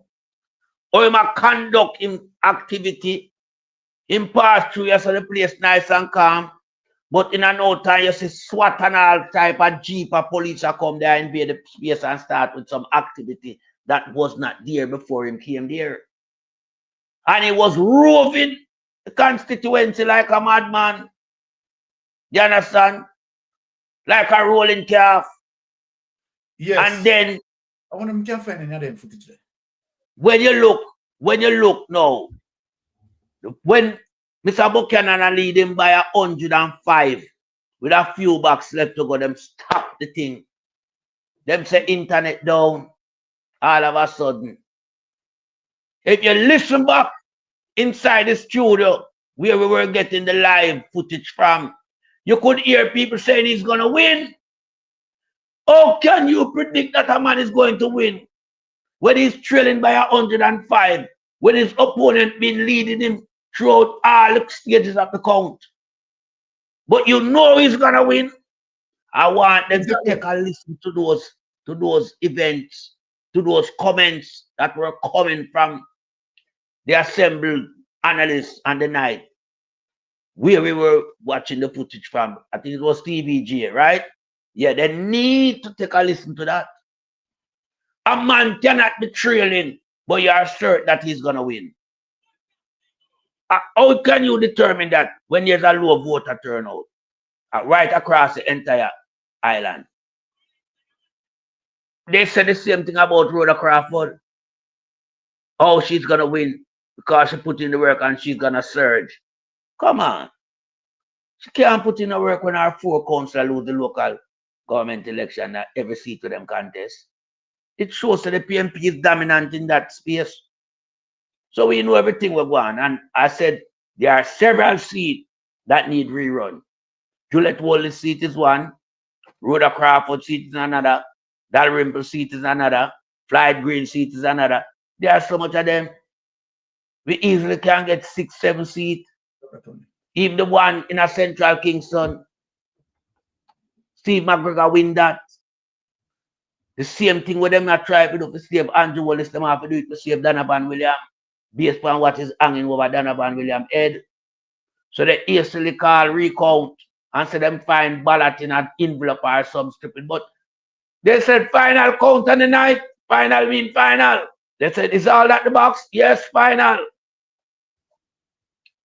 or him a conduct him activity, him pass through you so the place nice and calm, but in no time you see SWAT and all type of jeep or police are come there and invade the space and start with some activity that was not there before him came there. And he was roving the constituency like a madman. You understand? Like a rolling calf. Yes. And then I want to find another footage there. When you look now, when Mr. Buchanan lead him by 105 with a few bucks left to go, them stop the thing. Them say internet down all of a sudden. If you listen back inside the studio where we were getting the live footage from, you could hear people saying he's gonna win. How can you predict that a man is going to win when he's trailing by 105, when his opponent been leading him throughout all the stages of the count? But you know he's gonna win. I want them to take a listen to those events, to those comments that were coming from the assembled analysts on the night where we were watching the footage from. I think it was TVG, right? Yeah, they need to take a listen to that. A man cannot be trailing, but you are certain that he's gonna win. How can you determine that when there's a low voter turnout right across the entire Island. They said the same thing about Rhoda Crawford. Oh, she's gonna win because she put in the work and she's gonna surge. Come on. She can't put in the work when our 4 councillors lose the local government election at every seat to them contest. It shows that the PNP is dominant in that space. So we know everything we're going. And I said there are several seats that need rerun. Juliet Wallace seat is one, Rhoda Crawford seat is another, Dalrymple seat is another, Floyd Green seat is another. There are so much of them. We easily can get 6, 7 seats. Even the one in a Central Kingston, Steve McGregor win that. The same thing with them I try to do to save Andrew Wallace, them have to do it to save Donovan William, based on what is hanging over Donovan William head. So they easily call recount and say them find ballot in an envelope or some stupid. But they said final count on the night, final mean final. They said, is all that the box? Yes, final.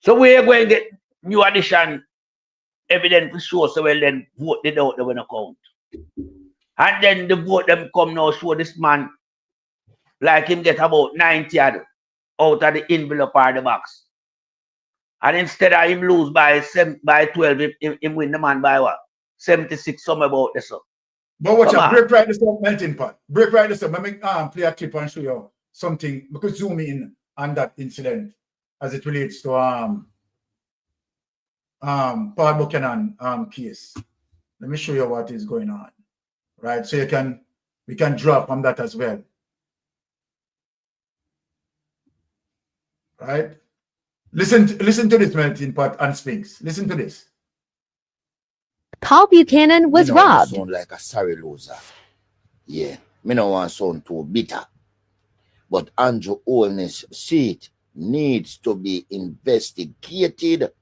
So we're going to get new addition evidence to show, so we'll then vote it out the winner count. And then the vote them come now show this man like him get about 90 out of the envelope or the box. And instead of him lose by 12, him win the man by what? 76, something about this. But watch out, break right this up, melting pot. Break right this up. Let me play a clip and show you something. We could zoom in on that incident as it relates to Paul Buchanan case. Let me show you what is going on. Right, so we can draw from that as well. Right? Listen to this, melting pot and Sphinx. Listen to this. Paul Buchanan was robbed. Sound like a sorry loser. Yeah, me no want sound too bitter. But Andrew Holness' seat needs to be investigated.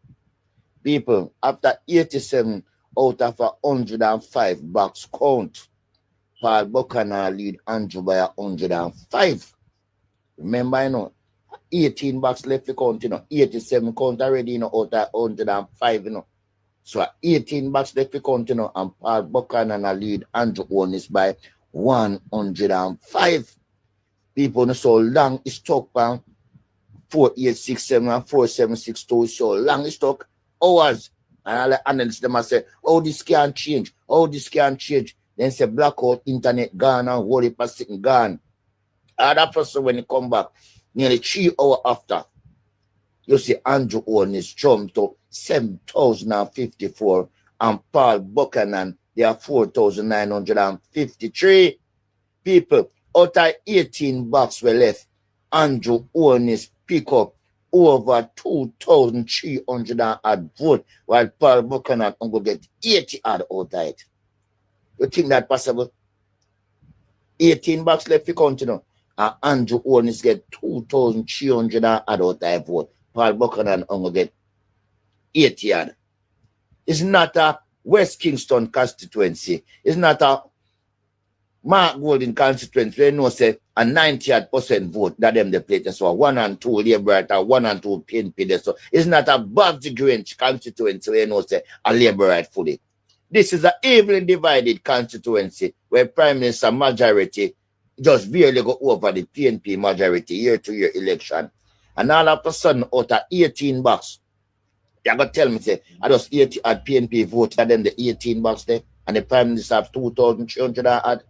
People, after 87 out of 105 box count, Paul Buchanan lead Andrew by 105. Remember, you know, 18 box left to count, you know, 87 count already, you know, out of 105, you know. So 18 box left to count, you know, and Paul Buchanan lead Andrew Holness by 105. People know so long is stuck by 4867 and 4762, so long is stuck hours. And all the analysts them say, oh, this can't change. Oh, this can't change. Then say blackout, internet gone and whole heap of sitting gone. And that person when he come back, nearly 3 hours after, you see Andrew Holness jumped to 7,054 and Paul Buchanan, they are 4,953 people. Out of 18 box were left. Andrew Holness pick up over 2,300 odd vote, while Paul Buchanan will get 80 odd out of it. You think that possible? 18 bucks left to count, you know, and Andrew Holness get 2,300 odd out of vote. Paul Buchanan will get 80 odd. It's not a West Kingston constituency. It's not a Mark Golden constituency. They know say a 90% vote that them the plate. So 1 and 2 Labour, 1 and 2 PNP. So it's not a Bauxite Grange constituency where you know say a Labour fully. This is an evenly divided constituency where Prime Minister majority just barely go over the PNP majority year-to-year election. And all of a sudden, out of 18 bucks, you're going to tell me, say, I just 80 at PNP vote, and then the 18 bucks there, and the Prime Minister have 2,300 add.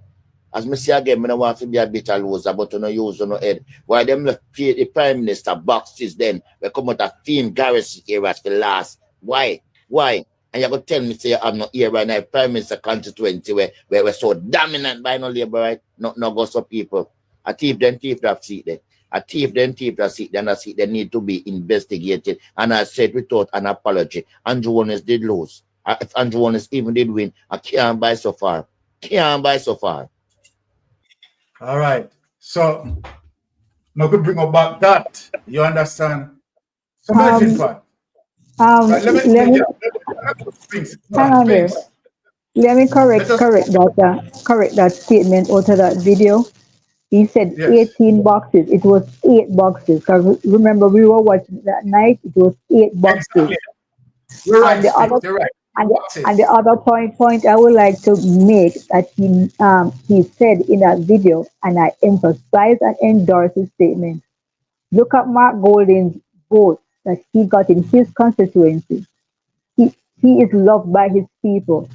As me say again, I don't want to be a bit of loser, but I don't use on no head. Why them left pay the Prime Minister boxes then, we come out of theme garrison areas for last. Why? Why? And you're going to tell me, say, you have no ear right now, Prime Minister constituency where we're so dominant by no Labour, right? No go so people. A thief that seat there. A thief that seat then a seat that need to be investigated. And I said without an apology, Andrew Holness did lose. If Andrew Holness even did win, I can't buy so far. Can't buy so far. All right. So, now we bring up back that. You understand? So, right, let me correct that statement out of that video. He said 18 boxes. It was 8 boxes. Because remember, we were watching that night. It was 8 boxes. Exactly. You're right. You're right. And the other point I would like to make that he said in that video, and I emphasize and endorse his statement. Look at Mark Golding's vote that he got in his constituency. He is loved by his people.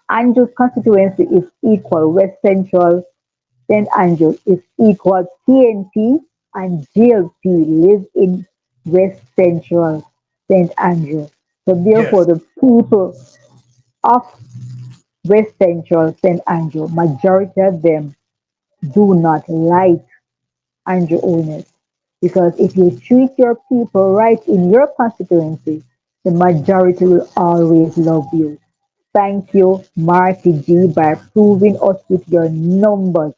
Andrew's constituency is equal West Central. St. Andrew is equal TNP, and GLP live in West Central St. Andrew. So therefore, the people of West Central St. Andrew, majority of them do not like Andrew Owners. Because if you treat your people right in your constituency, the majority will always love you. Thank you, Marty G, by proving us with your numbers.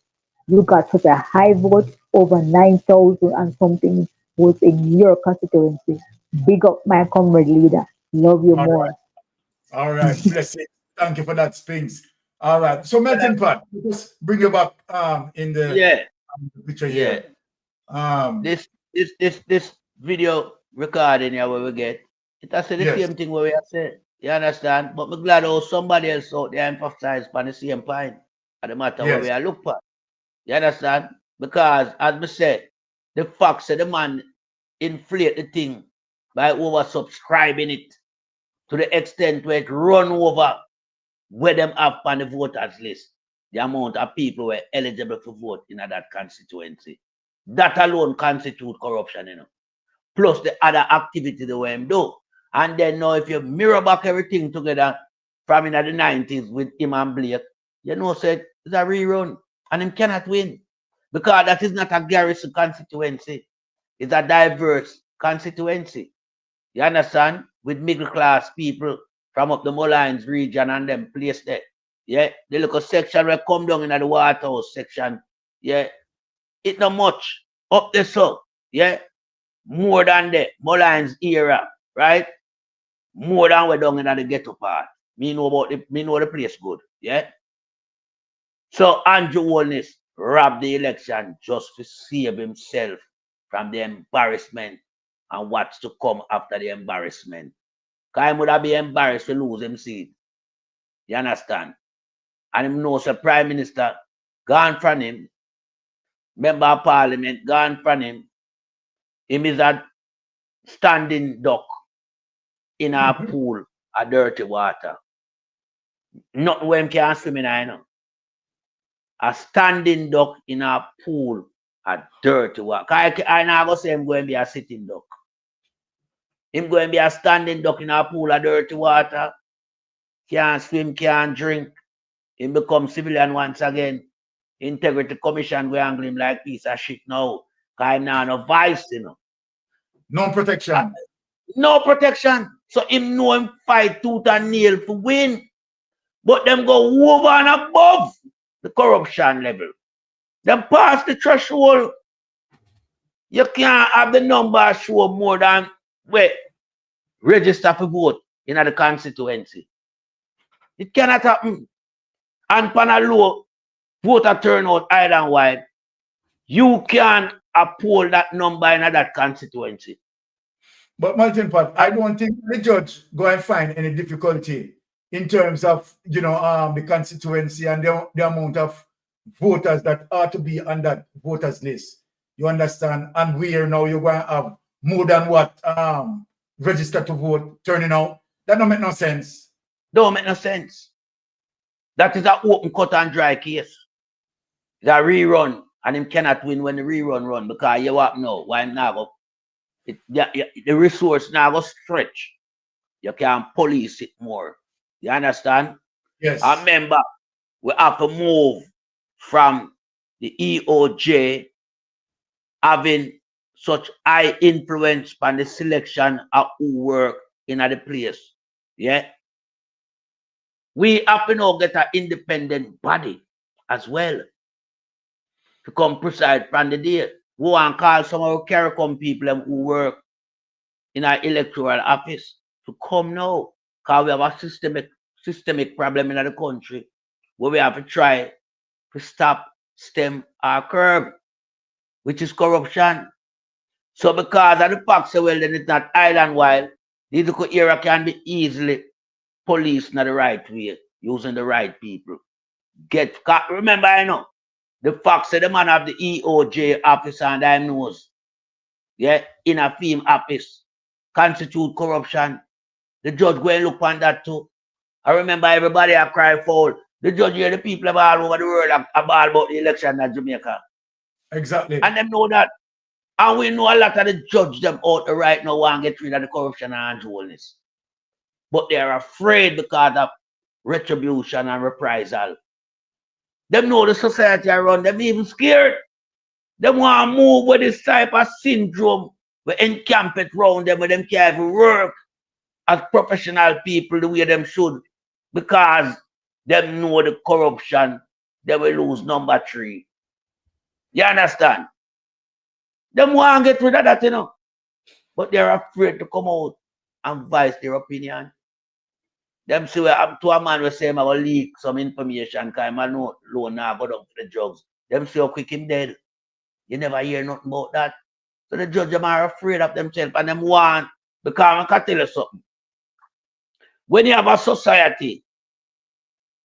You got such a high vote, over 9,000 and something votes in your constituency. Big up my comrade leader. Love you more. All right. Bless it. Thank you for that, Spinks. All right. So Melting Pot, just bring you back in the picture here. This video recording here where we get, it has said the same thing where we have said. You understand? But I'm glad how somebody else out there emphasized on the same point. At the matter where we are look for. You understand? Because as I said, the fact that the man inflate the thing by oversubscribing it to the extent where it run over where them have on the voters list, the amount of people were eligible to vote in that constituency. That alone constitute corruption, you know. Plus the other activity they were do. And then now if you mirror back everything together from in the 90s with him and Blake, you know, said it's a rerun and him cannot win. Because that is not a garrison constituency. It's a diverse constituency. You understand? With middle class people from up the Mullines region and them place there. Yeah. The little section will come down in the Waterhouse section. Yeah. It's not much. Up there so. Yeah. More than the Mullines era. Right? More than we're down in the ghetto part. Me know the place good. Yeah. So Andrew Holness robbed the election just to save himself from the embarrassment and what's to come after the embarrassment. Because he would have been embarrassed to lose him seat. You understand? And him knows the Prime Minister gone from him, Member of Parliament gone from him. Him is a standing duck in a pool of dirty water. Nothing where him can swim in, I know. A standing duck in a pool of dirty water. I now go say him going to be a sitting duck. Him going to be a standing duck in a pool of dirty water. Can't swim, can't drink. Him become civilian once again. Integrity Commission go angle him like piece of shit now. Because him now no vice, you know. No protection. No protection. So him know him fight tooth and nail to win. But them go over and above the corruption level. Them pass the threshold. You can't have the number show more than register for vote in the constituency. It cannot happen. And pan a low voter turnout island wide, you can uphold that number in that constituency. But Melting Pot, I don't think the judge go and find any difficulty in terms of, you know, the constituency and the amount of voters that ought to be on that voters list. You understand? And where now you're going to have more than what registered to vote turning out. That don't make no sense. Don't make no sense. That is an open cut and dry case. It's a rerun, and him cannot win when the rerun run because you what know why now go the resource now go stretch. You can police it more. You understand? Yes. I remember we have to move from the EOJ having such high influence on the selection of who work in the place. Yeah. We have to now get an independent body as well to come preside from the day. Go and call some of our CARICOM people who work in our electoral office to come now. Because we have a systemic problem in the country where we have to try to stop, stem, or curb, which is corruption. So because of the fact so well then it's not island wide, this area can be easily police in the right way, using the right people. Remember, I know, the fact that the man of the EOJ office and I knows, yeah, in a film office, constitute corruption. The judge go and look on that too. I remember everybody a cry foul. The judge hear the people all over the world about the election in Jamaica. Exactly. And them know that. And we know a lot of the judge them out there right now want to get rid of the corruption and unruliness. But they are afraid because of retribution and reprisal. Them know the society around them even scared. Them want to move with this type of syndrome. We encamp it around them, but them can't even work as professional people the way them should. Because them know the corruption, they will lose number 3. You understand? Them want to get rid of that, you know. But they're afraid to come out and voice their opinion. Them say, to a man will say, I will leak some information because I'm no loan now go down for the drugs. Them say, how quick him dead. You never hear nothing about that. So the judge them are afraid of themselves and them want, because I can tell you something. When you have a society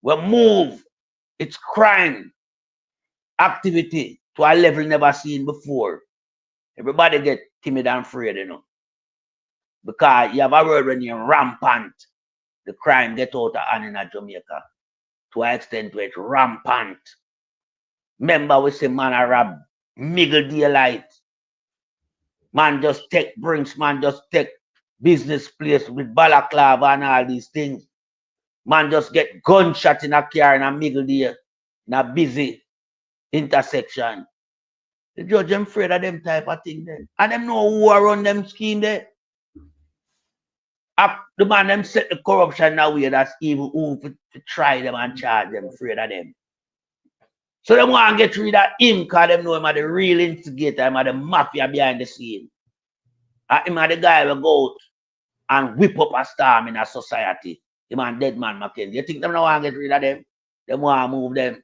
where move its crime activity to a level never seen before, everybody get timid and afraid, you know. Because you have a world when you're rampant, the crime get out of hand in Jamaica. To an extent where it's rampant. Remember we say man a rob middle daylight. Man just take drinks, man just take business place with balaclava and all these things. Man just get gunshot in a car in a middle day, in a busy intersection. The judge them afraid of them type of thing there. And them know who around them scheme there. The man them set the corruption in a way that's even who to try them and charge them, afraid of them. So them want to get rid of him because them know him are the real instigator, him are the mafia behind the scene. And him are the guy will go out and whip up a storm in a society. Him and dead man Mackenzie. You think them don't want to get rid of them? Them want to move them.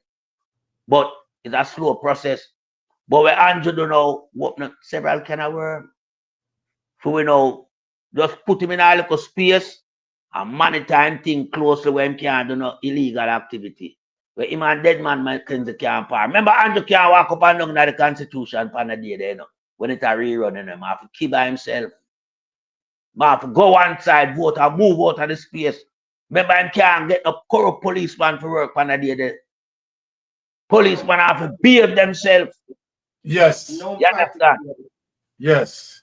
But it's a slow process. But when Andrew don't know what several kind of worm. So we know, just put him in a little space and monitor him thing closely where him can't do no illegal activity. Where him and dead man Mackenzie can't par. Remember Andrew can't walk up and down in the Constitution for the day there, you know, when it's a rerun in him. I have to keep by himself. I have to go one side, vote and move out of the space. Remember him can't get a corrupt policeman to work for the day there. Policemen have to behave themselves. Yes. You understand? Yes.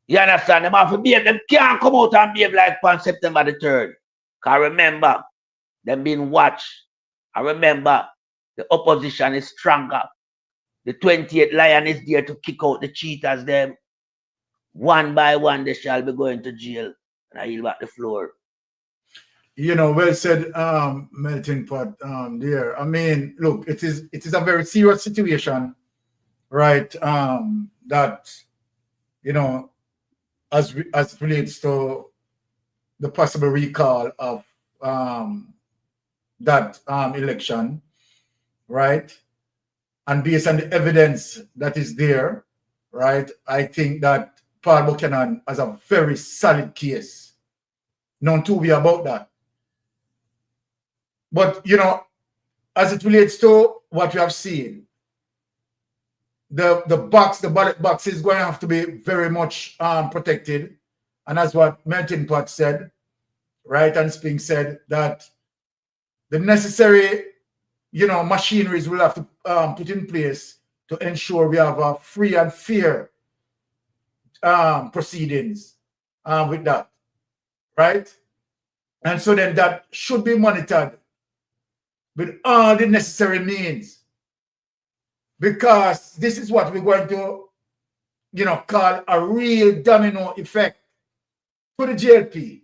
You understand? Them have to behave. Them can't come out and behave like on September the 3rd. Because remember, them being watched. I remember the opposition is stronger. The 28th lion is there to kick out the cheaters. Them one by one they shall be going to jail. And I yield back the floor. You know, well said, Melting Pot there. I mean, look, it is a very serious situation, right? That, you know, as it relates to the possible recall of that election, right? And based on the evidence that is there, right, I think that Paul Buchanan has a very solid case. None two way about that. But, you know, as it relates to what we have seen, the ballot box is going to have to be very much protected. And as what Melting Pot said, right, and Spink said, that the necessary, you know, machineries will have to put in place to ensure we have a free and fair proceedings with that, right? And so then that should be monitored with all the necessary means, because this is what we're going to, you know, call a real domino effect to the JLP,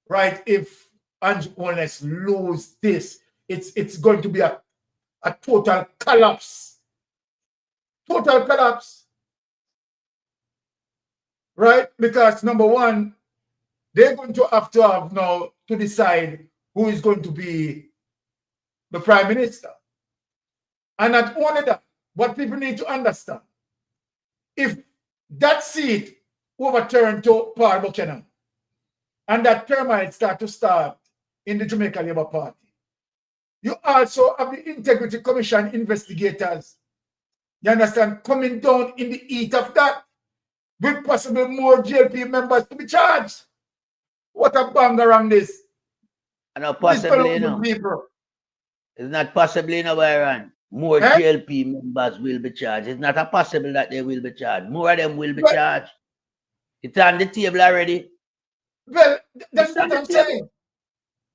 right? If Andrew Holness lose this, it's going to be a total collapse. Total collapse. Right? Because number one, they're going to have now to decide who is going to be the Prime Minister. And not only that, what people need to understand, if that seat overturned to Paul Buchanan, and that term might start in the Jamaica Labour Party. You also have the Integrity Commission investigators, you understand, coming down in the heat of that, with possibly more JLP members to be charged. What a banger on this. No, possibly, you know. It's not possibly, you know, Byron. More JLP members will be charged. It's not a possible that they will be charged. More of them will be charged. It's on the table already. Well, that's what I'm saying.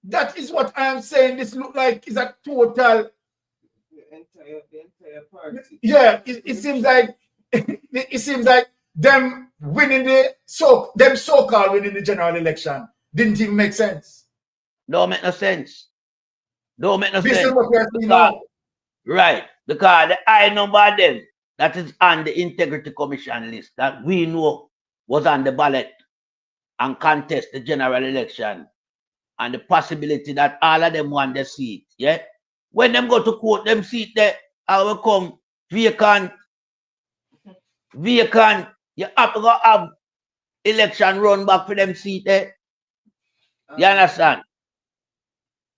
That is what I am saying. This look like is a total. The entire party. Yeah, it seems like it seems like them winning the so-called winning the general election didn't even make sense. Don't make no sense. Don't make no This sense. is what we are seeing now. Right, because the high number of them that is on the Integrity Commission list that we know was on the ballot and contest the general election, and the possibility that all of them want the seat, yeah? When them go to court, them seat there, I will come vacant. You have to go have election run back for them seat there. You understand?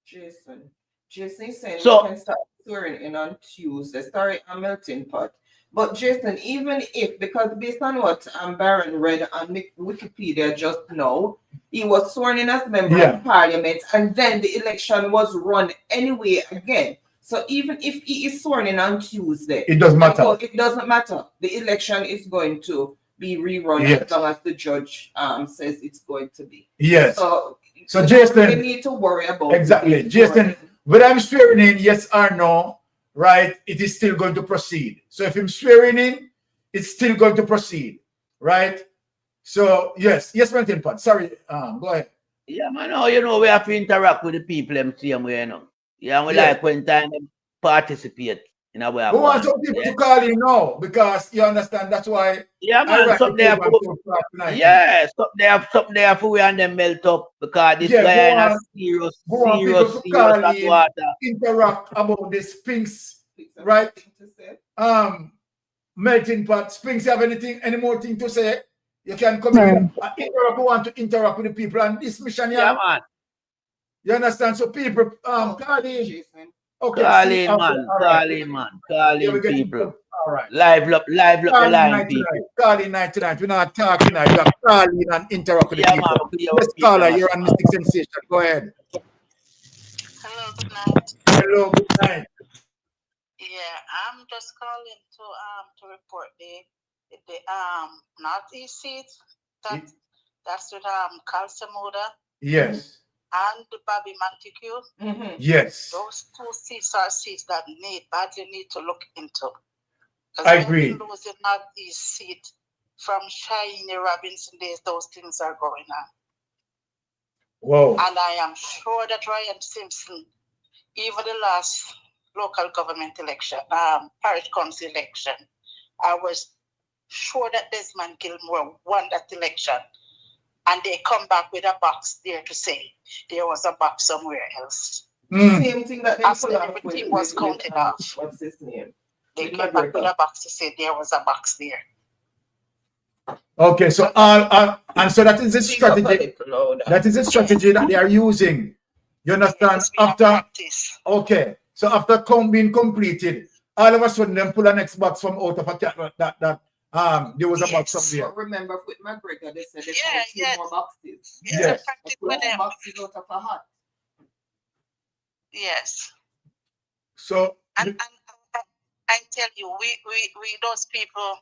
Jason is saying we can start swearing in on Tuesday. Sorry, I'm melting pot. But Jason, even if, because based on what Baron read on Wikipedia just now, he was sworn in as member of parliament, and then the election was run anyway again. So even if he is sworn in on Tuesday, it doesn't matter. It doesn't matter. The election is going to be rerun as long as the judge says it's going to be. Yes. So Jason, we need to worry about exactly. Jason, whether I'm swearing in, yes or no, right, it is still going to proceed. So if I'm swearing in, it's still going to proceed, right? So yes, Melting Pot. Sorry, go ahead. Yeah, man. No, you know, we have to interact with the people them same way, you know. Yeah, we like when time they participate in a way. We want some people to call in now because you understand that's why. Yeah, man. Something there for something there for we and them melt up because this guy in a serious hot water. Interact about the Spinks, right? Melting Pot. Spinks, you have any more thing to say? You can come in. We want to interact with the people and this mission here. Yeah, man. You understand? So people, call in. Okay, call in, man. Call in, people. All right. Live up the line, people. Call in 99. We're not talking now. You have to call in and interact with the people. Yes, caller, you're on Mystic Sensation. Go ahead. Hello, good night. Hello, good night. Yeah, I'm just calling to report the Northeast seat that's with Calcemuda. Yes. And Bobby Montague. Yes. Those two seats are seats that badly need to look into. I agree. When we lose the Northeast seat from Shiny Robinson days, those things are going on. Whoa. And I am sure that Ryan Simpson, even the last local government election, parish council election, I was sure that Desmond Gilmore won that election. And they come back with a box there to say there was a box somewhere else. Same thing that after everything was counted off. What's his name? They came back with a box to say there was a box there. Okay, so and so that is a strategy. That is a strategy that they are using. You understand? After so after being completed, all of a sudden them pull an X box from out of a that there was a box somewhere. Remember with McGregor, they said they found two more boxes. Yes. Boxes out of a hat. Yes. So and I tell you, we those people,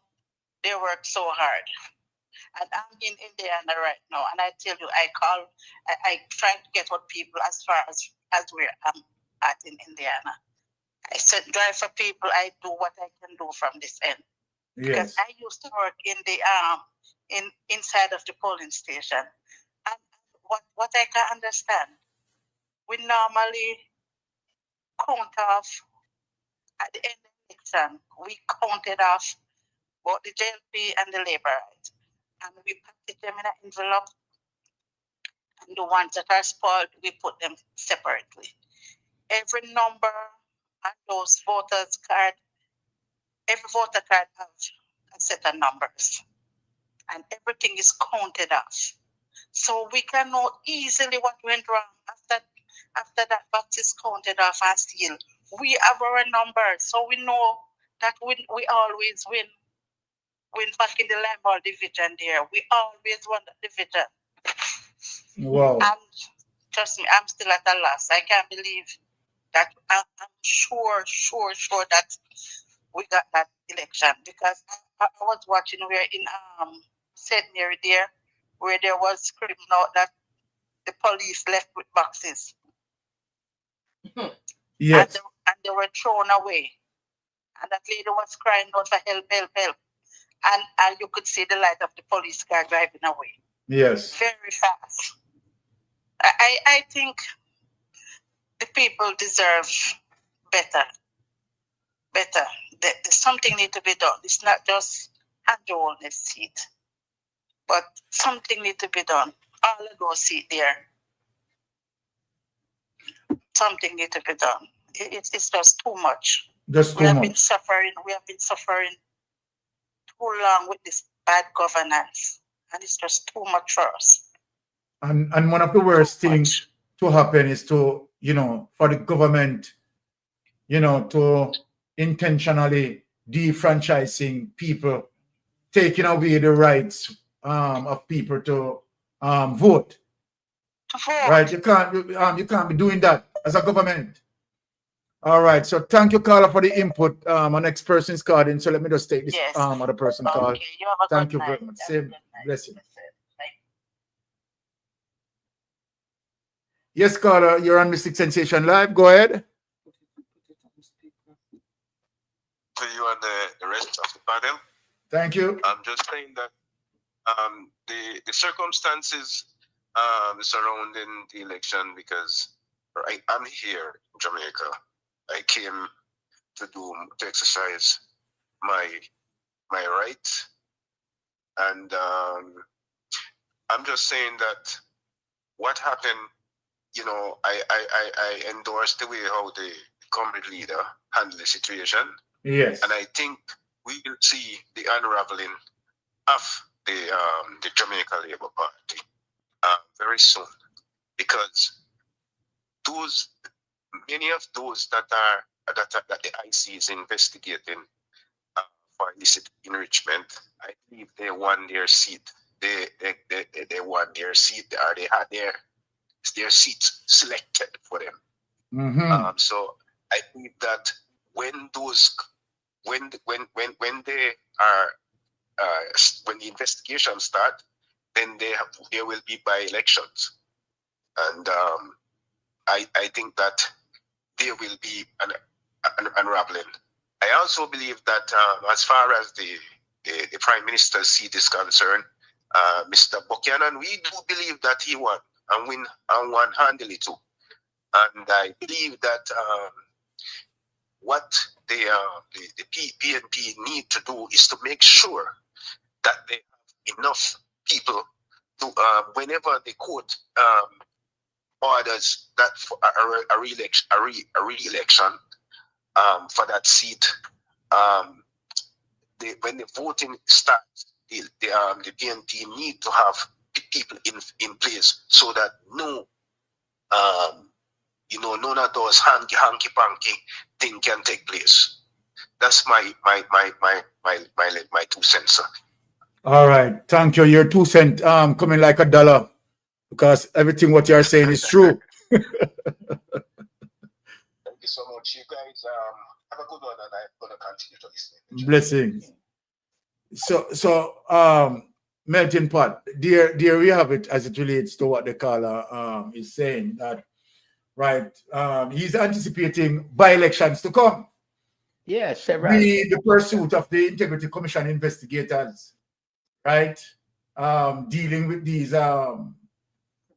they work so hard. And I'm in Indiana right now, and I tell you, I try to get out people as far as where I'm at in Indiana. I said, drive for people. I do what I can do from this end. Yes. Because I used to work in the inside of the polling station, and what I can understand, we normally count off at the end of the election. We counted off both the JLP and the labor rights, and we packaged them in an envelope. And the ones that are spoiled, we put them separately. Every number on those voters' card. Every voter card has a set of numbers, and everything is counted off. So we can know easily what went wrong after that box is counted off and sealed. We have our numbers, so we know that we always win back in the Limeball division there. We always won the division. Wow. And trust me, I'm still at a loss. I can't believe that. I'm sure that we got that election, because I was watching where in St. Mary there, where there was screaming out that the police left with boxes. Yes. And they were thrown away. And that lady was crying out for help. And you could see the light of the police car driving away. Yes. Very fast. I think the people deserve better. Something needs to be done. It's not just Andrew Holness seat, but something needs to be done. All of those seats there. Something needs to be done. It's just too much. We have been suffering too long with this bad governance, and it's just too much for us. And one of the worst things to happen is to, for the government, to intentionally defranchising people, taking away the rights of people to vote. Right? You can't be doing that as a government. All right. So thank you, Carla, for the input. Our next person's card in. So let me just take this other person card. Thank you very much. Same blessing. Yes, Carla, you're on Mystic Sensation Live. Go ahead. To you and the rest of the panel. Thank you. I'm just saying that the circumstances surrounding the election, because I'm here in Jamaica. I came to exercise my right, and I'm just saying that what happened. I endorse the way how the comrade leader handled the situation. Yes. And I think we will see the unraveling of the Jamaica Labour Party very soon, because many of those that the IC is investigating for illicit enrichment, I believe they won their seat. They won their seat, or they had their seats selected for them. Mm-hmm. So I believe that when the investigation start, then there will be by-elections, and I think that there will be an unraveling. I also believe that as far as the Prime Minister's seat is concerned, Mr. Buchanan, we do believe that he won and win and won handily too. And I believe that what the PNP need to do is to make sure that they have enough people to, whenever the court orders that for a re-election for that seat, when the voting starts, the PNP need to have people in place so that none of those hanky-panky thing can take place. That's my 2 cents. All right, thank you. Your 2 cents coming like $1, because everything what you are saying is true. Thank you so much. You guys have a good one, and I'm gonna continue to listen. Blessings. So melting pot. There we have it as it relates to what the caller is saying, that right. He's anticipating by-elections to come. Yes, several. The pursuit of the Integrity Commission investigators, right? Dealing with these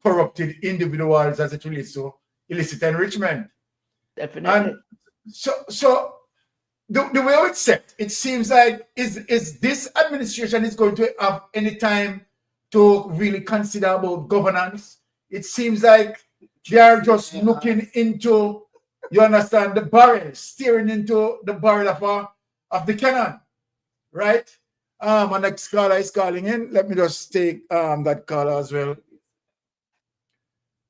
corrupted individuals as it relates to illicit enrichment. Definitely. And so the way it's set, it seems like is this administration is going to have any time to really consider about governance. It seems like they are just looking into, you understand, the barrel, steering into the barrel of the cannon, right? My next caller is calling in. Let me just take that caller as well.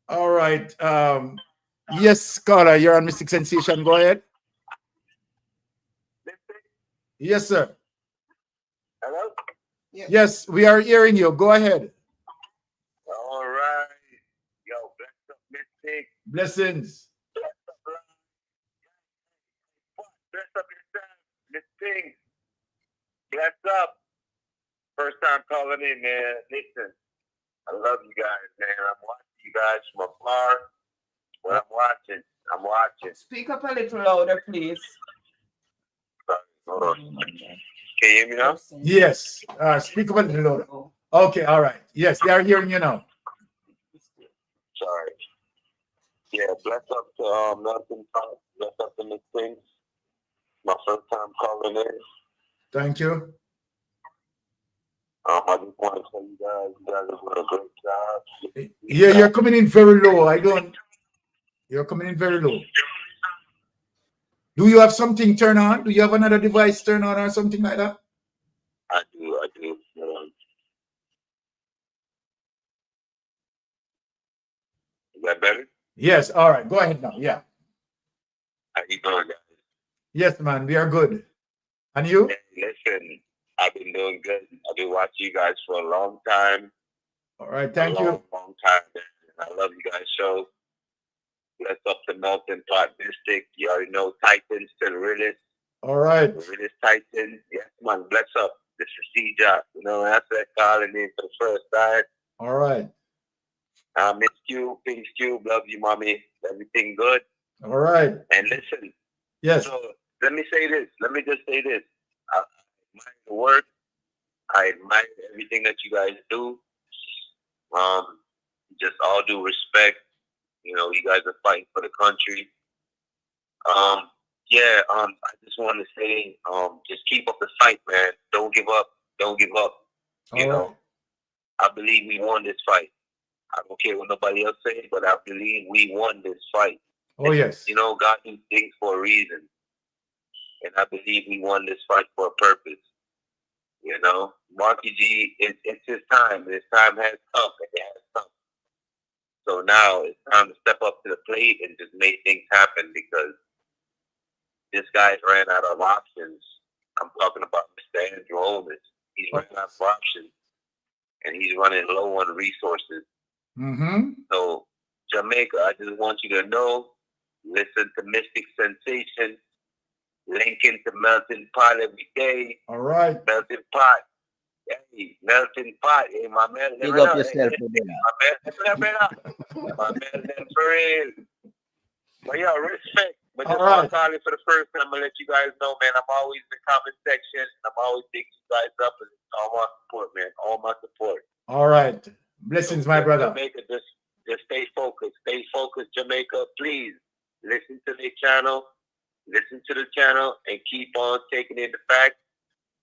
All right. Yes, Scholar, you're on Mystic Sensation. Go ahead. Yes, sir. Hello? Yes, we are hearing you. Go ahead. All right. Yo, bless up, Mystic. Blessings. Bless up yourself, Mystic. Bless up. First time calling in, man. Listen, I love you guys, man. I'm watching you guys from afar. When I'm watching. Speak up a little louder, please. Hold on. Can you hear me now? Yes. Speak up a little louder. Okay, all right. Yes, they are hearing you now. Sorry. Yeah, bless up to Melton Park. Bless up to Miss Things. My first time calling in. Thank you. I just want to tell you guys are doing a great job. Yeah, you're coming in very low. You're coming in very low. Do you have something turned on? Do you have another device turned on or something like that? I do. Is that better? Yes, all right. Go ahead now. Yeah. How you doing, guys? Yes, man, we are good. And you? Hey, listen, I've been doing good. I've been watching you guys for a long time. All right, thank you. Long time, man. I love you guys' show. Bless up to Melton Pot District. You already know Titans to the realest. All right. The realest Titans. Yes, man. Bless up. This is Seaga. You know, I said calling in for the first time. All right. Miss Q, Pink Q, love you, mommy. Everything good. All right. And listen. Yes. So let me say this. Let me just say this. I admire the work. I admire everything that you guys do. Just all due respect. You know, you guys are fighting for the country. I just want to say, just keep up the fight, man. Don't give up. Don't give up. You know, I believe we won this fight. I don't care what nobody else says, but I believe we won this fight. Oh, yes. You know, God do things for a reason. And I believe we won this fight for a purpose. You know, Marky G, it's his time. His time has come. It has come. So now it's time to step up to the plate and just make things happen, because this guy's ran out of options. I'm talking about Mr. Andrew Holmes. He's running out of options, and he's running low on resources. Mm-hmm. So, Jamaica, I just want you to know, listen to Mystic Sensation, link into Melton Pot every day. All right. Melton Pot. Hey, Melton Pot. Hey, my man. Big up yourself, my man, for real. But yo, respect. But just right. calling for the first time, I'm gonna let you guys know, man. I'm always in the comment section. I'm always picking you guys up, and all my support, man. All my support. All right. Blessings, my brother. Jamaica, just stay focused. Stay focused, Jamaica. Please listen to the channel. Listen to the channel and keep on taking in the facts.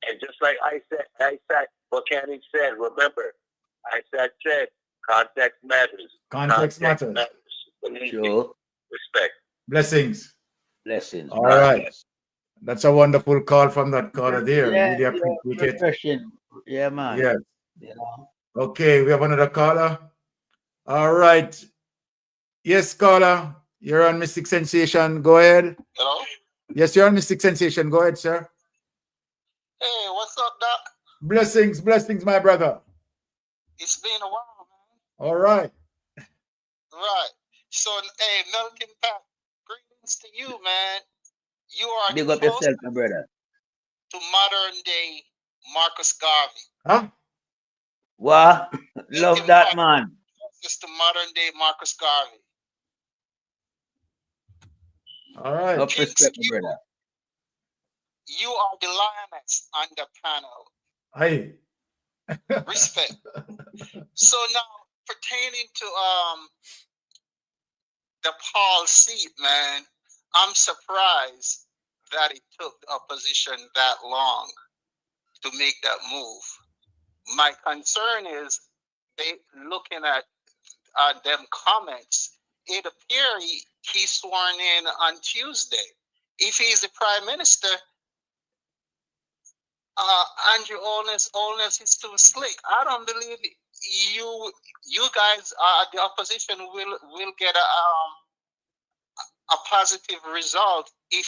And just like ISAT Buchanan said, remember, ISAT said, context matters. Context matters. Believe Sure. me. Respect. Blessings. Blessings. All right. That's a wonderful call from that caller there. Yeah, Really appreciate it. Refreshing. Yeah, man. Yes. You know. Okay, we have another caller. All right. Yes, caller. You're on Mystic Sensation. Go ahead. Hello? Yes, you're on Mystic Sensation. Go ahead, sir. Hey, what's up, Doc? Blessings, blessings, my brother. It's been a while, man. All right. Right. So, hey, Melton Pat, greetings to you, man. You are Big up yourself, my brother. to modern day Marcus Garvey. Huh? What? Love that, man. It's to modern day Marcus Garvey. All right. Up respect, my brother. You are the lioness on the panel. Hey. Respect. So now, pertaining to the Paul seat, man, I'm surprised that it took the opposition that long to make that move. My concern is they looking at them comments. It appears he's sworn in on Tuesday. If he's the prime minister, Andrew Holness is too slick. I don't believe you guys, the opposition, will get a positive result if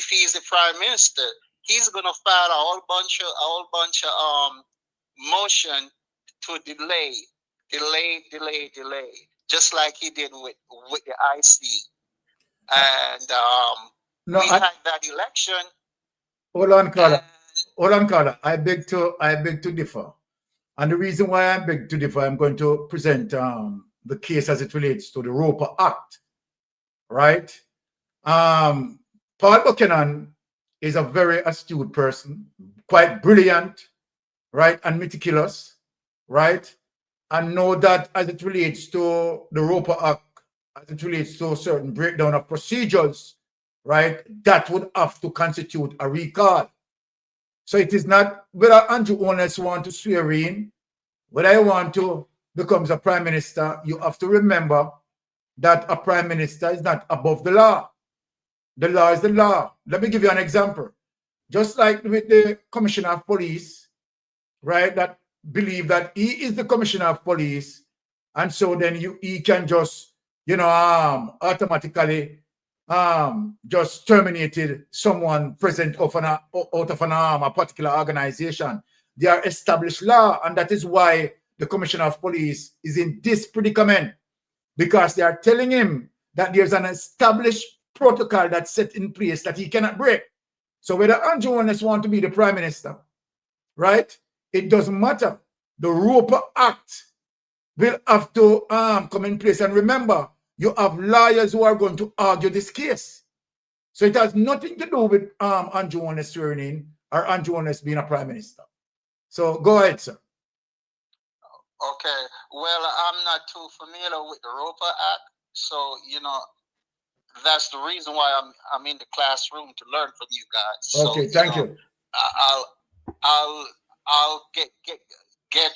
he is the prime minister. He's gonna file a whole bunch of motion to delay, just like he did with the IC. And No, we had that election. Hold on, caller. I beg to differ. And the reason why I beg to differ, I'm going to present the case as it relates to the Roper Act, right? Paul Buchanan is a very astute person, quite brilliant, right, and meticulous, right? And know that as it relates to the Roper Act, as it relates to a certain breakdown of procedures, right, that would have to constitute a recall. So it is not whether Andrew Holness want to swear in, whether I want to become a prime minister. You have to remember that a prime minister is not above the law. The law is the law. Let me give you an example. Just like with the commissioner of police, right, that believe that he is the commissioner of police, and so then he can just, automatically just terminated someone present out of a particular organization. They are established law, and that is why the commissioner of police is in this predicament, because they are telling him that there's an established protocol that's set in place that he cannot break. So whether Andrew Holness want to be the prime minister, right, it doesn't matter. The Roper Act will have to come in place. And remember, you have lawyers who are going to argue this case. So it has nothing to do with Andrew Holness swearing in or Andrew Holness being a prime minister. So go ahead, sir. Okay. Well, I'm not too familiar with the Roper Act, so that's the reason why I'm in the classroom to learn from you guys. Okay, thank you. I'll get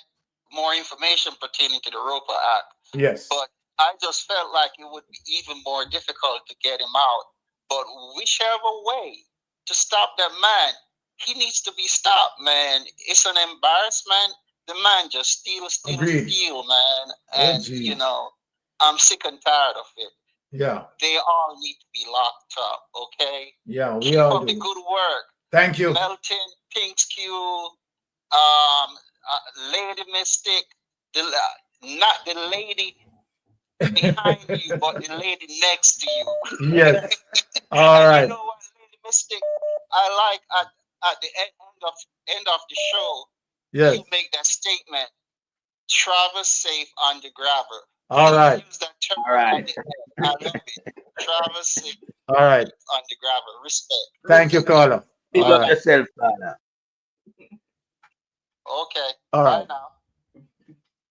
more information pertaining to the Roper Act. Yes. But I just felt like it would be even more difficult to get him out. But whichever way to stop that man, he needs to be stopped, man. It's an embarrassment. The man just steal, man. And, I'm sick and tired of it. Yeah. They all need to be locked up, okay? Yeah, we Keep all up do. the good work. Thank you. Melton, Pinkskew, Lady Mystic, not the lady behind you, but the lady next to you. Yes. All right. You know what, Lady Mystic, I like at the end of the show, yes, you make that statement, travel safe on the grabber. All right. Use that term. All right. I love it. Travel safe. All right. On the grabber. Respect. Thank you, caller. Pick All up right. yourself, caller. Okay. All right. Bye now.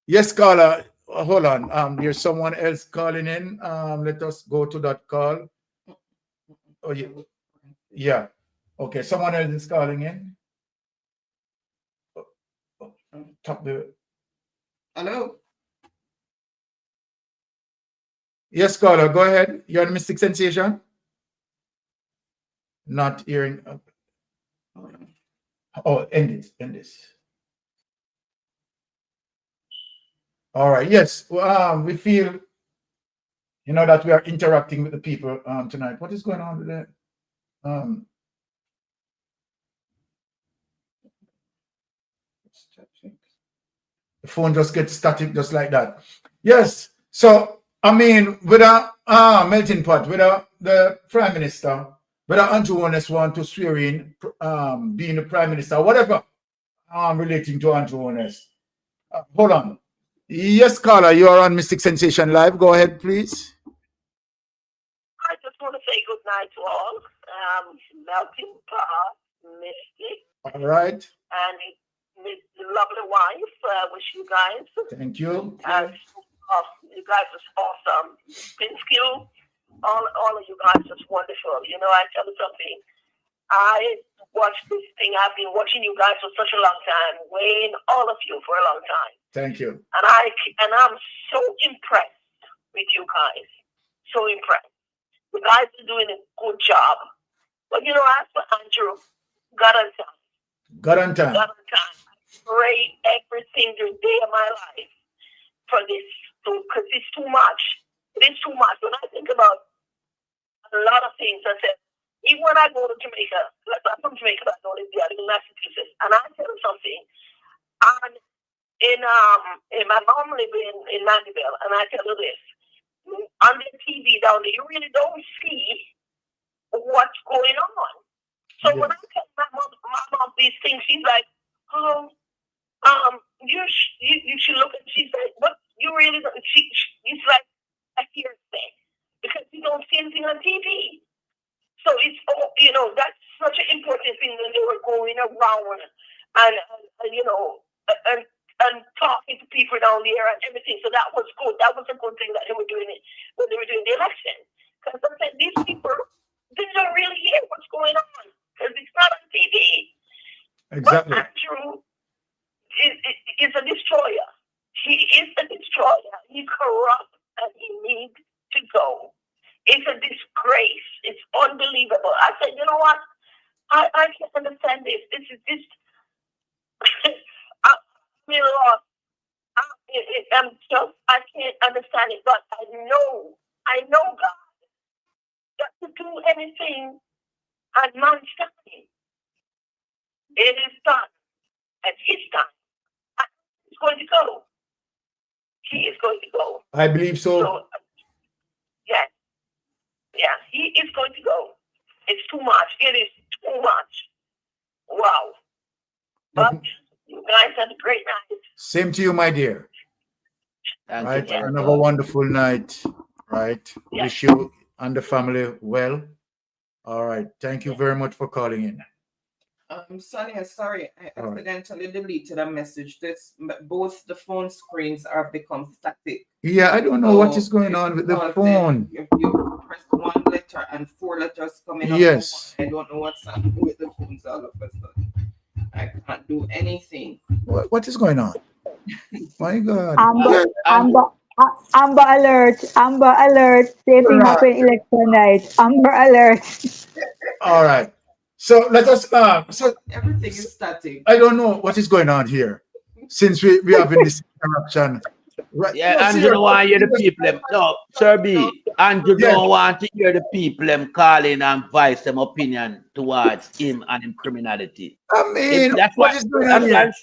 Yes, caller. Hold on. There's someone else calling in. Let us go to that call. Oh, yeah. Yeah. Okay. Someone else is calling in. Tap the. Hello. Yes, caller. Go ahead. You're on Mystic Sensation. Not hearing. Oh, end it. End this. All right. Yes. We feel, that we are interacting with the people tonight. What is going on with that? The phone just gets static just like that. Yes. So, with a melting pot, with the prime minister, whether Andrew Holness want to swear in being the prime minister, whatever relating to Andrew Holness. Hold on. Yes, caller, you are on Mystic Sensation Live. Go ahead, please. I just want to say good night to all. Melting pot, Mystic. All right. And the lovely wife, wish you guys. Thank you. You guys are awesome. Pinkskew, all of you guys are wonderful. I tell you something. I watched this thing. I've been watching you guys for such a long time, weighing all of you for a long time. Thank you. And I'm so impressed with you guys. So impressed. You guys are doing a good job. But as for Andrew, God and son, God on time. God on time. I pray every single day of my life for this, because it's too much. It is too much. When I think about a lot of things, I said, even when I go to Jamaica, like I'm from Jamaica, but I don't live there, I live in Massachusetts, and I tell you something, and in my mom live in Mandeville, and I tell you this, on the TV down there, you really don't see what's going on. So when I tell my mom these things, she's like, oh, you should look at, she's like, what, you really don't, she's like a hearsay, because you don't see anything on TV. So it's, that's such an important thing when they were going around and talking to people down there and everything. So that was good. That was a good thing that they were doing it when they were doing the election. Because sometimes these people, they don't really hear what's going on because it's not on TV. Exactly. But Andrew is a destroyer. He is a destroyer. He's corrupt and he needs to go. It's a disgrace. It's unbelievable. I said, you know what? I can't understand this. This is just, I'm lost. I can't understand it, but I know God, that to do anything at man's time. It is done at his time. He's going to go. He is going to go. I believe so. Yeah, he is going to go. It's too much. It is too much. Wow. But you guys had a great night. Same to you, my dear. Thank you, Another wonderful night. Right. Yeah. Wish you and the family well. All right. Thank you very much for calling in. Sonia, sorry, I accidentally deleted a message. Both the phone screens have become static. Yeah, I don't know what is going on with the phone. You press one letter and 4 letters coming up. Yes. I don't know what's happening with the phones all of a sudden. I can't do anything. What is going on? My God. Amber alert. Amber alert. Same thing happened election night. Amber alert. All right. So let us so everything is static. I don't know what is going on here since we having this interaction. Right. Yeah, No, Andrew don't want to hear the people. No, Sir B, Andrew don't want to hear the people calling and voice them opinion towards him and him criminality. I mean, that's what is going on here?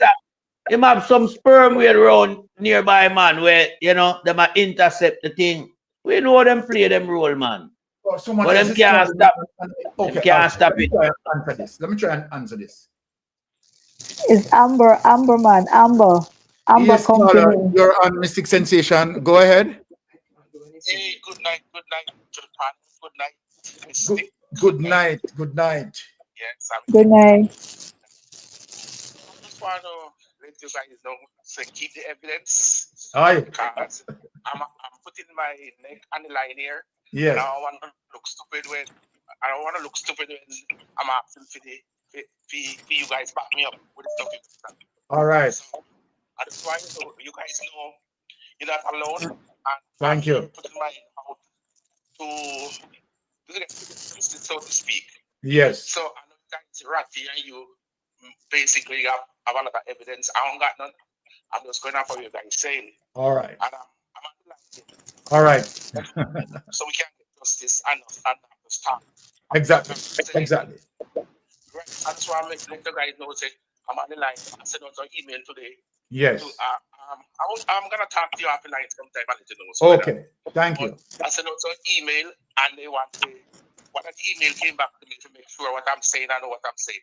Him have some sperm wheel around nearby, man, where they might intercept the thing. We know them play them role, man. Oh, but them can't stop. Okay, them can't stop it. Let me try and answer this. It's Amber, man, Amber. Yes, come caller, to me. you're on Mystic Sensation. Go ahead. Hey, good night, Japan. Good night. Good night. Yes, good night. I just want to let you guys know, so keep the evidence. Aye. Because I'm putting my neck on the line here. Yes. And I don't want to look stupid when I'm asking for you guys back me up with the stuff. All right. So I just want you guys know you're not alone. And thank you. Putting my out to get justice, so to speak. Yes. So I know you guys ratty and you basically have a lot of evidence. I don't got none. I'm just going off what you guys saying. All right. And all right. So we can get justice and stop. Exactly. Right. I just want to let the guys know, say, I'm on the line. I sent out an email today. Yes. I'm going to talk to you after line sometime. I'll let you know. So okay. Thank you. I sent out an email and they want to, what that email came back to me to make sure what I'm saying, I know what I'm saying.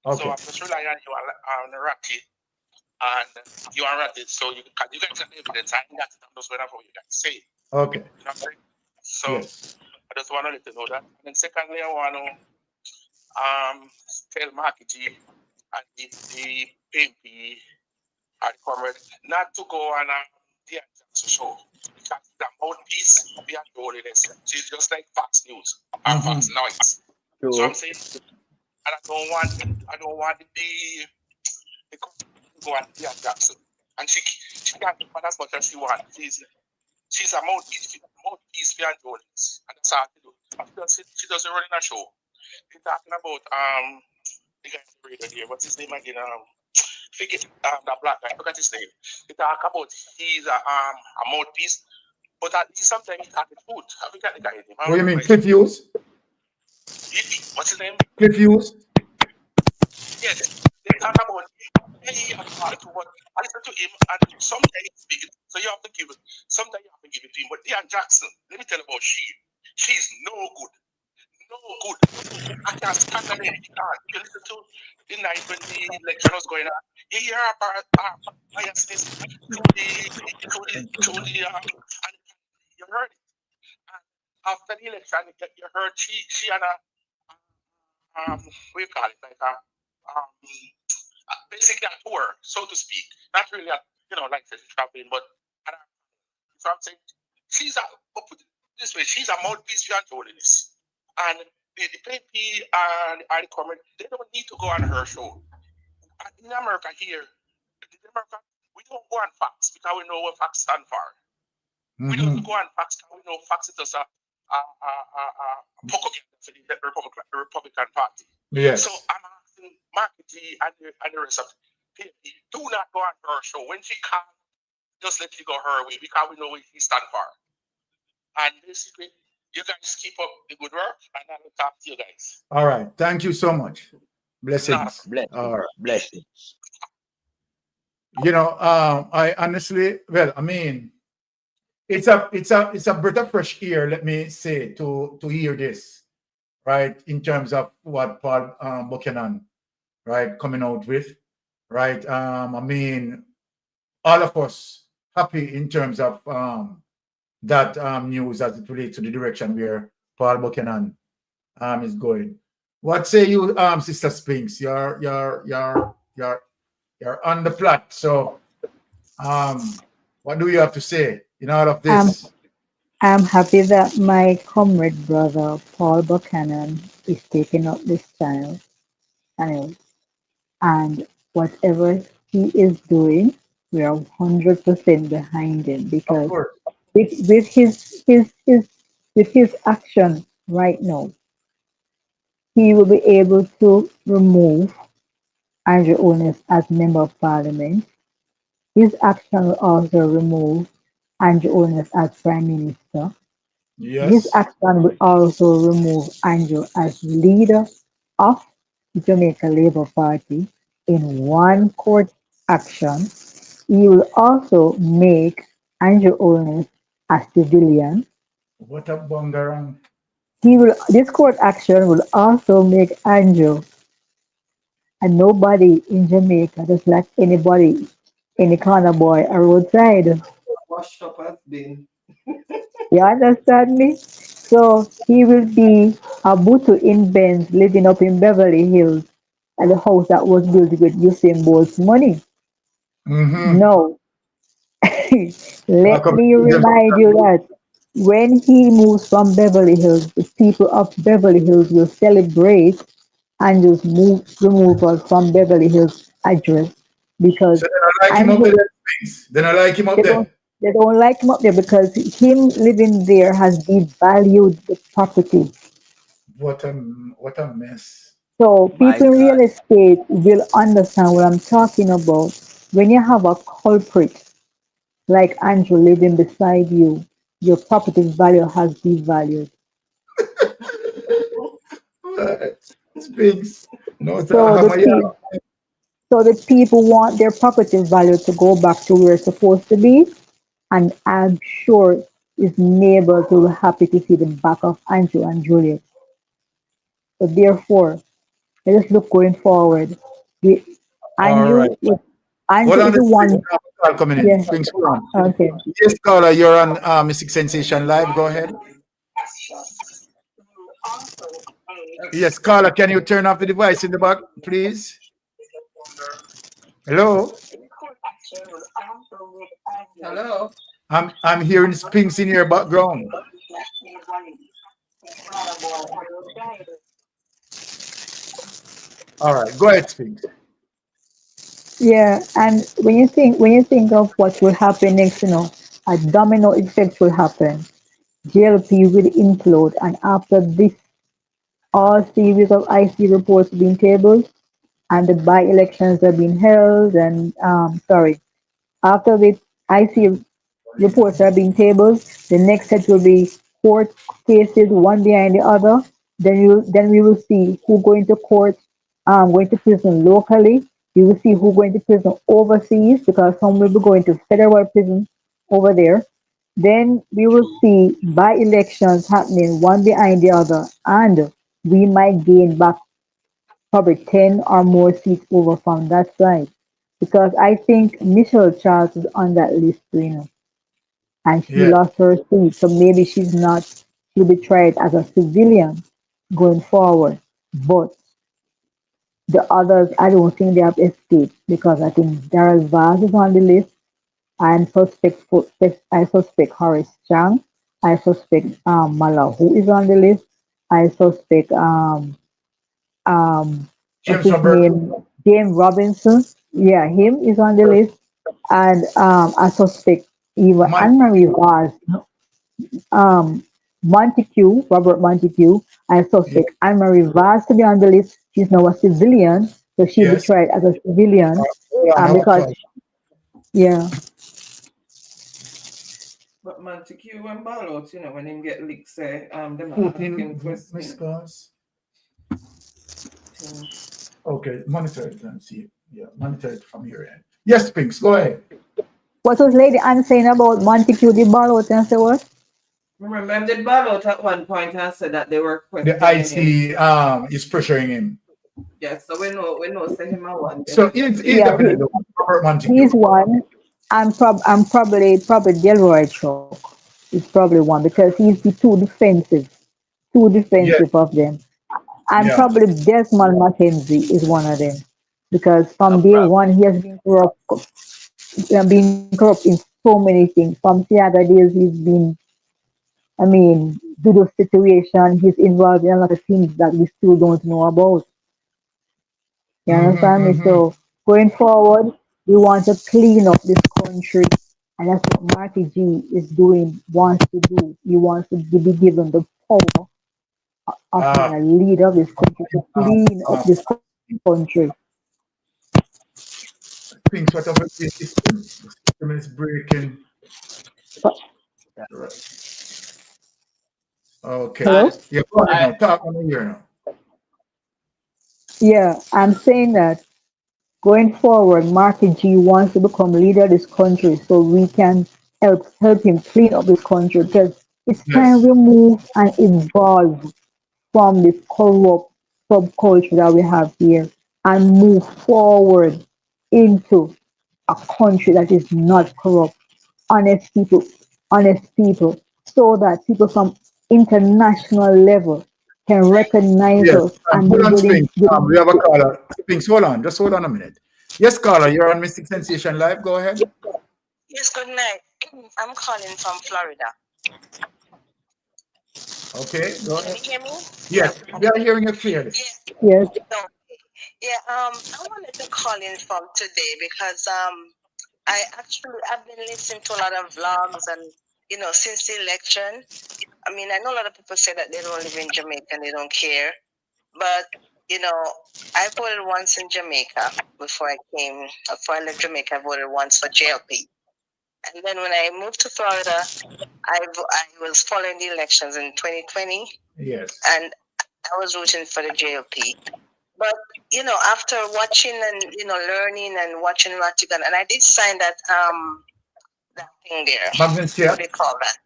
Okay. So I'm just relying on you on Ratty. And you are Ratty. So you guys have evidence. I think that's just what you guys say. Okay. You know what I'm saying? So yes. I just want to let you know that. And then secondly, I want to tell Marky G and the PMP and comrade not to go on the show because the mouthpiece behind holiness. She's just like Fox News and Fox Noise. Sure. So I'm saying, and I don't want the go on the Jackson. And she can't do as much as she wants. She's a mouthpiece behind holiness. And that's how she do. She doesn't run in a show. She's talking about the guy reader here. What's his name again? Forget that black guy. Look at his name. He talk about he's a mouthpiece, but at least sometimes he talk the truth. I forget the guy's name. What do you mean, Cliff Hughes? What's his name? Cliff Hughes? Yes. They talk about he has talked to what I listen to him and sometimes he speaks. So you have to give it. Sometimes you have to give it to him. But Diane Jackson, let me tell you about she. She's no good. No good. I can't stand her name. You listen to the night when the election was going on. You hear her biasness to the and you heard it. And after the election, you heard she and a what you call it, like a basically a tour, so to speak. Not really a, like traveling, but so I'm saying she's put it this way, she's a mouthpiece for holiness. And the PNP and the comment, they don't need to go on her show. In America here, we don't go on facts because we know what facts stand for. We don't go on facts because we know facts is just a propaganda for the Republican Party. Yes. So I'm asking Marketing and the rest of PNP, do not go on her show. When she can't, just let you go her way because we know what she stand for. And basically, you guys keep up the good work, and I will talk to you guys. All right. Thank you so much. Blessings. Blessings. All right. Blessings. I honestly, well, I mean, it's a breath of fresh air, let me say, to hear this, right? In terms of what Paul Buchanan, right, coming out with, right? I mean, all of us happy in terms of that news as it relates to the direction where Paul Buchanan is going. What say you, Sister Spinks? You're on the plot. So, what do you have to say in all of this? I'm happy that my comrade brother Paul Buchanan is taking up this channel, and whatever he is doing, we are 100% behind him because with his action right now, he will be able to remove Andrew Holness as Member of Parliament. His action will also remove Andrew Holness as Prime Minister. His Yes. action will also remove Andrew as leader of the Jamaica Labour Party in one court action. He will also make Andrew Holness a civilian. What a bungarang. This court action will also make Andrew a nobody in Jamaica, just like anybody, any corner boy or roadside. Washed up has been. You understand me? So he will be a Butu in Benz living up in Beverly Hills at the house that was built with Usain Bolt's money. No. Let me remind you that when he moves from Beverly Hills, the people of Beverly Hills will celebrate Andrew's removal from Beverly Hills address because So they don't like him up there. They don't like him up there. They don't like him up there because him living there has devalued the property. What a mess. So people in real estate will understand what I'm talking about. When you have a culprit like Andrew living beside you, your property value has devalued. Spinks. No, So the people want their property value to go back to where it's supposed to be, and I'm sure his neighbors will be happy to see the back of Andrew and Juliet. So therefore, let us look going forward. Andrew is the one. Call coming in. Yes. Spinks, go on. Okay. Yes, caller, you're on Mystic Sensation Live. Go ahead. Yes, caller, can you turn off the device in the back, please? Hello. Hello. I'm hearing Spinks in your background. All right, go ahead, Spinks. Yeah, and when you think of what will happen next, a domino effect will happen. JLP will implode, and after this, all series of IC reports being tabled, and the by-elections are being held, and after the IC reports are being tabled, the next set will be court cases, one behind the other. Then we will see who going to court, going to prison locally. You will see who going to prison overseas, because some will be going to federal prison over there. Then we will see by-elections happening one behind the other, and we might gain back probably 10 or more seats over from that side. Because I think Michelle Charles is on that list, and she Yeah. lost her seat, so maybe she'll be tried as a civilian going forward. But the others, I don't think they have escaped, because I think Daryl Vaz is on the list. I suspect Horace Chang. I suspect Malahu is on the list. I suspect what's James his Roberts. name? James Robinson. Yeah, him is on the list. And I suspect even Anne-Marie Vaz, Robert Montague. I suspect Anne-Marie Vaz to be on the list. She's now a civilian, so she'll be Yes. tried as a civilian. Because, yeah. But Montague and Ballot, when him get licked, say, them are asking Putin, questions. Miss Cars. Okay, monitor it and see. Yeah, monitor it from your end. Yes, Pinks, go ahead. What was Lady Anne saying about Montague the Ballot and say what? Remember, the Ballot at one point and said that they were The questioning him. IC is pressuring him. Yes, so we know say him a one. So he's Yeah, definitely Robert Montague. he's one. I'm probably Delroy Chuck is probably one, because he's the too defensive of them. And Yeah. probably Desmond Mackenzie is one of them, because from day problem. one he has been corrupt in so many things. From Seaga days, he's been, due to situation, he's involved in a lot of things that we still don't know about. You understand me? So going forward, we want to clean up this country, and that's what Marty G is doing, wants to do. He wants to be given the power of being a leader of this country, to clean up this country. Pinks, whatever the system is breaking. Right. Okay. Hello? Yeah, go ahead now. Talk on here now. Yeah, I'm saying that going forward, Marty G wants to become leader of this country, so we can help him clean up this country, because it's time we move and evolve from this corrupt subculture that we have here, and move forward into a country that is not corrupt, honest people, so that people from international level can recognize Yes. us and be Hold on, willing. Spinks. We have a caller. Spinks, hold on. Just hold on a minute. Yes, caller, you're on Mystic Sensation Live. Go ahead. Yes, good night. I'm calling from Florida. Okay, go ahead. Can you hear me? Yes, we are hearing you clearly. Yes. Yeah, I wanted to call in from today because I've been listening to a lot of vlogs, and since the election, I know a lot of people say that they don't live in Jamaica and they don't care, but I voted once in Jamaica before I left Jamaica. I voted once for JLP, and then when I moved to Florida, I was following the elections in 2020. Yes. And I was rooting for the JLP. But, after watching and, learning and watching Ratigan, and I did sign that thing there. Magnitsky. What do you call that?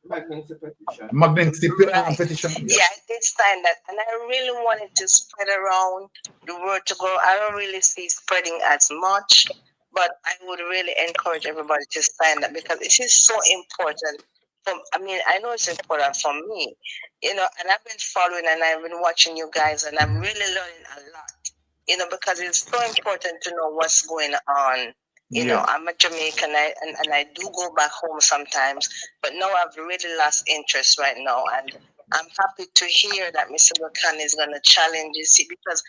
Magnitsky petition. Yes. Yeah, I did sign that. And I really wanted to spread around the word to go. I don't really see spreading as much, but I would really encourage everybody to sign that, because it is so important. I know it's important for me, and I've been following and I've been watching you guys, and I'm really learning a lot, because it's so important to know what's going on. I'm a Jamaican, and I do go back home sometimes, but now I've really lost interest right now, and I'm happy to hear that Mr. Buchanan is going to challenge you, because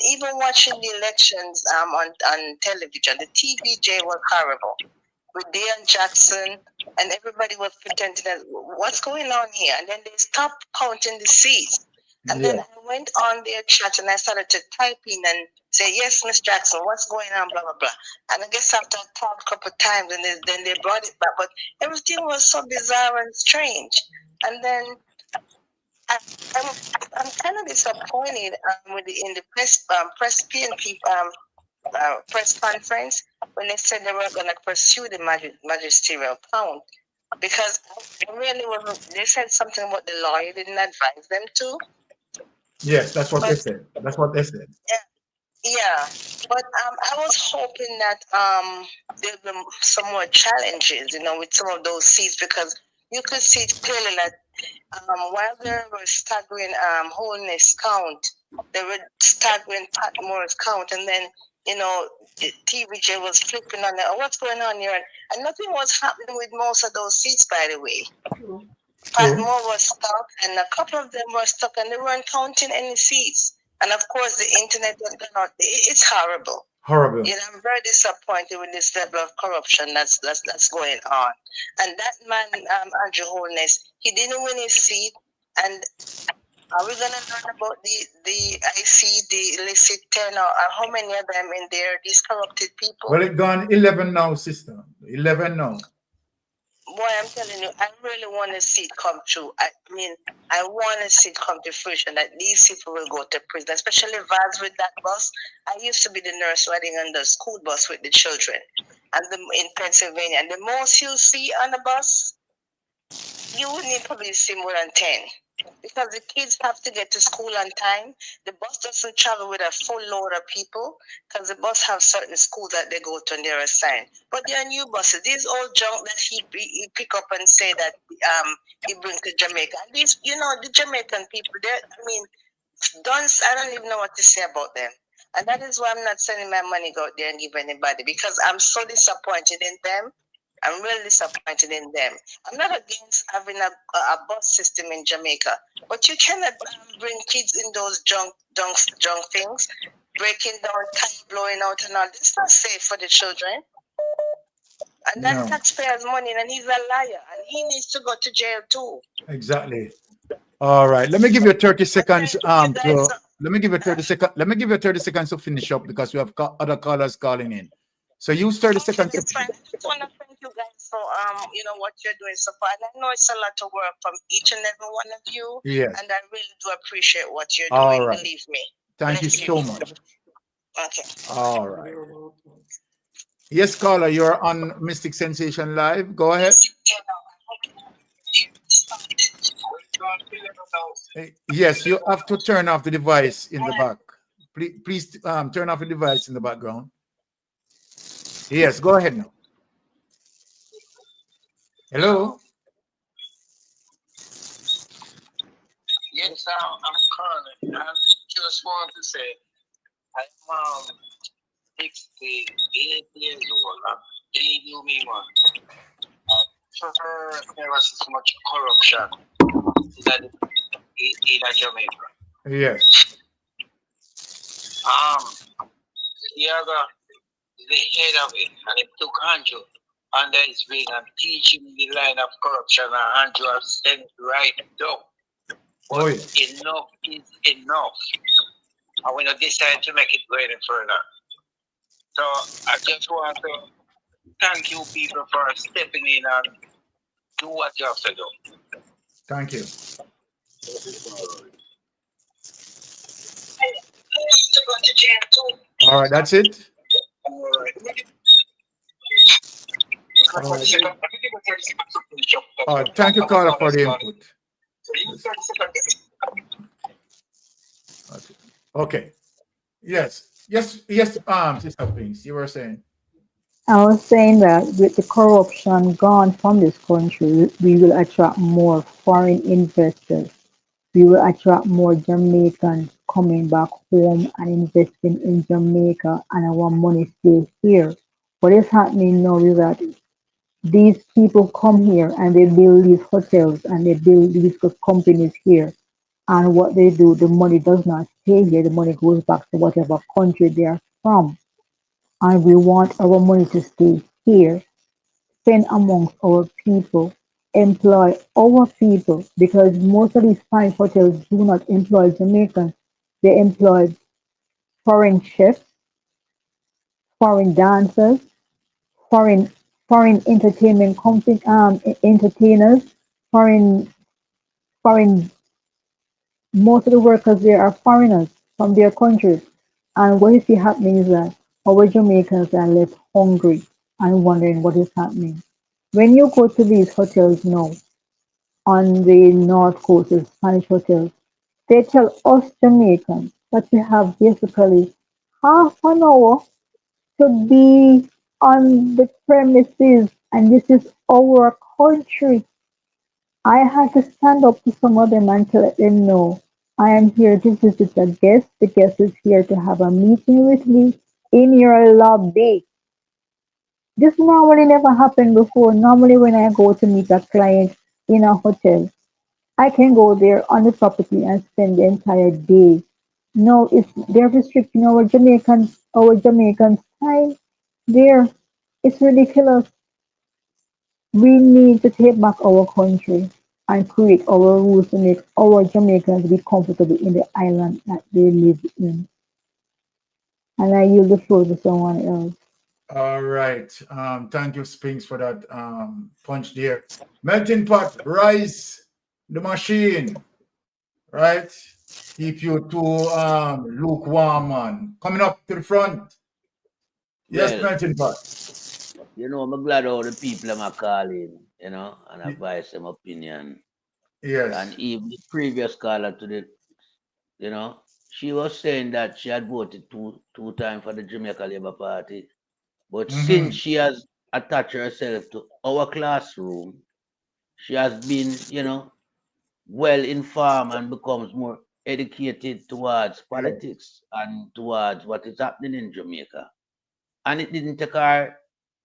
even watching the elections on television, the TVJ was horrible with Deion Jackson, and everybody was pretending that what's going on here, and then they stopped counting the seats, and then I went on their chat and I started to type in and say, yes, Miss Jackson, what's going on, blah, blah, blah. And I guess after I talked a couple of times, and then they brought it back. But everything was so bizarre and strange. And then I'm kind of disappointed in the press PNP press conference when they said they were going to pursue the magisterial count, because I really was. They said something about the lawyer didn't advise them to. Yes, that's what they said. That's what they said. Yeah, but I was hoping that there'd be some more challenges, with some of those seats, because you could see clearly that while there was staggering Holness count, there were staggering Patmore's count, and then TVJ was flipping on it. What's going on here? And nothing was happening with most of those seats, by the way. Patmore was stuck, and a couple of them were stuck, and they weren't counting any seats. And of course, the internet was not. It's horrible. Horrible. I'm very disappointed with this level of corruption that's going on. And that man, Andrew Holness, he didn't win his seat. And are we going to learn about the illicit 10 or how many of them in there, these corrupted people? Well, it gone 11 now, sister. 11 now. Boy, I'm telling you, I really want to see it come true. I want to see it come to fruition that these people will go to prison, especially Vaz with that bus. I used to be the nurse riding on the school bus with the children in Pennsylvania. And the most you see on the bus, you wouldn't probably see more than 10. Because the kids have to get to school on time. The bus doesn't travel with a full load of people because the bus have certain schools that they go to and they're assigned. But there are new buses. These old junk that he pick up and say that he bring to Jamaica. And these, the Jamaican people, I don't even know what to say about them. And that is why I'm not sending my money out there and give anybody, because I'm so disappointed in them. I'm really disappointed in them. I'm not against having a bus system in Jamaica, but you cannot bring kids in those junk things, breaking down, tire blowing out and all. This is not safe for the children. And that's taxpayers' money, and he's a liar, and he needs to go to jail too. Exactly. All right. Let me give you 30 seconds. Let me give you 30 seconds. Let me give you 30 seconds to finish up because we have other callers calling in. So use 30 seconds. It's fine. I just want to thank you guys for what you're doing so far. And I know it's a lot of work from each and every one of you. Yes. And I really do appreciate what you're doing. All right. Believe me. Thank you so much. Okay. All right. Yes, caller, you're on Mystic Sensation Live. Go ahead. Yes, you have to turn off the device in the back. Please turn off the device in the background. Yes, go ahead now. Hello? Yes, I'm calling. I just want to say I'm 68 years old. Believe you me, man. Never so much corruption in Jamaica. Yes. Seaga is the head of it, and it took Andrew under his wing and teach him the line of corruption, and Andrew has sent right down. But enough is enough. And we don't decide to make it go any further. So I just want to thank you people for stepping in and do what you have to do. Thank you. All right, that's it. All right, thank you, caller, for the input. Okay. Yes, Sister Pinks, you were saying. I was saying that with the corruption gone from this country, we will attract more foreign investors. We will attract more Jamaicans coming back home and investing in Jamaica, and our money stays here. What is happening now is that these people come here and they build these hotels and they build these companies here. And what they do, the money does not stay here. The money goes back to whatever country they are from. And we want our money to stay here, spend amongst our people, employ our people, because most of these fine hotels do not employ Jamaicans. They employ foreign chefs, foreign dancers, foreign foreign entertainment company entertainers, foreign foreign most of the workers there are foreigners from their countries. And what you see happening is that our Jamaicans are left hungry and wondering what is happening. When you go to these hotels now on the north coast, the Spanish hotels, they tell us Jamaicans that we have basically half an hour to be on the premises, and this is our country. I had to stand up to some of them and to let them know I am here to visit a guest. The guest is here to have a meeting with me in your lobby. This normally never happened before. Normally, when I go to meet a client in a hotel, I can go there on the property and spend the entire day. No, it's they're restricting our Jamaican time there. It's ridiculous. We need to take back our country and create our rules to make our Jamaicans be comfortable in the island that they live in. And I yield the floor to someone else. All right. Thank you, Spinks, for that punch there. Melting pot, rice, the machine, right? Keep you too lukewarm, man. Coming up to the front. Yes, Well, melting pot. you know, I'm glad all the people are calling, you know, and advise them opinion. Yes. And even the previous caller to the, you know, she was saying that she had voted two times for the Jamaica Labour Party. But since she has attached herself to our classroom, she has been, you know, well informed and becomes more educated towards politics and towards what is happening in Jamaica. And it didn't take her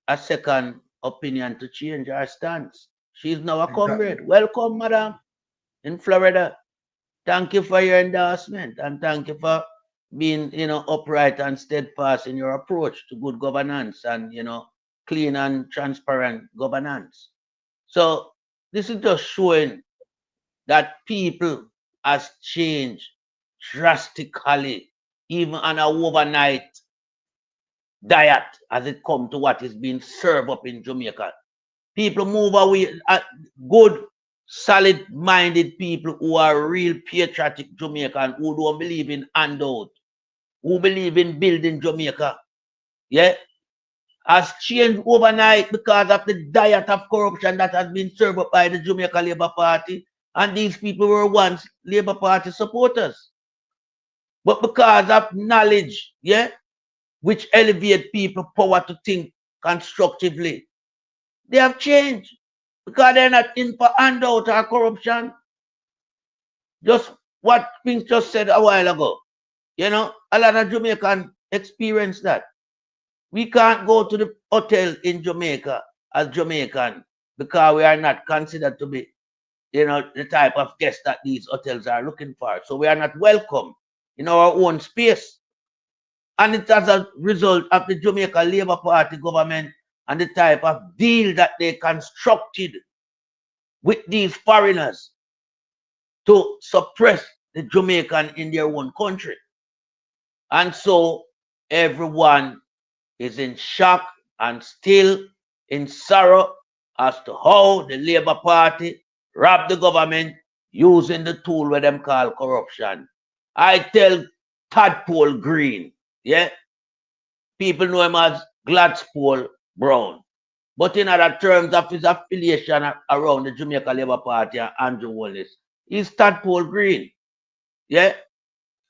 a second opinion to change her stance. She's now a comrade. Welcome, madam, in Florida. Thank you for your endorsement, and thank you for being, you know, upright and steadfast in your approach to good governance and, you know, clean and transparent governance. So this is just showing that people has changed drastically, even on a overnight diet as it come to what is being served up in Jamaica. People move away, good, solid-minded people who are real patriotic Jamaican, who don't believe in handout, who believe in building Jamaica, yeah, has changed overnight because of the diet of corruption that has been served up by the Jamaica Labour Party. And these people were once Labour Party supporters. But because of knowledge, yeah, which elevate people power to think constructively, they have changed because they're not in for handout or corruption. Just what Pink just said a while ago. You know, a lot of Jamaicans experience that. We can't go to the hotel in Jamaica as Jamaican because we are not considered to be, you know, the type of guests that these hotels are looking for. So we are not welcome in our own space. And it's as a result of the Jamaica Labour Party government and the type of deal that they constructed with these foreigners to suppress the Jamaican in their own country. And so everyone is in shock and still in sorrow as to how the Labour Party robbed the government using the tool where them call corruption. I tell Tadpole Green, yeah, people know him as Gladspole Brown. But in other terms of his affiliation around the Jamaica Labour Party and Andrew Wallace, he's Tadpole Green. Yeah.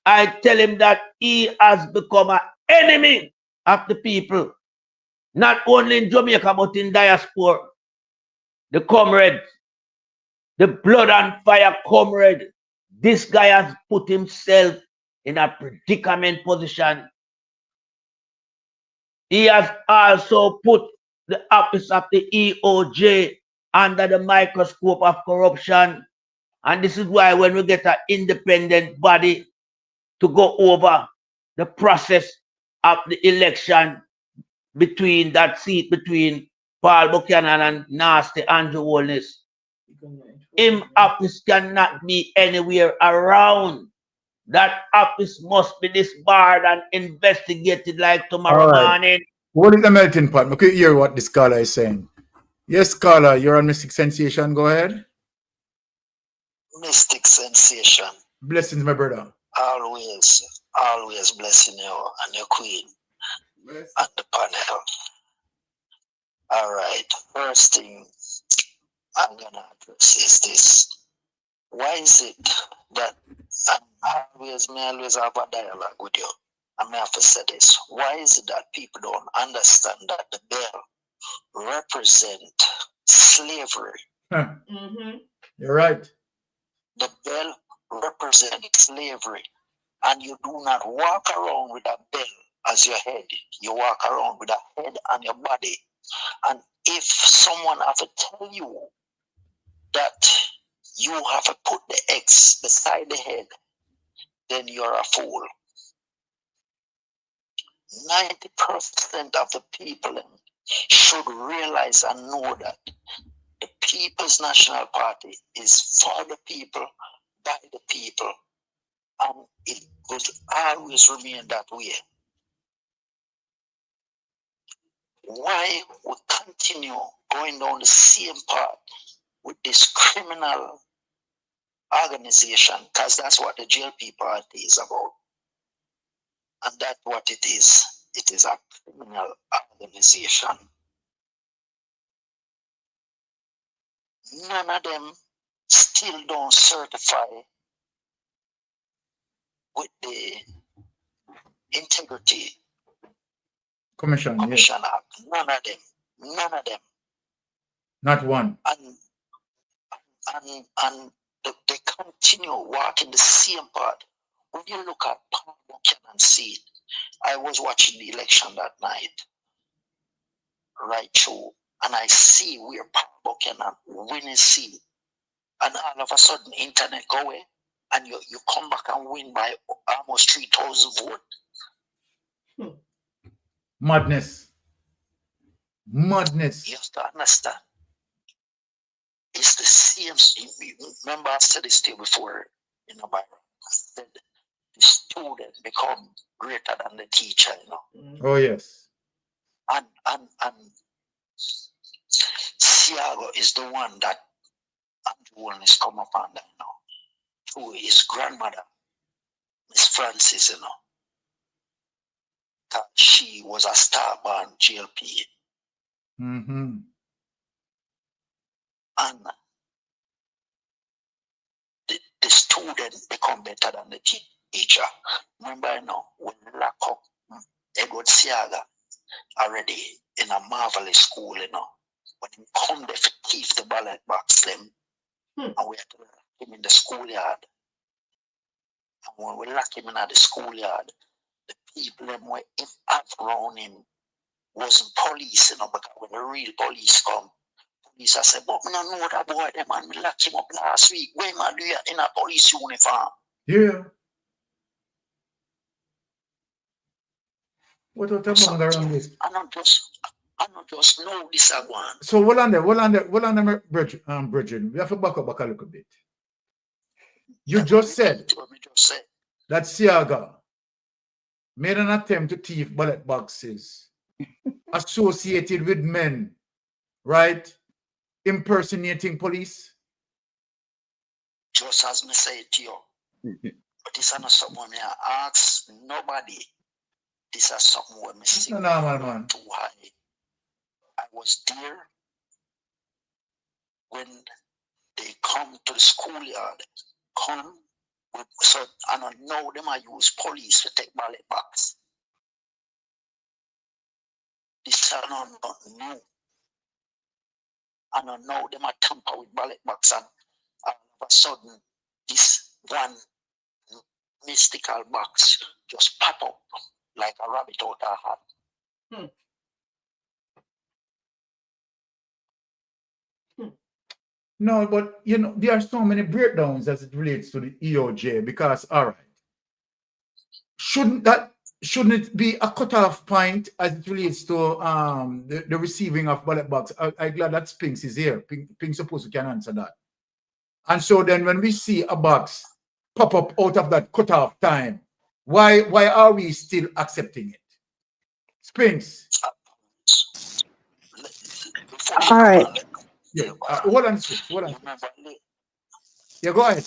I tell him that he has become an enemy of the people, not only in Jamaica, but in diaspora. The comrade, the blood and fire comrade, this guy has put himself in a predicament position. He has also put the office of the EOJ under the microscope of corruption. And this is why when we get an independent body to go over the process of the election between that seat between Paul Buchanan and Nasty Andrew Wallace, Him office cannot be anywhere around. That office must be disbarred and investigated like tomorrow morning. What is the melting pot? We could hear what the scholar is saying. Yes, scholar, you're on Mystic Sensation. Go ahead. Mystic Sensation. Blessings, my brother. Always blessing you and your queen and the panel. All right. First thing I'm gonna address is this. Why is it that I always have a dialogue with you? I may have to say this. Why is it that people don't understand that the bell represent slavery? Huh. You're right. The bell represents slavery. And you do not walk around with a bell as your head. You walk around with a head on your body. And if someone have to tell you that you have to put the X beside the head, then you're a fool. 90% of the people should realize and know that the People's National Party is for the people, by the people, and it will always remain that way. Why we continue going down the same path with this criminal organization? Because that's what the GLP party is about. And that's what it is. It is a criminal organization. None of them still don't certify with the Integrity Commission Act. None of them. Not one. And they continue walking the same path. When you look at Paul Buchanan seat, I was watching the election that night, right through, and I see where Paul Buchanan win his seat, and all of a sudden internet go away, and you come back and win by almost 3,000 votes. Madness. Madness. You have to understand. It's the same. Remember, I said this to you before in the Bible. I said the student become greater than the teacher, you know. Oh yes. And Seaga is the one that Andrew is come up under, you know, through his grandmother, Miss Francis, you know. That she was a star-born GLP. Mm-hmm. And the student become better than the teacher. Remember, you know, when lock up Edward Seaga already in a marvelous school, you know, when he come there to keep the ballot box them, and we had to lock him in the schoolyard. And when we lock him in the schoolyard, the people them were around him wasn't police, you know, because when the real police come, police I said, but I don't know that boy, them man, we locked him up last week. Where man do you in a police uniform? Yeah. What are you around this? I don't just know this one. So hold on there, Bridget. We have to back up a little bit. You just said that Seaga made an attempt to thief ballot boxes associated with men, right? Impersonating police. Just as me say to you. But this is not something I ask nobody. This is something where me see no, man. Too high. I was there when they come to the schoolyard. So I don't know them I use police to take ballot box. This is not new. I don't know them I tamper with ballot box, and all of a sudden this one mystical box just pop up like a rabbit out of a hat. No, but you know, there are so many breakdowns as it relates to the EOJ because, all right, shouldn't it be a cutoff point as it relates to the receiving of ballot box? I'm glad that Spinks is here. Pink supposed to can answer that. And so then when we see a box pop up out of that cutoff time, why are we still accepting it? Spinks. All right. Yeah. Hold on. Yeah, go ahead.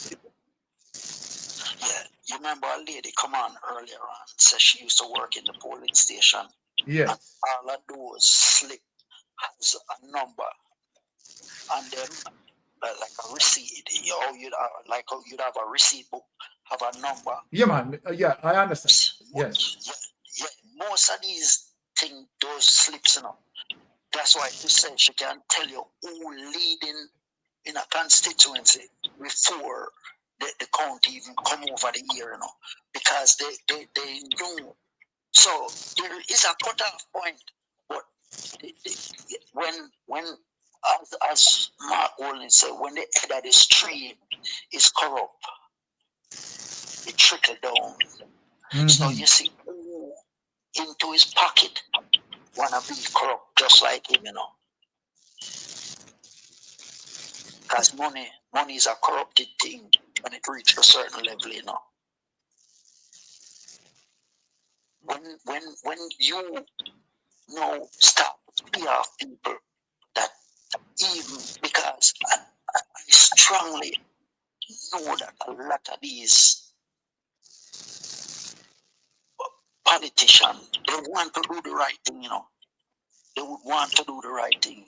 Yeah, you remember a lady come on earlier on and said she used to work in the polling station. Yes. And all of those slip has a number and then like a receipt. You'd have a receipt book, have a number. Yeah, man. Yeah, I understand. Yes. Yeah. Most of these things, those slips, that's why she said she can tell you who leading in a constituency before the county even come over the year, because they know. So there is a cutoff point, but when as Mark Walden said, when the head of the stream is corrupt, it trickle down. Mm-hmm. So you see who into his pocket wanna be corrupt just like him, Because money is a corrupted thing when it reaches a certain level, When you start to pay off people that even because I strongly know that a lot of these politicians, they want to do the right thing, They would want to do the right thing.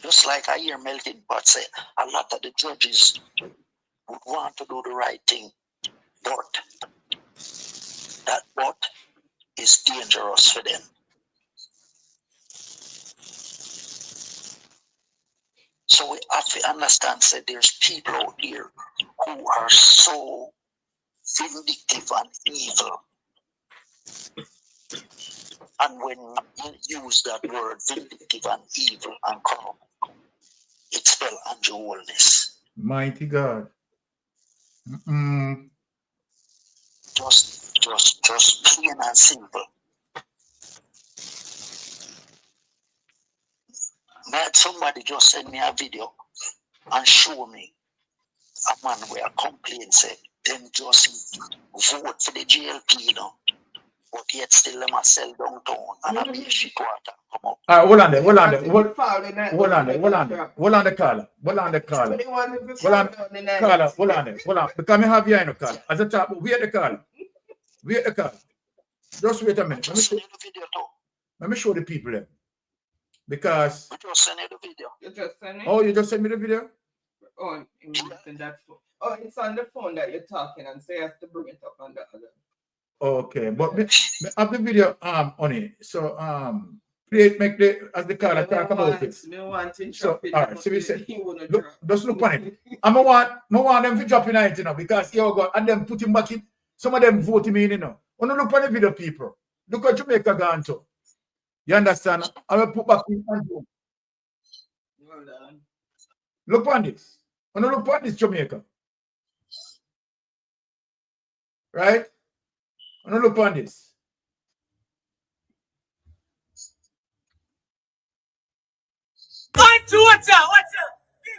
Just like I hear Melting Pot say, a lot of the judges would want to do the right thing, but that but is dangerous for them. So we have to understand that there's people out here who are so vindictive and evil. And when you use that word vindictive and evil and corrupt, it spells unholiness. Mighty God. Just plain and simple. Man, somebody just send me a video and show me a man where a complaint said, them just vote for the GLP, but yet still them a sell downtown and a pay shit water come up. All right, hold on there. Hold on the caller. Because I have you in the caller. As a top, wait the caller. Just wait a minute. Let me show the people them. Because I just send you the video. You just send it? Oh, you just send me the video? Oh, in that phone. Oh, it's on the phone that you're talking and so you have to bring it up on the other. Okay, but me have the video on it. So make the as the caller talk about it. So all right, so we say just look on it. I want them to drop in it, because here we go and then put him back in. Some of them vote him in, Wanna look on the video, people. Look what Jamaica gone to. You understand? I will put back in. Look on this. Wanna look on this, Jamaica. Right? Wanna look on this. Watch out.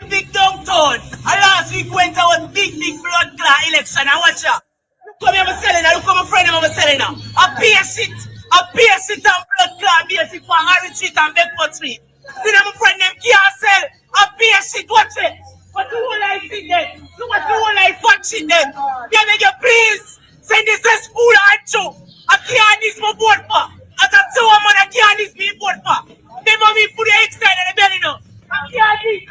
Big downtown. And last week went out big blood clot election. And watch out. Look how I'm selling now. Look how my friend I'm selling now. A beer shit and blood clot beer shit for Harry Street and Bedford Street. See my friend them can't sell a beer shit. Watch it. What the whole life thing then? Look what the whole life fuck shit then. Yeah, make you please send this to school and show. I can't this my board for. As a two man, I can't this me board for. They want me put the extra in the belly now. I can't this.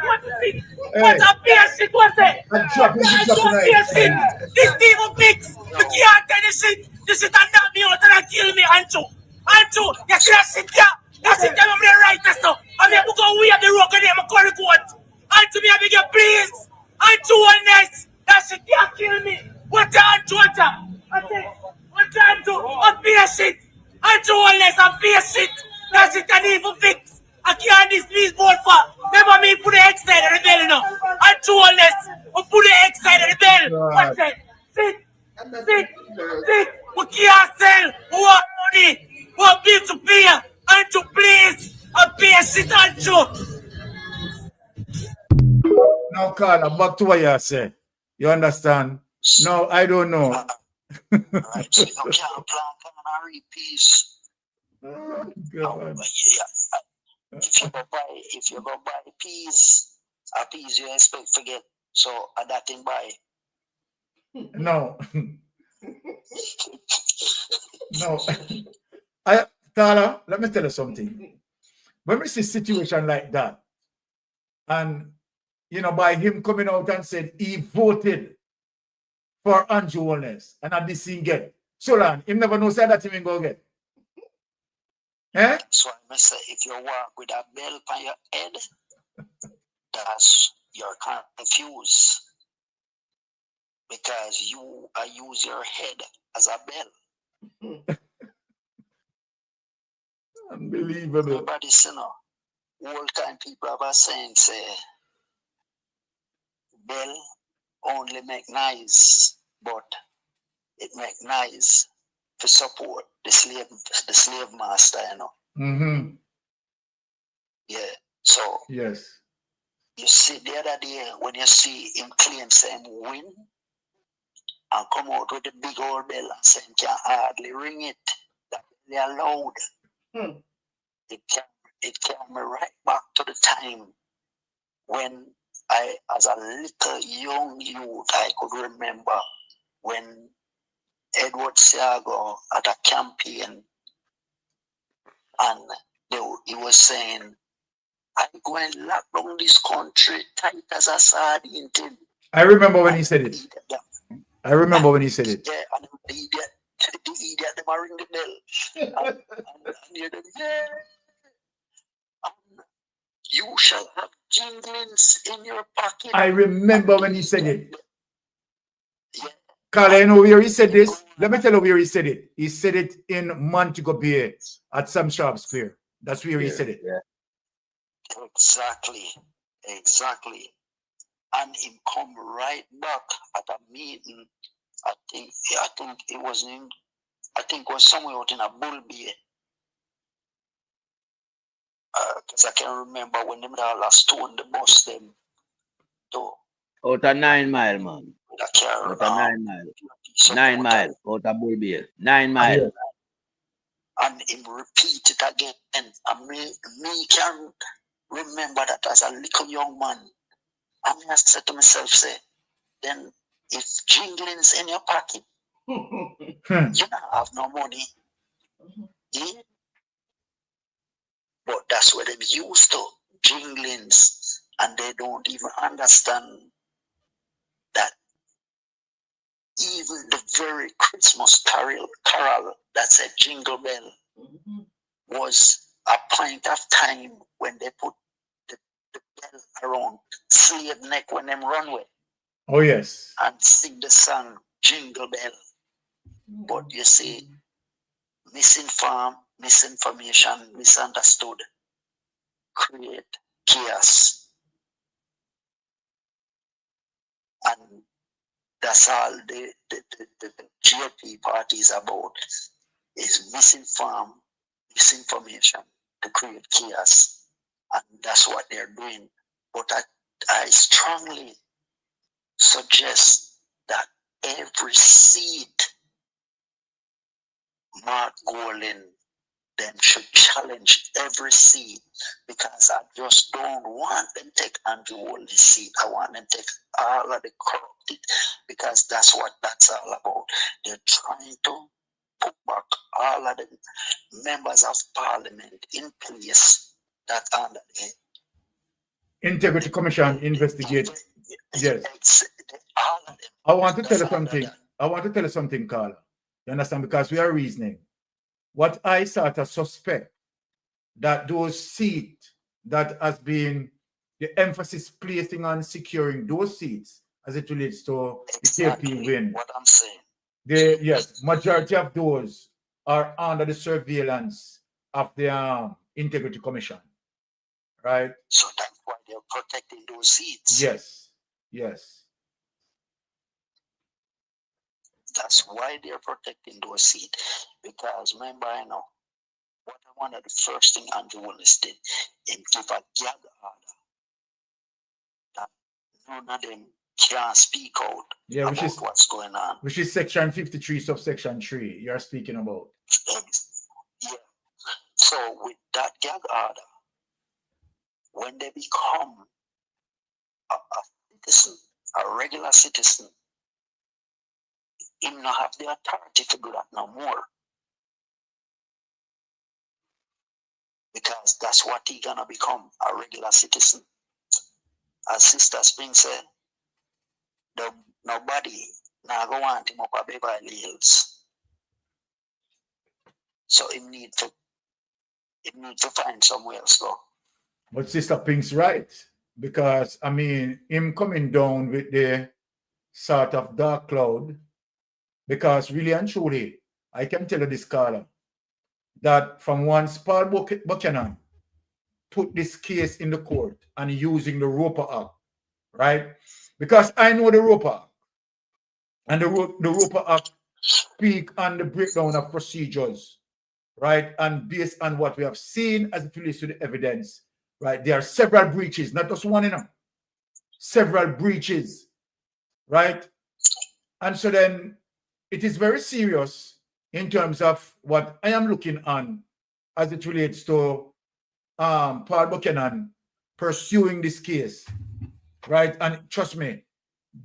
What a beer shit was it? Beer shit. This evil fix. I can't tell this shit. This shit and not me out and kill me, Ancho. You see that shit here? That shit there over the right now. I'm here to go way up the road and I'm going to court. Ancho, me I beg you please. Ancho, honest. That shit can't kill me. What Ancho? What Ancho? What beer shit? Ancho, honest and beer shit. That shit an evil fix. I can't dismiss board for. Remember me put the X side of the bell now. Ancho, honest. Or put the X side of the bell. What's that? Sit. We can't sell. We want money. We want bills to pay. Ancho, please. A beer shit, Ancho. Now, Carla, back to what you say. You understand? No, I don't know. Right, so you can't plan canary peace. Oh, God. If you go buy peas, a peas you expect forget. So that thing buy. No. No. Carla, let me tell you something. When we see a situation like that, and by him coming out and said he voted for Andrew Holness and at this thing get. So long, him never know say that him go get. Eh? So I say if you walk with a bell on your head, that's you're confused. Because you use your head as a bell. Unbelievable. Remember this, old time people have a saying, say, bell only make noise, but it make noise to support the slave master, Mm-hmm. Yeah. So yes. You see the other day when you see him claim him win and come out with the big old bell and say he can hardly ring it. That they are loud. It came right back to the time when I, as a little young youth, I could remember when Edward Seaga at a campaign and he was saying, I'm going to lock down this country tight as a sardine tin. I remember when he said it. I remember when he said it. Yeah, and the idiot, them are ring the bell. and hear them, yeah. You shall have jinglings in your pocket. I remember when he said it. Carl, you know where he said this? Let me tell you where he said it. He said it in Montego Bay at Sam Sharp Square. That's where he said it. Yeah. Exactly. And him come right back at a meeting. I think it was somewhere out in a Bull Bay. Because I can remember when them all stone the bus them. Out of 9 Mile, man. Out of 9 Mile. 9 Mile. Out of Bull Bay. 9 Mile. And him repeat it again. And me can remember that as a little young man. And I said to myself, say, then if jinglings in your pocket, you don't have no money. Yeah? But that's what they're used to, jinglings. And they don't even understand that even the very Christmas carol that said Jingle Bell was a point of time when they put the bell around slave neck when them runway. Oh, yes. And sing the song Jingle Bell. But you see, misinformed, misinformation, misunderstood, create chaos. And that's all the GOP party is about, is misinformation to create chaos. And that's what they're doing. But I strongly suggest that every seat Mark Golin them should challenge every seat, because I just don't want them to take Andrew Holness' seat. I want them to take all of the corrupted, because that's what that's all about. They're trying to put back all of the members of parliament in place that under the Integrity Commission investigate. Yes. I want to tell you something. I want to tell you something, Carla. You understand? Because we are reasoning. What I sort of suspect that those seats that has been the emphasis placing on securing those seats as it relates to the KP win. What I'm saying. Yes, majority of those are under the surveillance of the Integrity Commission. Right? So that's why they're protecting those seats. Yes. That's why they're protecting those seats. Because remember, I know one of the first thing Andrew Holness did, and give a gag order that none of them can speak out Yeah, about what's going on. which is section 53, subsection 3 you're speaking about. Yeah. So with that gag order, when they become a citizen, a regular citizen, him not have the authority to do that no more. Because that's what he gonna become, a regular citizen. As Sister Spring said, nobody now go want him up a Beverly Hills. So he need to find somewhere else go. But Sister Pink's right, because I mean him coming down with the sort of dark cloud, because really and truly, I can tell you this, Carla, that from once Paul Buchanan put this case in the court and using the Roper Act, right? Because I know the Roper Act, and the Roper Act speak on the breakdown of procedures, right? And based on what we have seen as it relates to the evidence, right? There are several breaches, not just one, several breaches, right? And so then it is very serious in terms of what I am looking on as it relates to Paul Buchanan pursuing this case, right? And trust me,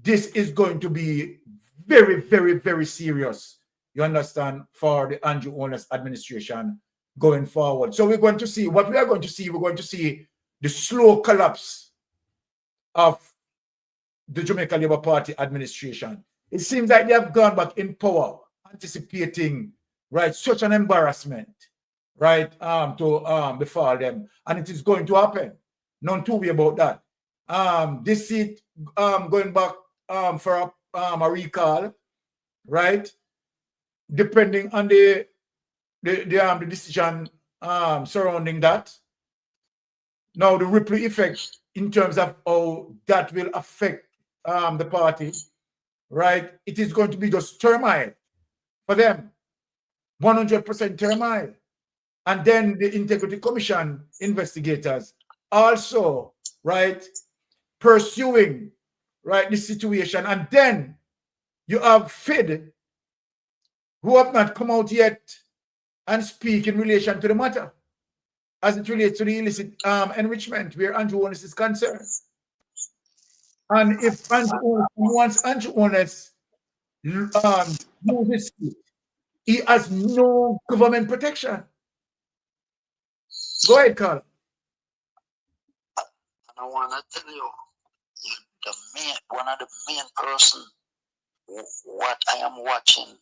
this is going to be very, very, very serious, you understand, for the Andrew Holness administration going forward. So we're going to see, what we are going to see, we're going to see the slow collapse of the Jamaica Labour Party administration. It seems like they have gone back in power, anticipating, right, such an embarrassment, right, to befall them. And it is going to happen. None two way about that. This seat going back for a recall, right, depending on the decision surrounding that. Now, the ripple effect in terms of how that will affect the party, right? It is going to be just turmoil for them, 100% turmoil. And then the Integrity Commission investigators also, right, pursuing, right, the situation. And then you have FID, who have not come out yet and speak in relation to the matter as it relates to the illicit enrichment where Andrew Holness is concerned. And if once Andrew Holness loses seat, he has no government protection. Go ahead, Carl. And I want to tell you, one of the main person what I am watching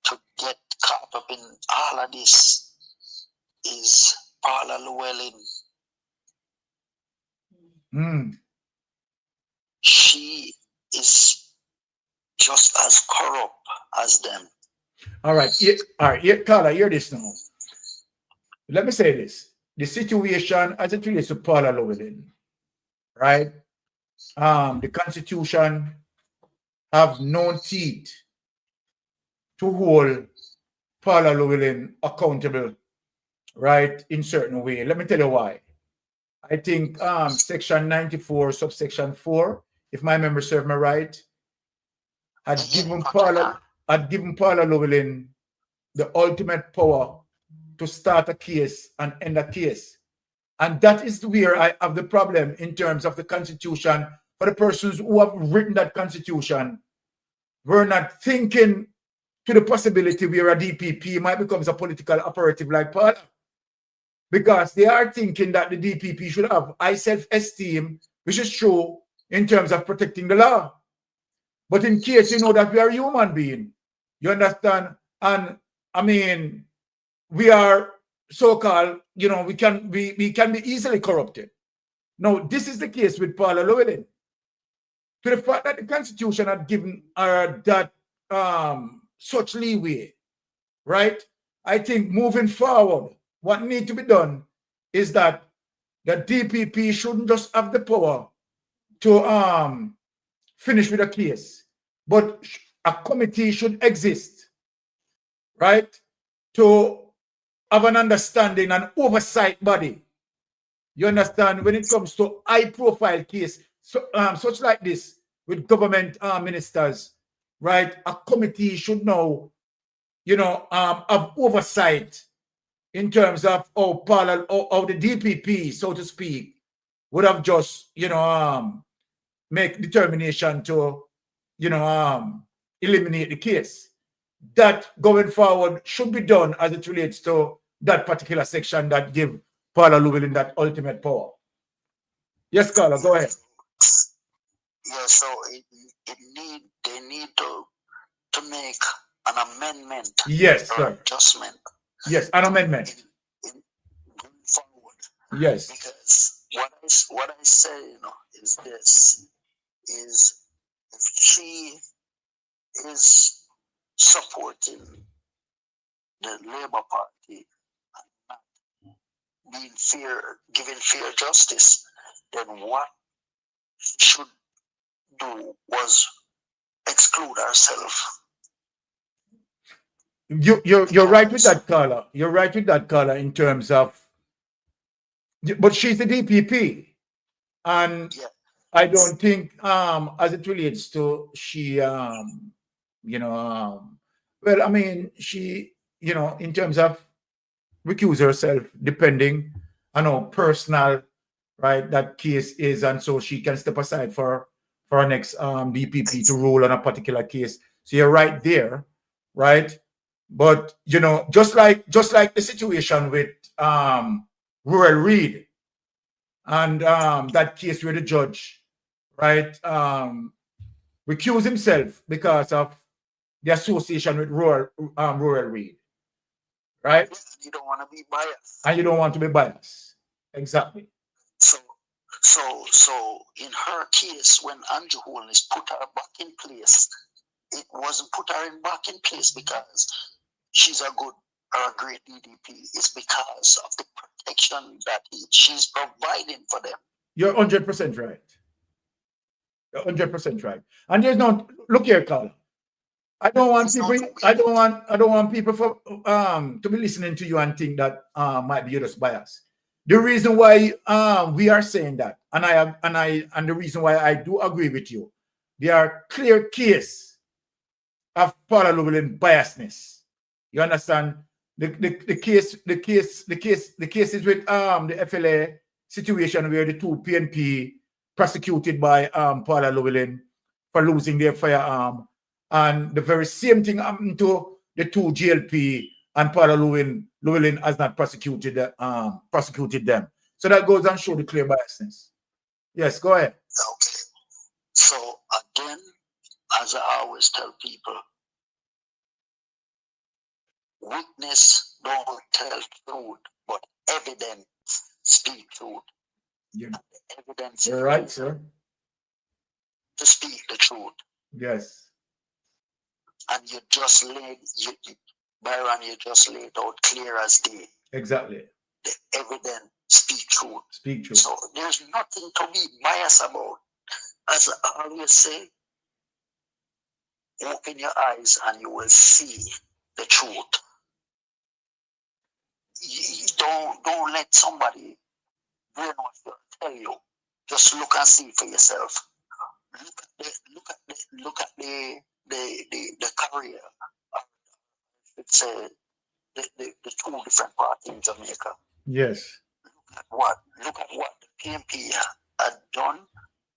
to get caught up in all of this is Paula Llewellyn. She is just as corrupt as them. All right, Carla, hear this now. Let me say this. The situation as it relates to Paula Llewellyn, right? The Constitution have no teeth to hold Paula Llewellyn accountable, right, in certain way. Let me tell you why. I think section 94, subsection 4, if my memory serves me right, had given Paula Llewellyn the ultimate power to start a case and end a case. And that is where I have the problem in terms of the Constitution. For the persons who have written that Constitution, we're not thinking to the possibility where a DPP might become a political operative like Paula. Because they are thinking that the DPP should have high self-esteem, which is true in terms of protecting the law. But in case you know that we are human beings, you understand? And I mean, we are so-called, you know, we can be easily corrupted. Now, this is the case with Paula Llewellyn. To the fact that the Constitution had given her that such leeway, right? I think moving forward, what needs to be done is that the DPP shouldn't just have the power to finish with a case, but a committee should exist, right, to have an understanding and oversight body. You understand? When it comes to high-profile case, such like this with government ministers, right? A committee should know, have oversight in terms of how the DPP, so to speak, would have just, make determination to, eliminate the case. That going forward should be done as it relates to that particular section that give Paula Llewellyn that ultimate power. Yes, Carla, go ahead. Yeah, so they need to make an amendment. Yes, or sir. adjustment. Yes, an amendment. Going forward. Yes. Because what I say, is this: is if she is supporting the Labour Party and not being giving fair justice, then what she should do was exclude herself. You're right with that, Carla. You're right with that, Carla, in terms of, but she's the DPP, and I don't think, as it relates to she, well, I mean, she, in terms of recuse herself, depending on how personal, right, that case is, and so she can step aside for her next DPP to rule on a particular case. So you're right there, right? But just like the situation with Rural Reid and that case where the judge, right, recused himself because of the association with Rural Reid, right? You don't want to be biased. And you don't want to be biased. Exactly. So in her case, when Andrew Holness put her back in place, it wasn't put her back in place because she's a good or a great DDP. It's because of the protection that she's providing for them. You're 100% right. You're 100% right. And there's no, look here, Carl. I don't want people to be listening to you and think that might be just bias. The reason why we are saying that, and the reason why I do agree with you, there are clear case of Paula Llewellyn biasness. You understand? The case is with the FLA situation where the two PNP prosecuted by Paula Llewellyn for losing their firearm, and the very same thing happened to the two GLP, and Paula Llewellyn has not prosecuted them. So that goes and show the clear biasness. Yes, go ahead. Okay. So again, as I always tell people, witness don't tell truth, but evidence speak truth. Evidence. You're right, sir. To speak the truth. Yes. And you just Byron, you just laid out clear as day. Exactly. The evidence speak truth. Speak truth. So there's nothing to be biased about. As I always say, open your eyes and you will see the truth. Don't let somebody brainwash you tell you. Just look and see for yourself. Look at the career. It's the two different parties in Jamaica. Yes. Look at what the PNP had done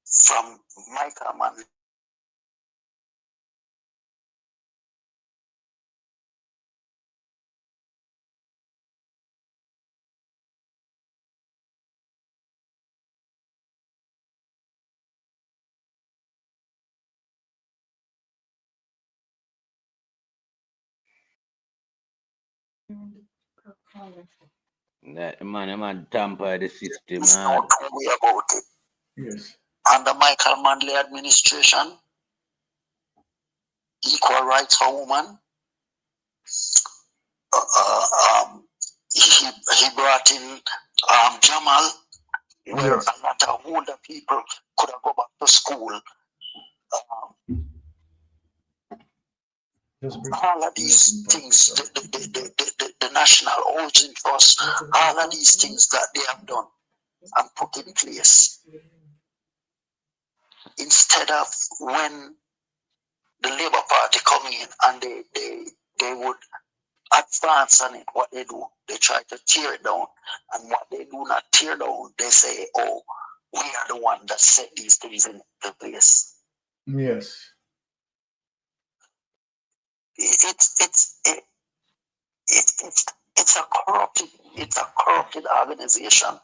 from Michael Manley. That man tamper the system. There's no two way about it. Yes. Under Michael Manley administration, equal rights for women. He brought in Jamal, where a lot of older people could have go back to school. All of these things, the National Housing Trust, all of these things that they have done and put in place. instead of when the Labour Party come in and they would advance on it, what they do, they try to tear it down. And what they do not tear down, they say, oh, we are the one that set these things in the place. Yes. It's a corrupted organization.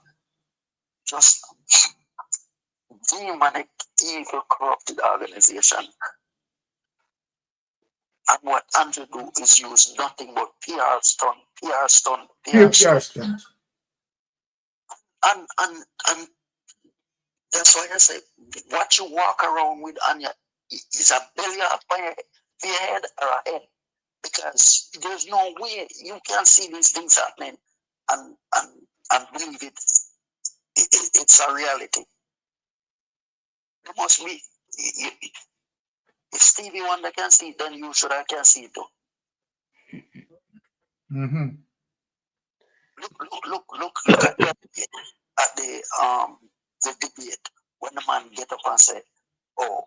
Just demonic, evil, corrupted organization. And what Andrew do is use nothing but PR stunt. And that's why I say, what you walk around with on your is a belly up by your head or a head. Because there's no way you can see these things happening and believe it's a reality. There must be. If Stevie Wonder can see it, then you should I can see it too. Mm-hmm. Look at the debate when the man get up and say, "Oh,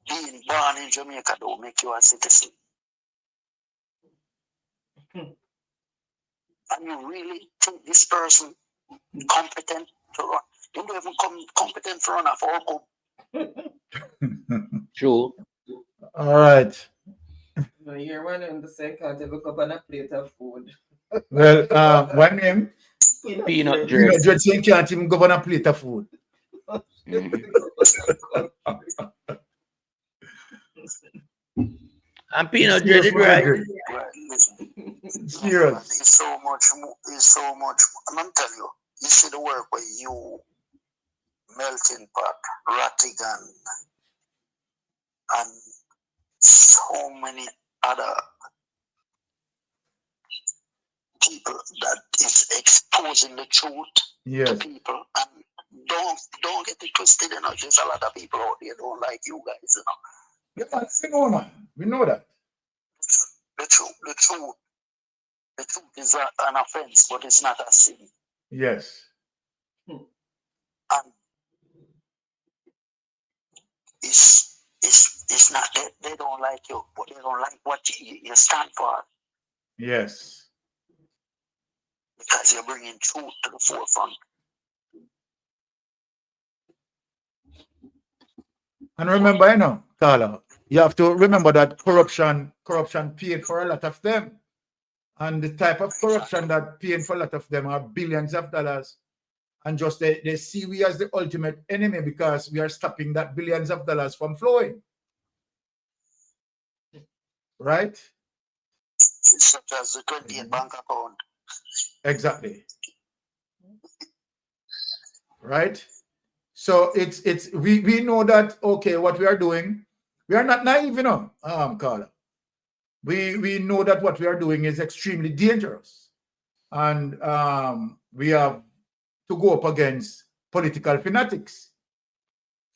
being born in Jamaica don't make you a citizen." And you really think this person competent to run? You don't even competent to run a four. True. All right. No, you're one in the second to look up on a plate of food. Well, one name? Peanut Dread. Dread. Dread saying can't even go on a plate of food. And Peanut Dread is right. Serious. It's so much. I'm gonna tell you. You see the work where you, Melting Pot, Rattigan, and so many other people that is exposing the truth to people. And don't get it twisted, you know. There's a lot of people out there don't like you guys, you know. Yeah, we know, man. We know that. The truth is an offense, but it's not a sin. Yes. And it's not that they don't like you, but they don't like what you stand for. Yes. Because you're bringing truth to the forefront. And remember, you know, Carla, you have to remember that corruption paid for a lot of them. And the type of corruption that paying for a lot of them are billions of dollars. And just they see we as the ultimate enemy because we are stopping that billions of dollars from flowing. Right? Such as the 28 bank account. Exactly. Right? So we know that, okay, what we are doing, we are not naive, you know, Carla. We know that what we are doing is extremely dangerous. And we have to go up against political fanatics.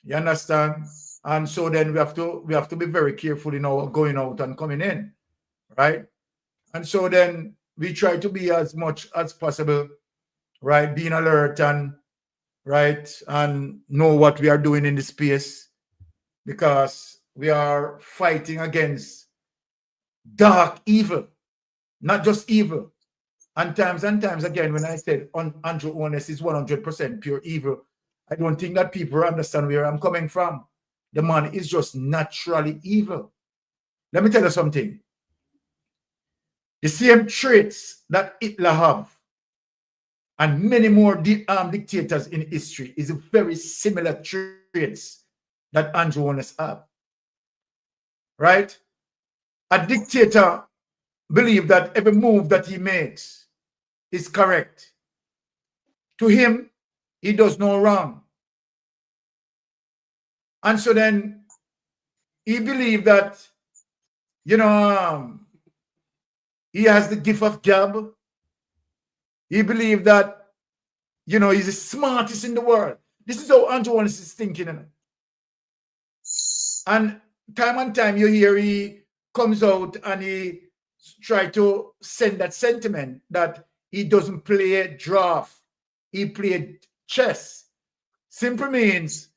You understand? And so then we have to be very careful, you know, going out and coming in, right? And so then we try to be as much as possible, right, being alert and right and know what we are doing in the space, because we are fighting against dark evil, not just evil. And times again, when I said Andrew Honest is 100% pure evil, I don't think that people understand where I'm coming from. The man is just naturally evil. Let me tell you something. The same traits that Hitler have and many more dictators in history is very similar traits that Andrew Honest have. Right? A dictator believes that every move that he makes is correct. To him, he does no wrong. And so then he believes that, you know, he has the gift of gab. He believes that, you know, he's the smartest in the world. This is how Andrew Honest is thinking. You know? And time you hear he comes out and he try to send that sentiment that he doesn't play draft, he played chess. simply means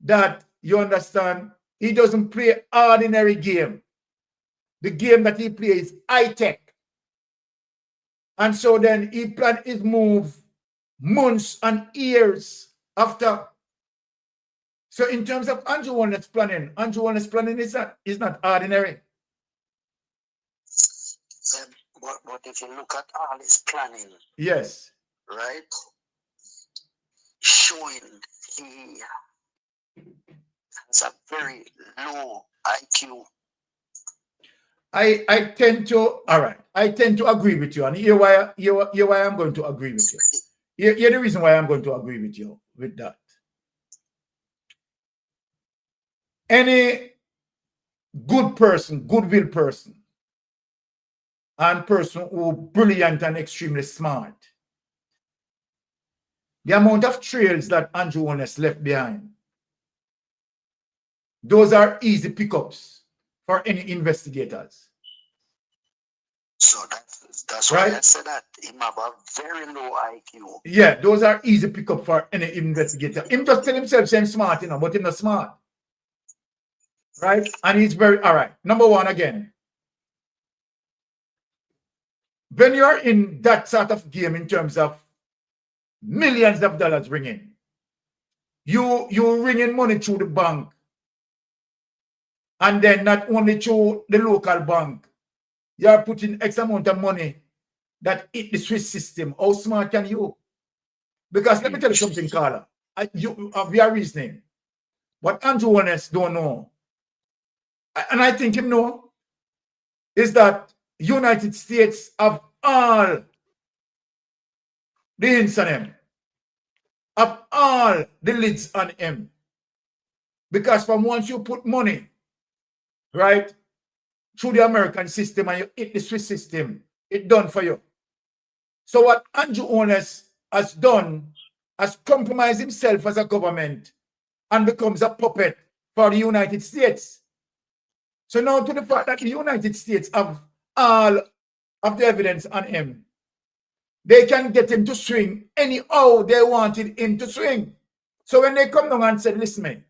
that, you understand, he doesn't play ordinary game. The game that he plays is high-tech. And so then he planned his move months and years after. So in terms of Andrew Walner's planning is not ordinary. But if you look at all his planning, yes, right, showing he has a very low IQ. I tend to agree with you, and here why I'm going to agree with you. Here's the reason why I'm going to agree with you with that. Any good person, goodwill person, and person who brilliant and extremely smart, the amount of trails that Andrew Walner left behind, those are easy pickups for any investigators. So that's right? Why I said that he have a very low IQ. Yeah, those are easy pickup for any investigator. Him just tell himself saying smart, but he's not smart. Right? And he's very, all right. Number one again. When you're in that sort of game in terms of millions of dollars ringing, you ringing money through the bank, and then not only through the local bank, you're putting X amount of money that hit the Swiss system. How smart can you? Because let me tell you something, Carla. We are reasoning. What Andrew Walner don't know, and I think him know, is that United States have all the hints on him, have all the lids on him. Because from once you put money, right, through the American system and you hit the Swiss system, it's done for you. So what Andrew Walner has done, has compromised himself as a government and becomes a puppet for the United States. So now to the fact that the United States have all of the evidence on him, they can get him to swing anyhow they wanted him to swing. So when they come down and said, listen, man,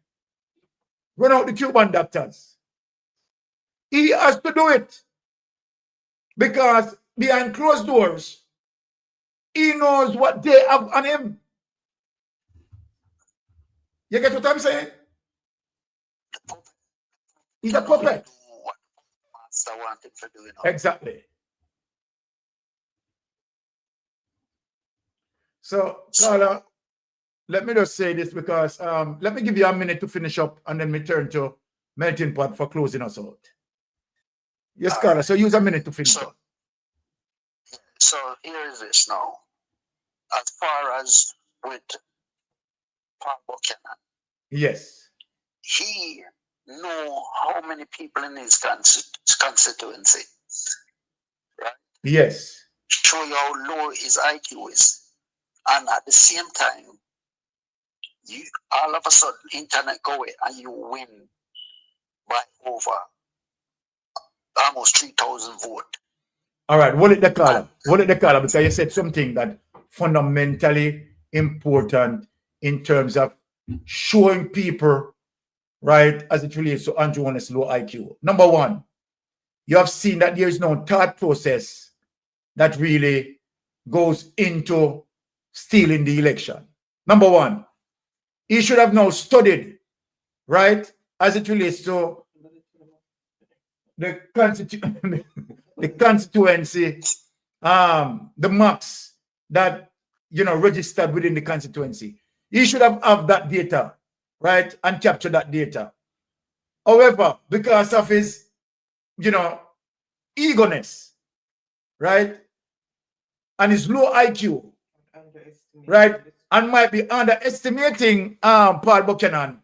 run out the Cuban doctors, he has to do it. Because behind closed doors, he knows what they have on him. You get what I'm saying? He's a puppet. Exactly. So, Carla, let me just say this because let me give you a minute to finish up and then we turn to Melting Pot for closing us out. Yes, Carla, so use a minute to finish up. So here is this now. As far as with Paul Buchanan. Yes. He know how many people in his constituency. Right? Yes. Show you how low his IQ is. And at the same time, you all of a sudden internet go away and you win by over almost 3,000 votes. All right, what did the caller? Because you said something that fundamentally important in terms of showing people, right, as it relates to Andrew Walner's low IQ. Number one, you have seen that there is no thought process that really goes into stealing the election. Number one, he should have now studied, right, as it relates to the constituency, the maps that, registered within the constituency. He should have that data, right, and capture that data. However, because of his, eagerness, right, and his low IQ, right, and might be underestimating Paul Buchanan.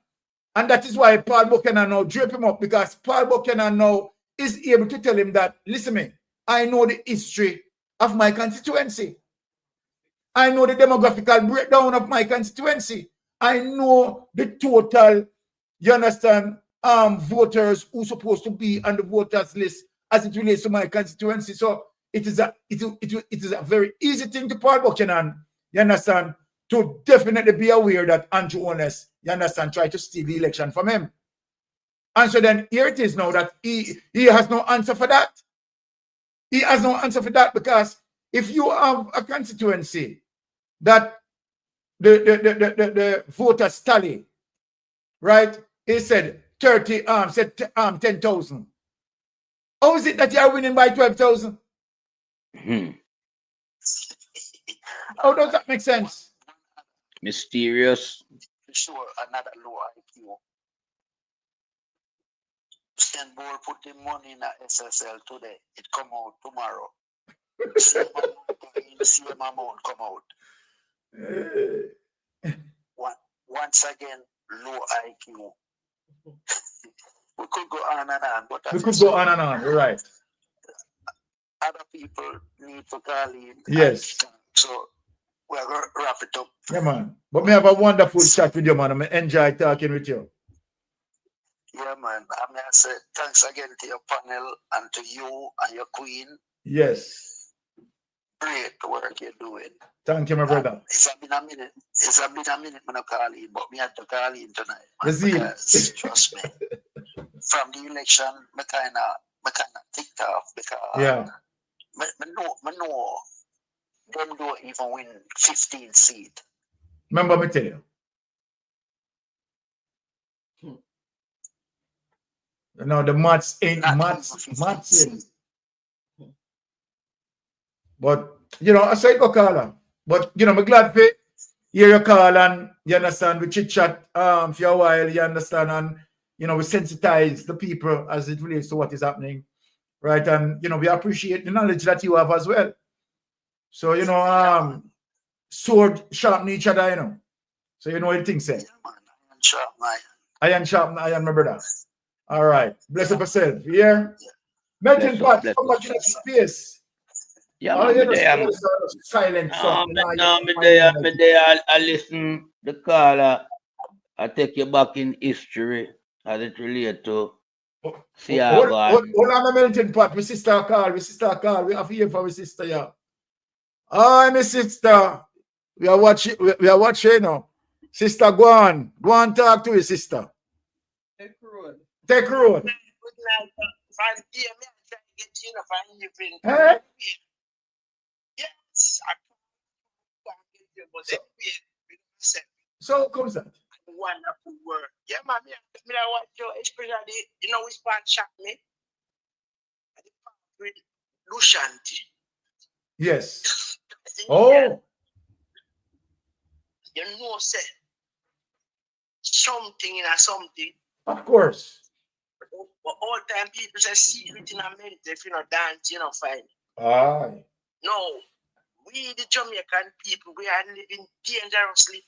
And that is why Paul Buchanan now drape him up, because Paul Buchanan now is able to tell him that, listen me, I know the history of my constituency. I know the demographical breakdown of my constituency. I know the total, you understand, voters who supposed to be on the voters list as it relates to my constituency. So it is a very easy thing to Paul Buchanan, you understand, to definitely be aware that Andrew Honest, you understand, tried to steal the election from him. And so then here it is now that he has no answer for that. He has no answer for that, because if you have a constituency that the voters tally, right? He said 10,000. How is it that you are winning by 12,000? How does that make sense? Mysterious. Sure, another low IQ. Stan Ball put the money in the SSL today. It come out tomorrow. Same amount come out. Once again, low IQ. We could go on and on, but we could go on and on. You're right. Other people need to call in. Yes. So we're going to wrap it up. Yeah, man. But me have a wonderful chat with you, man. I enjoy talking with you. Yeah, man. I mean, I say thanks again to your panel and to you and your queen. Yes. Great work you're doing. Thank you, my brother. It's been a minute. It's been a minute when I call in, but me had to call in tonight. Because, trust me. From the election, I kind of ticked off because yeah. I know them don't even win 15 seats. Remember me tell you. You know, the maths ain't maths in. But, you know, I say go call her. But, you know, I'm glad to hear your call and, you understand, we chit-chat for a while, you understand, and, you know, we sensitize the people as it relates to what is happening, right? And, you know, we appreciate the knowledge that you have as well. So, you know, sword sharpen each other, you know. So, you know what the thing say. Iron sharpen iron, my brother. All right. Bless up yourself. Yeah? Melting pot, how much in the space? Yeah, man, silent. I listen the caller. I take you back in history as it relates to Seaga. Hold on a melting pot. My sister call. We have here for my sister, yeah. Hi, my sister. We are watching now. Sister, go on. Go on, talk to your sister. Take road. Good night. Hey? Yes. So how comes that? Wonderful work. Yeah, man. I watch you, especially, you know, which part shocked me? With Lushanti. Yes. Oh. You know, say something in a something. Of course. But all time people say secret in a minute if you know dance, you know, fine. Aye. No. We the Jamaican people, we are living dangerously.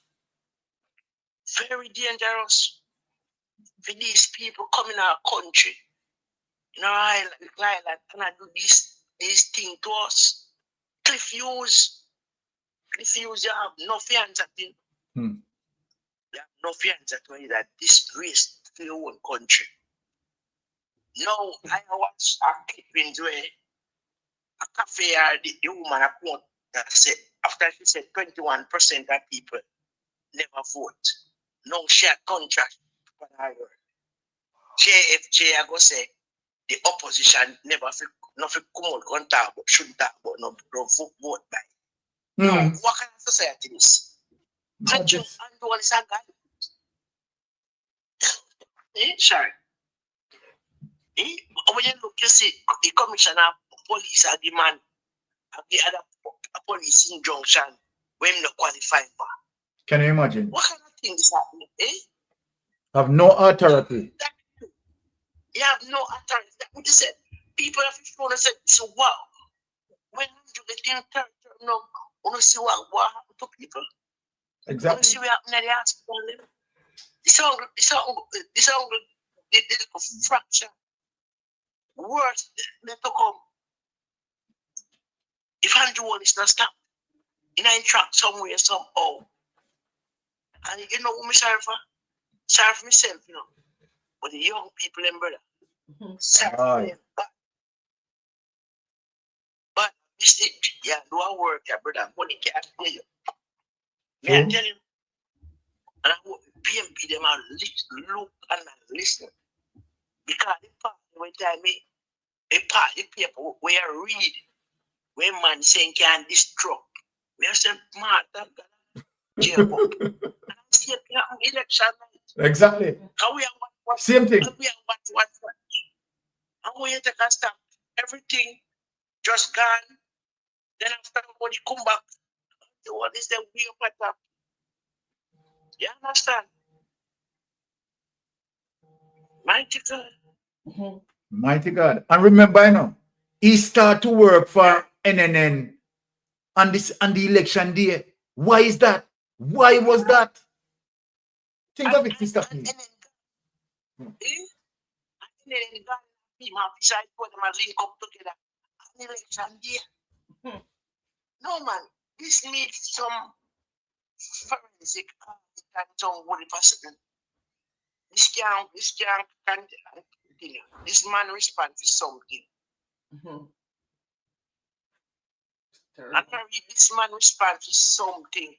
Very dangerous. For these people come in our country, in our island, and I do this thing to us. Cliff use, you have no fiance at it. You have no fiance at it that disgrace to your own country. Now, I watch a clipping where a cafe or the woman account that said, after she said 21% of people never vote. No, she had contract for her word. JFJ, I go say, the opposition never come out and talk about, shouldn't talk about, no vote by. No, what kind of society is this? And what is that guy? Sure. When you look, you see the commissioner of police are the man of the other police injunction when not qualified for. Can you imagine? What kind of thing is happening? Have no authority. You have no authority. That what you said. People have to say, so wow. When you get in term, no, want to see what happened to people. Exactly. Want to see what happened at the hospital. This all the fracture. Worse than to come. If Andrew is not stopped, in a track somewhere, somehow. And you know who me sorry for? Sorry for myself, you know. But the young people and brother. Sorry for them. But yeah, do our work, yeah, brother. Money can't pay you. May I tell you? And I hope PMP them are look and listen. Because the part when time a part the paper where I read when man saying can destruct. We are saying smart jail up. And I see election night. Exactly. And we are what Same thing. and we are what. And we take a stop. Everything just gone. Then after everybody come back. What is the real pattern? You understand? Mighty God. Mighty God. And remember, you know, he started to work for NNN on the election day. Why is that? Why was that? Think of it, Sister P. No man, this needs some forensic and some worry person. This can continue. This man respond to something. And this man respond to something.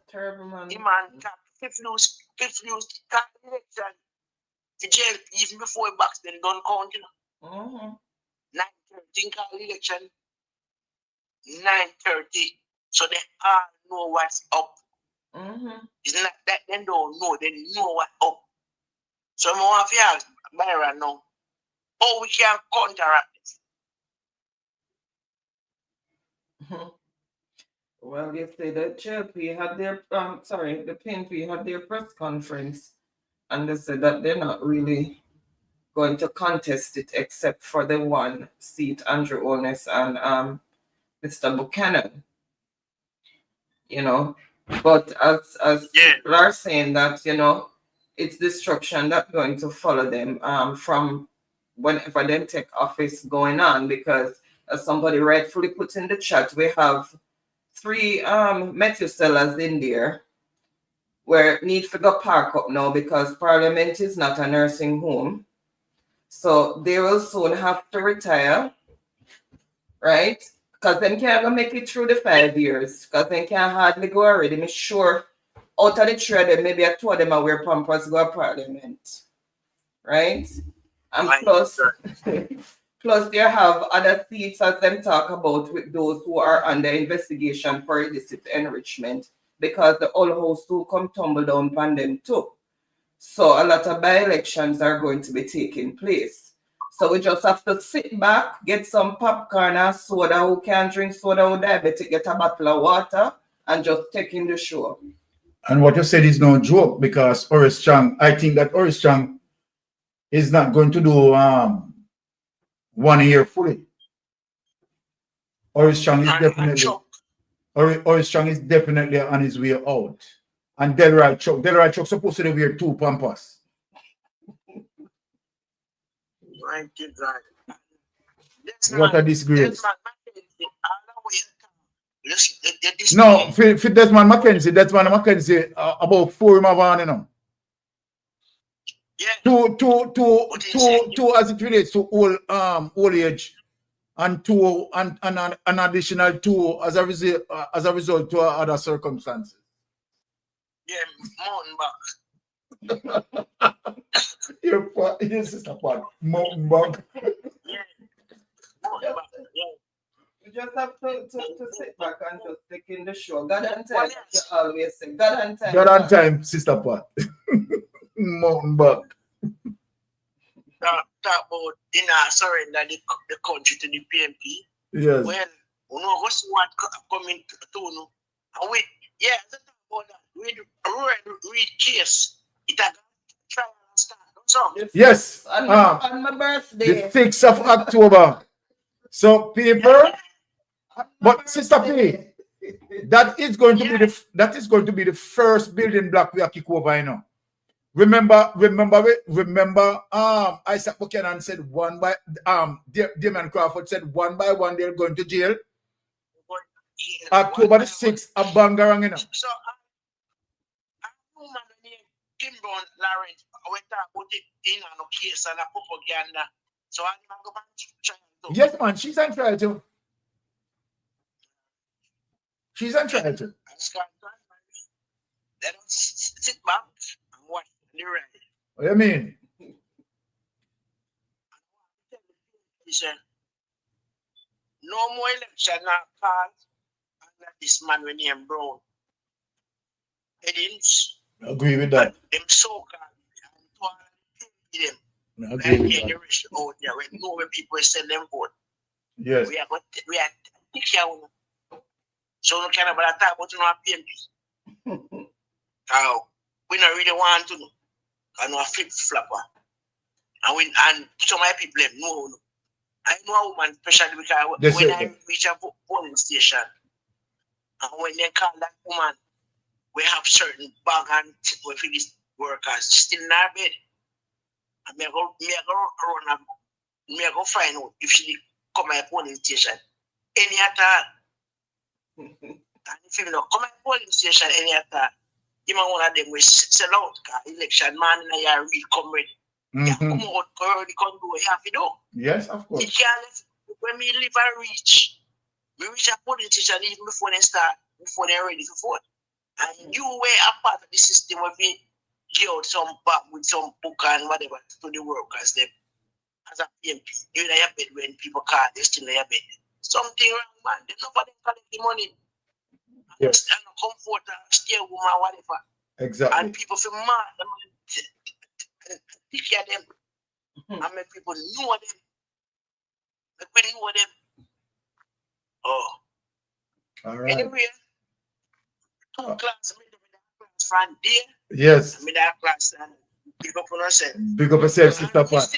Terrible man. The man can refuse election. The jail even before back then don't count, you know. 9:30 call election. 9:30. So they all know what's up. It's not that they don't know, they know what's up. So I'm going to ask Byron now, how we can counteract this? Well, yesterday the JLP had their the PNP had their press conference, and they said that they're not really going to contest it except for the one seat, Andrew Onus and Mr. Buchanan. You know, but as people are saying that, you know, it's destruction that's going to follow them from whenever they take office going on, because as somebody rightfully put in the chat, we have 3 Methuselahs in there where need to go park up now because Parliament is not a nursing home. So they will soon have to retire, right? Because they can't make it through the 5 years, because they can hardly go already. I'm sure out of the 3 of them, maybe 2 of them are wear pampers go to Parliament, right? And plus, plus they have other seats as them talk about with those who are under investigation for illicit enrichment, because the whole house will come tumble down upon them too. So a lot of by-elections are going to be taking place. So we just have to sit back, get some popcorn and soda. Who can drink soda or diabetic, get a bottle of water and just take in the show. And what you said is no joke, because Horace Chang, I think that Horace Chang is not going to do 1 year fully. Horace Chang is definitely on his way out. And Delroy Chuck supposed to wear 2 pampers. What a disgrace. No, for Desmond Mackenzie, about 4 of them, you know. Two as it relates to old age, and 2 and an additional 2 as a result to other circumstances. Yeah, mountain bug. Your sister part, mountain bug. You just have to sit back and just take in the show. God on time, you always say. God on time. God on time, sister part. Mountain bug. Talk about surrender the country to the PMP. Yes. Well, you know what's what coming to no. And wait, yeah, that's about that. Read case. It had trial and start. So Yes. On my birthday. The 6th of October. So people, but Sister P, that is going to be the first building block we are kick over, you know. Remember, ISAT Buchanan said one by Damon Crawford said 1 by 1 they're going to jail. October the 6th, a bangarang, you know. So I know man named Kimbron Lawrence went about it in a case and a propaganda. So I'm go back to trial too. Yes, man, she's on trial too. She's on trial too. Let us sit back and watch the ride. What do you mean? Listen, no more election now called under this man when he am Brown. Headings. Agree with that. Them so-called them. I agree with that. Out there, when know when people send them vote. Yes. We are take care of them. So no kind of talk about no PMP. Now we don't really want to know. I know a flip flapper. And some of my people know. I know a woman, especially because when I reach a polling station, and when they call that woman, we have certain bag and for these workers still in our bed. And me go find out if she come to my polling station any at all. And if you know come to my polling station any at all, even one of them will sell out because election man in a year will come ready. Yeah, come out, already come do what you have to do. Yes, of course. You can't when we live and reach a polling station even before they start, before they're ready to vote. And you were a part of the system where we give out some bag with some book and whatever to the workers. Them as a PMP, you're in your bed when people call, they're still in your bed. Something wrong, man. There's nobody collect the money. Yes. And a comforter, stay woman, whatever. Exactly. And people feel mad. Take care of them. And make people know them. Make people know them. Oh. All right. Anyway, two classes, from there. Yes. Middle class and pick up on yourself. Big up yourself, Sister Pat.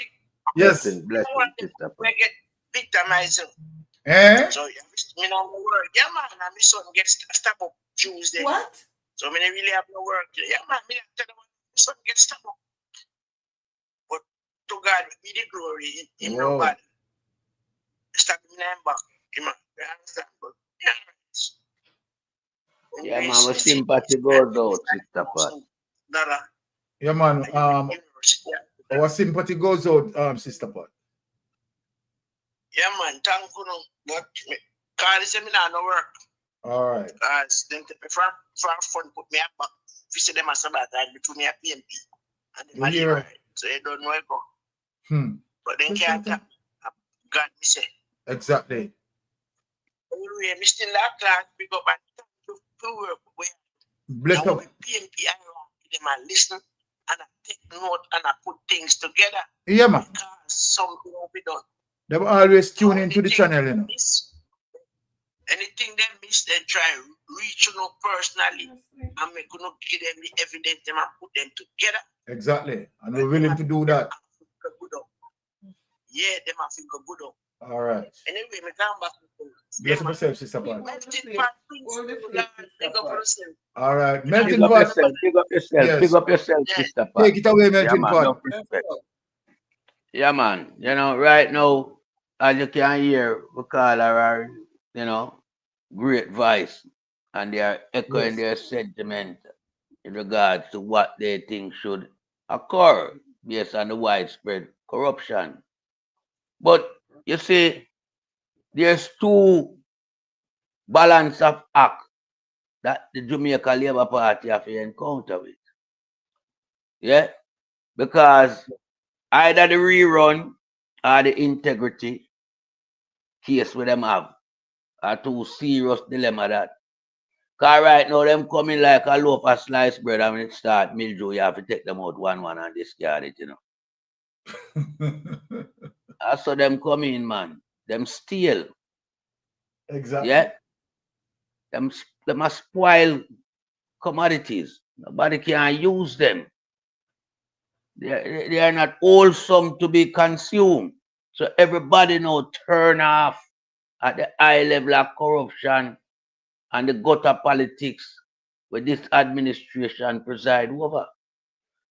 Yes. Blessing, Sister Pat. We get victimized. Eh? So me no work. Yeah, man. And my son gets stabbed up Tuesday. What? So me really have no work. Yeah, man. Me tell them my son gets stabbed up. But to God be the glory. In no bad. Stab him in the back. You understand? But yeah, man, my sympathy goes out, Sister Pat. Yeah, man. Our sympathy goes out, Sister Pat. Yeah, man. Thank you. But call the seminar no work. All right. Because then for fun put me back. Visit them as about that between me and PMP. And they right. So you don't know it go. But then can't God me say. Exactly. Anyway, me still like class pick up and to work where bless up. PMP I them and listen and I take note and I put things together. Yeah, man. Because something will be done. They will always tune into the channel, you know. Anything they miss, they try reach you personally and make you give them the evidence them and put them together. Exactly. And we're willing to do that. Yeah, them have to go good up. All right. Anyway, we come back. Bless up yourself, Sister Pat. All right. Melting Pot. Pick up yourself. Yes. Pick up yourself, Sister Pat. Take it away, Melting Pot. Yeah, man. You know, right now, as you can hear, we call her, you know, great voice. And they are echoing their sentiment in regards to what they think should occur based on the widespread corruption. But you see, there's two balance of act that the Jamaica Labour Party have to encounter with. Yeah? Because either the rerun or the integrity case with them have are two serious dilemma that. Because right now them coming like a loaf of sliced bread and when it start mildew, you have to take them out one and discard it, you know. I saw them come in, man. Them steal. Exactly. Yeah. Them must spoil commodities. Nobody can use them. They are not wholesome to be consumed. So everybody now turn off at the high level of corruption and the gutter politics where this administration preside over.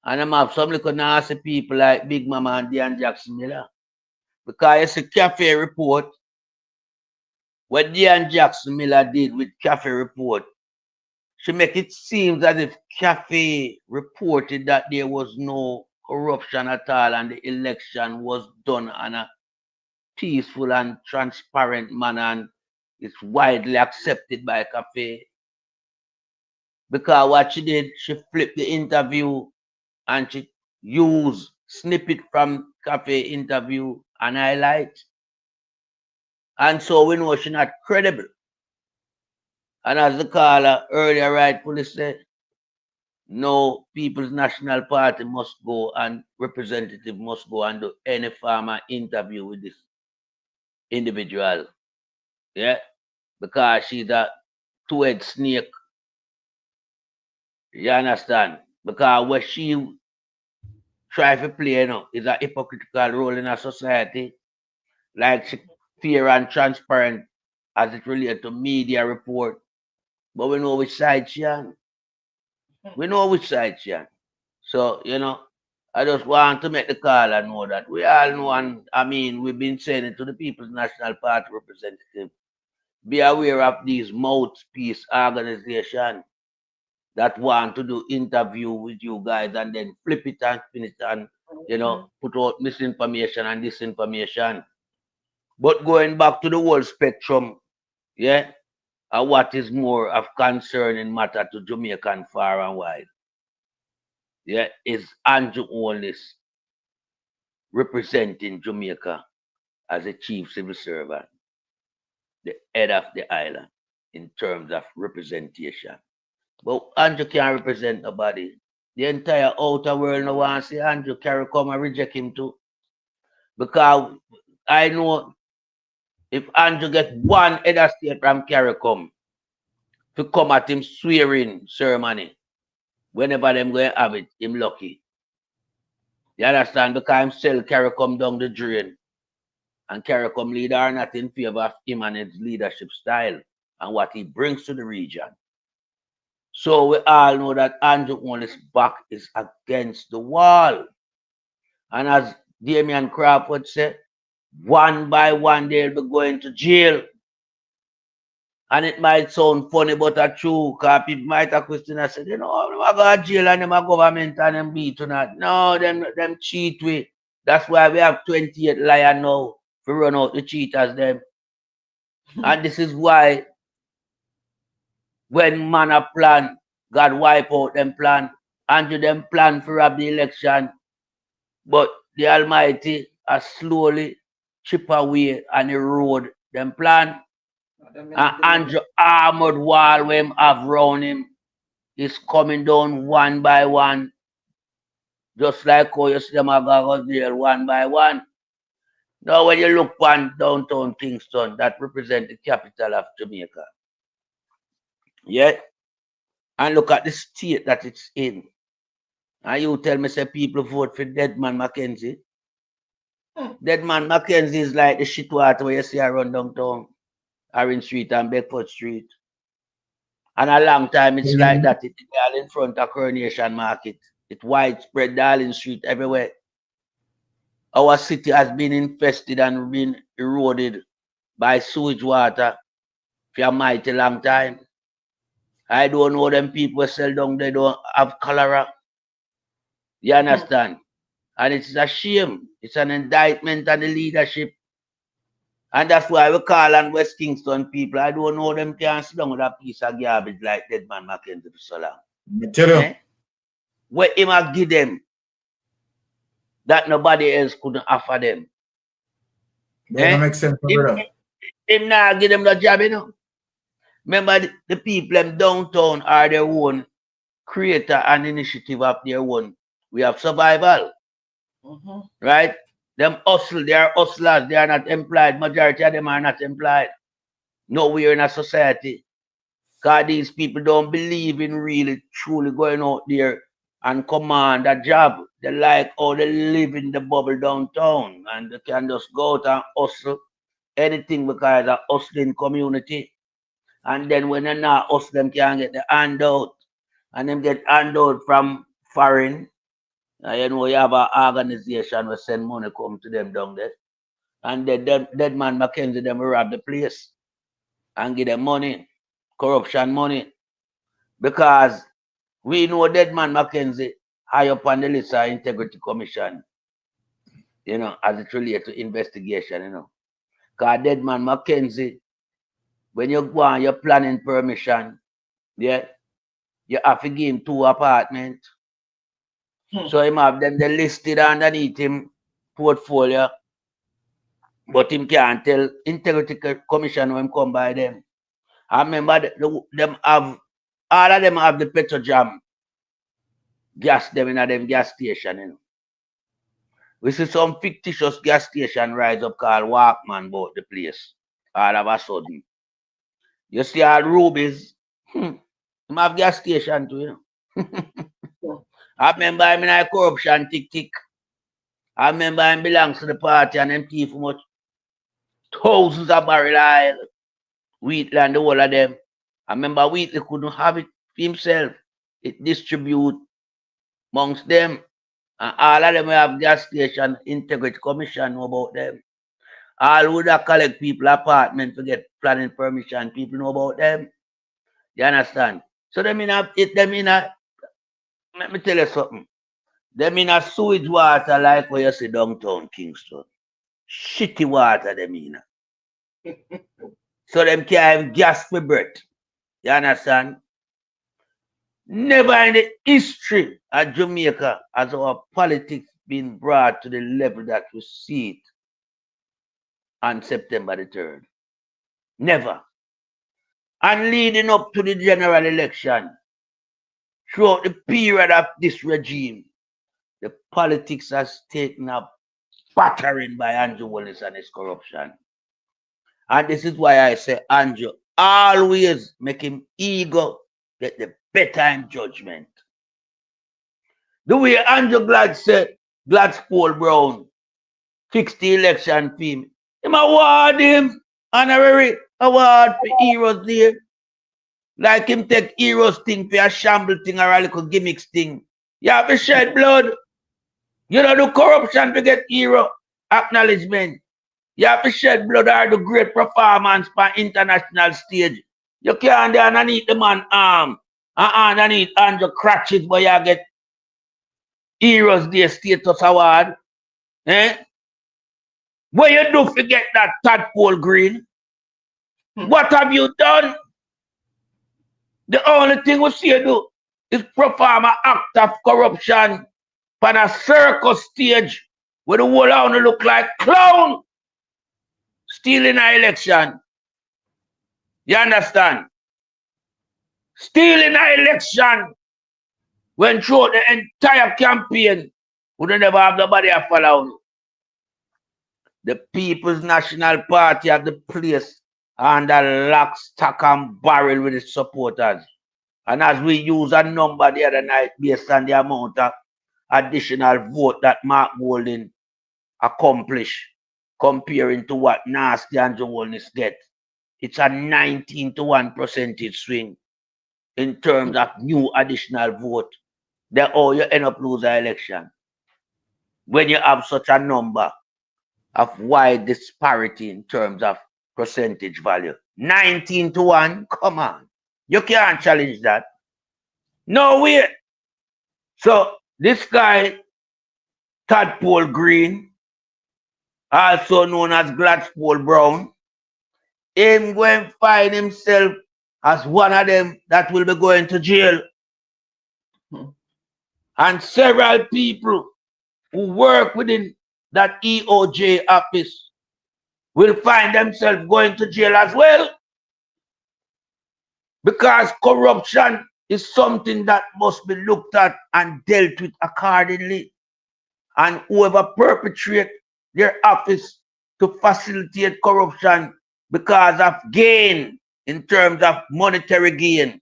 And I'm have some little nasty people like Big Mama and Dan Jackson Miller. Because it's a cafe report. What Dan Jackson Miller did with cafe report, she make it seem as if cafe reported that there was no corruption at all and the election was done in a peaceful and transparent manner and it's widely accepted by cafe. Because what she did, she flipped the interview and she used snippet from cafe interview and highlight. And so we know she's not credible. And as the caller earlier rightfully said, no, People's National Party must go and representative must go and do any farmer interview with this individual. Yeah? Because she's a two-head snake. You understand? Because what she try to play, is a hypocritical role in a society. Like she fair and transparent as it relates to media report. But we know which side she on. We know which side she on. So, I just want to make the caller know that we all know, and I mean, we've been saying it to the People's National Party representative. Be aware of these mouthpiece organizations that want to do interview with you guys and then flip it and spin it and, put out misinformation and disinformation. But going back to the whole spectrum, yeah, what is more of concerning matter to Jamaican far and wide, yeah, is Andrew Holness representing Jamaica as a chief civil servant, the head of the island in terms of representation. But Andrew can't represent nobody. The entire outer world no want to see Andrew carry come and reject him too. Because I know if Andrew get one head of state from CARICOM to come at him swearing ceremony, whenever them going to have it, him lucky. You understand? Because him sell CARICOM down the drain. And CARICOM leader are not in favor of him and his leadership style and what he brings to the region. So we all know that Andrew Holness' back is against the wall. And as Damian Crawford said, one by one they'll be going to jail. And it might sound funny, but it's true, because people might have questioned and said, I go to jail and them a government and them beat or not. No, them cheat we. That's why we have 28 lions now to run out the cheaters them. And this is why when man a plan, God wipe out them plan. Andrew them plan for rob the election. But the Almighty has slowly chip away and erode them plan. And Andrew armored wall we have round him is coming down one by one. Just like how you see them go jail one by one. Now when you look on downtown Kingston, that represents the capital of Jamaica. Yeah? And look at the state that it's in. And you tell me, say people vote for Deadman Mackenzie. Deadman Mackenzie is like the shit water where you see around downtown, Orange Street and Bedford Street. And a long time it's like that. It's all in front of Coronation Market. It's widespread, Darling Street, everywhere. Our city has been infested and been eroded by sewage water for a mighty long time. I don't know them people sell down, they don't have cholera. You understand? And it's a shame. It's an indictment on the leadership. And that's why we call on West Kingston people. I don't know them can't sit down with a piece of garbage like Deadman Mackenzie for so long. Tell you. What him a give them that nobody else couldn't offer them. That makes sense. Him not give them the job, Remember the people them downtown are their own creator and initiative of their own. We have survival. Right? Them hustle, they are hustlers, they are not employed. Majority of them are not employed. Nowhere in a society. Because these people don't believe in really truly going out there and command a job. They like how they live in the bubble downtown and they can just go out and hustle anything because it's a hustling community. And then when they're not hustle, them can get the handout. And them get handout from foreign. You have an organization where send money come to them down there. And then Deadman Mackenzie, them will rob the place and give them money, corruption money. Because we know Deadman Mackenzie high up on the list of Integrity Commission, as it relates to investigation, Because Deadman Mackenzie, when you go on your planning permission, yeah, you have to give him 2 apartments. So him have them they listed underneath him portfolio, but him can't tell Integrity Commission when him come by them. I remember them have all of them have the Petrojam gas them in a them gas station, you know. We see some fictitious gas station rise up called Walkman about the place. All of a sudden. You see all Rubies, him have gas station too, you know. I remember him in a corruption tick. I remember him belongs to the party and them thief much thousands of barrel oil, Wheatland, the whole of them. I remember Wheatley couldn't have it himself. It distribute amongst them. And all of them have gas station, Integrity Commission know about them. All who that collect people apartment to get planning permission, people know about them. You understand? So let me tell you something. Them in a sewage water like where you see downtown Kingston. Shitty water them in. So them can't have gas for breath. You understand? Never in the history of Jamaica has our politics been brought to the level that we see it on September the 3rd. Never. And leading up to the general election, throughout the period of this regime, the politics has taken a battering by Andrew Wallace and his corruption. And this is why I say Andrew always make him ego get the better in judgment. The way Andrew Gladstone Brown fixed the election fee, him award him honorary award for Heroes Day. Like him take Heroes thing for a shamble thing or a little gimmicks thing. You have to shed blood. You don't do corruption to get hero acknowledgement. You have to shed blood or do great performance for international stage. You can't do underneath the man arm and underneath Andrew crutches, but you get Heroes Day status award. Eh? What you do forget that tadpole green? What have you done? The only thing we see you do is perform an act of corruption on a circus stage where the whole only look like clown stealing an election. You understand? Stealing an election when throughout the entire campaign we don't never have nobody to follow. The People's National Party at the place under lock, stock and barrel with its supporters. And as we use a number the other night based on the amount of additional vote that Mark Golding accomplished comparing to what Nasty and Jones get, it's a 19-1 percentage swing in terms of new additional vote. Then you end up losing the election. When you have such a number of wide disparity in terms of percentage value. 19-1, come on. You can't challenge that. No way. So this guy, Tadpole Green, also known as Gladstone Brown, him going to find himself as one of them that will be going to jail. And several people who work within that EOJ office will find themselves going to jail as well. Because corruption is something that must be looked at and dealt with accordingly. And whoever perpetrates their office to facilitate corruption because of gain in terms of monetary gain,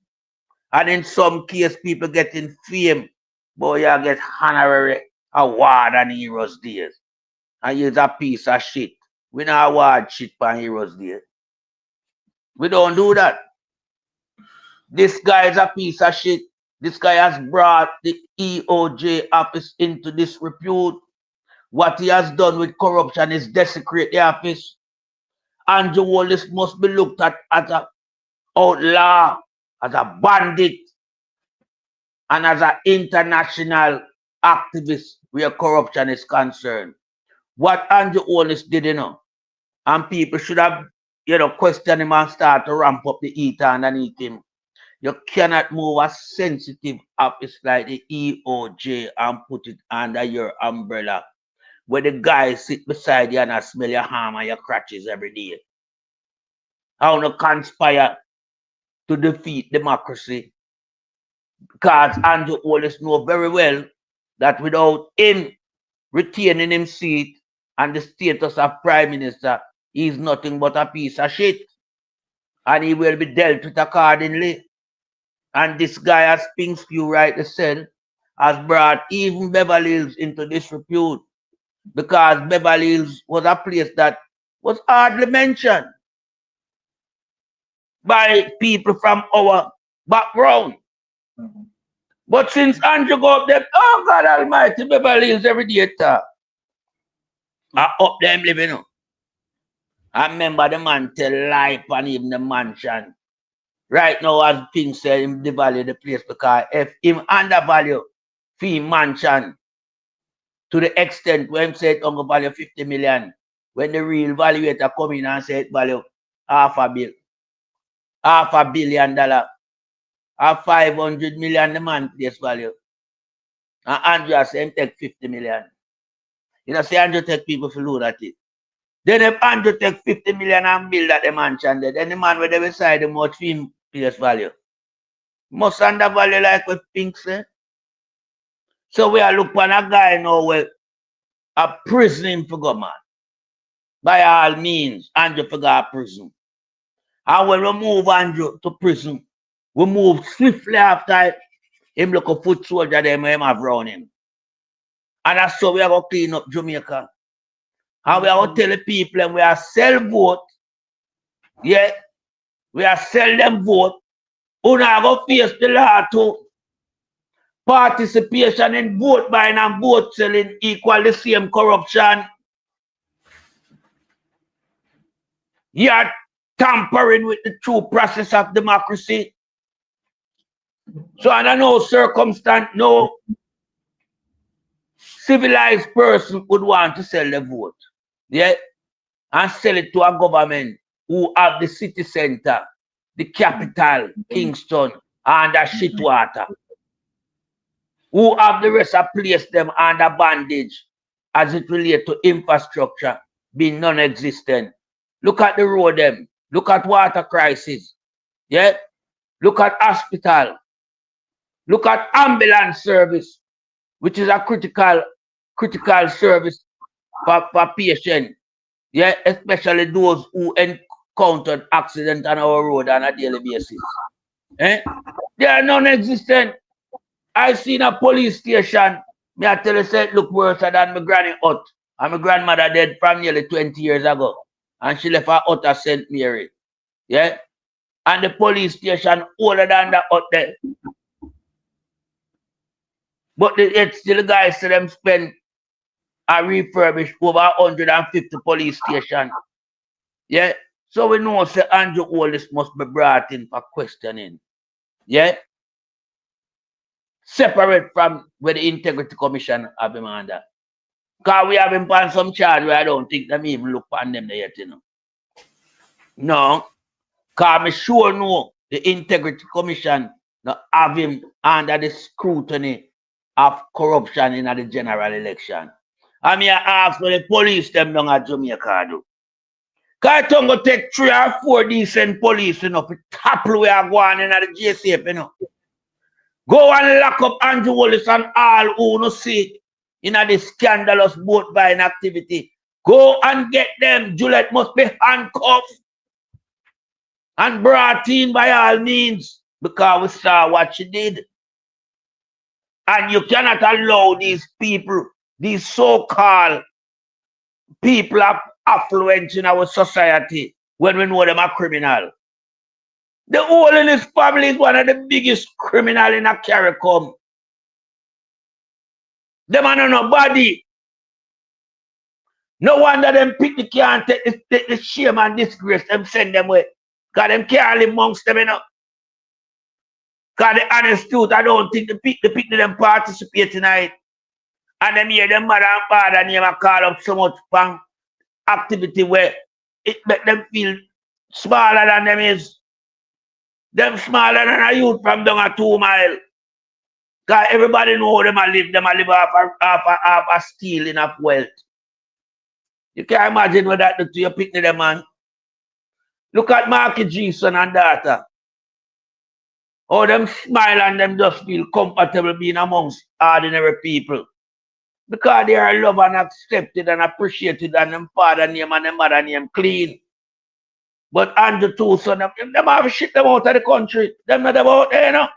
and in some case people getting fame, boy, you get honorary award on Heroes Days. And you're a piece of shit. We don't award shit for Heroes Day. We don't do that. This guy is a piece of shit. This guy has brought the EOJ office into disrepute. What he has done with corruption is desecrate the office. Andrew Wallace must be looked at as an outlaw, as a bandit, and as an international activist where corruption is concerned. What Andrew Wallace did, and people should have, questioned him and start to ramp up the heat underneath him. You cannot move a sensitive office like the EOJ and put it under your umbrella, where the guys sit beside you and I smell your ham and your crutches every day. How to conspire to defeat democracy? Because Andrew Wallace know very well that without him retaining his seat and the status of Prime Minister, he is nothing but a piece of shit. And he will be dealt with accordingly. And this guy, as Pinkskew rightly said, has brought even Beverly Hills into disrepute, because Beverly Hills was a place that was hardly mentioned by people from our background. But since Andrew go up there, oh God Almighty, Beverly Hills every day talk. I up them living. You know. I remember the man tell life and even the mansion. Right now, as Pink said, him devalue the place because if him undervalue fee mansion to the extent when him said it value 50 million, when the real valuator come in and say it value $500 million, or 500 million the man place value. And Andrew say him take 50 million. You know, say Andrew take people to load at it. Then if Andrew take 50 million and build at the mansion there, then the man where they beside the much film place value. Must undervalue like what Pink say. So we are looking at a guy now with a prison for government. By all means, Andrew for go prison. And when we move Andrew to prison, we move swiftly after him look a foot soldier them him have around him. And that's how we are going to clean up Jamaica. And we are going to tell the people and we are sell vote. Yeah, we are sell them vote. We are going to face the law to participation in vote buying and vote selling equal the same corruption. You are tampering with the true process of democracy. So under no circumstance, no civilized person would want to sell the vote. Yeah? And sell it to a government who have the city center, the capital, Kingston, and the shitwater. Who have the rest of place them under bondage as it relates to infrastructure being non-existent. Look at the road them. Look at water crisis. Yeah? Look at hospital. Look at ambulance service, which is a critical service for patients. Yeah, especially those who encountered accidents on our road on a daily basis. Eh? They are non-existent. I seen a police station. Me I tell you, say it look worse than my granny hut. And my grandmother dead from nearly 20 years ago. And she left her hut at St. Mary. Yeah? And the police station older than that hut there. But it's still the guys to them spend and refurbish over 150 police stations. Yeah? So we know say Andrew Wallace must be brought in for questioning. Yeah? Separate from where the Integrity Commission have him under. Because we have him on some charge where I don't think them even look on them yet, you know. No. Because I sure know the Integrity Commission not have him under the scrutiny of corruption in the general election. I mean, I ask for the police them down at Jamaica do. Because I don't go take 3 or 4 decent police, you know, to topple where I go on in the JCF, you know. Go and lock up Andrew Wallace and all who no see in this scandalous boat buying activity. Go and get them. Juliet must be handcuffed and brought in by all means because we saw what she did. And you cannot allow these people, these so-called people of affluence in our society when we know them are criminal. The whole in his family is one of the biggest criminal in a CARICOM. Them are nobody. No wonder them pick the car and take the shame and disgrace them send them away. Because them can't live amongst them, you know. Because the honest truth, I don't think the people them participate tonight. And them hear them mother and father name and call up so much fun activity where it make them feel smaller than them is. Them smaller than a youth from down a 2 mile. Cause everybody know how them a live off a stealing of wealth. You can't imagine what that do to your picnic them, man. Look at Marky G, son and daughter. How them smile and them just feel comfortable being amongst ordinary people. Because they are loved and accepted and appreciated and them father name and them mother name clean. But Andrew too, son, them have to ship them out of the country. Them not about there, you know.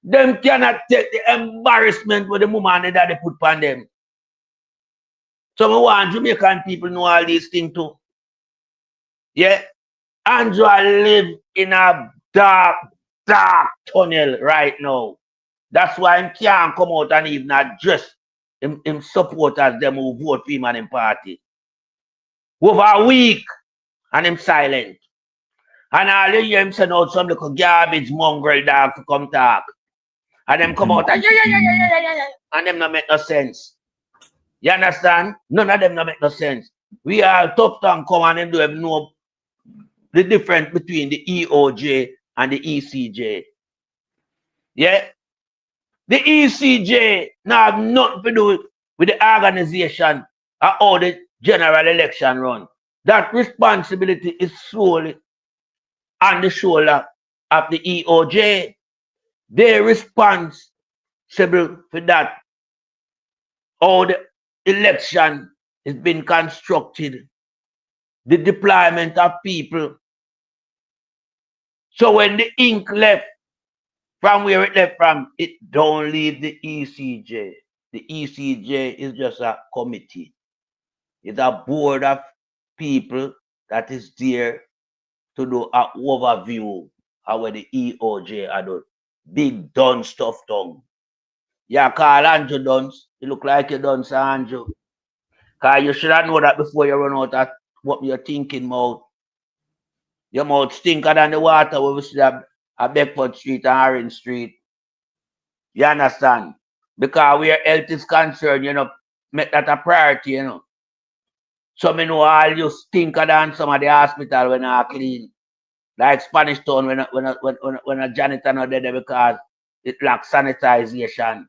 Them cannot take the embarrassment with the mama and the daddy put on them. So we want Jamaican people know all these things too. Yeah. Andrew live in a dark tunnel right now. That's why he can't come out and even address him supporters them who vote for him and him party. Over a week and him silent. And all you hear him send out some little garbage mongrel dog to come talk. And them come out and and them not make no sense. You understand? None of them not make no sense. We are tough tongue come and them do have know the difference between the EOJ and the ECJ. Yeah? The ECJ now have nothing to do with the organization or how the general election run. That responsibility is solely on the shoulder of the EOJ. They're responsible for that. How the election is being constructed, the deployment of people. So when the ink left from where it left from, it don't leave the ECJ. The ECJ is just a committee. It's a board of people that is there to do an overview of what the EOJ are doing. Big done stuff done. Yeah, call Andrew Duns. You look like you done, Sir Andrew. Because you should have known that before you run out of what you're thinking mouth. Your mouth stinker than the water where we see at Beckford Street and Orange Street. You understand? Because where health is concerned, you know, make that a priority, you know. So me know all you stinker than some of the hospital when are clean. Like Spanish Town when a janitor not there because it lacks sanitization.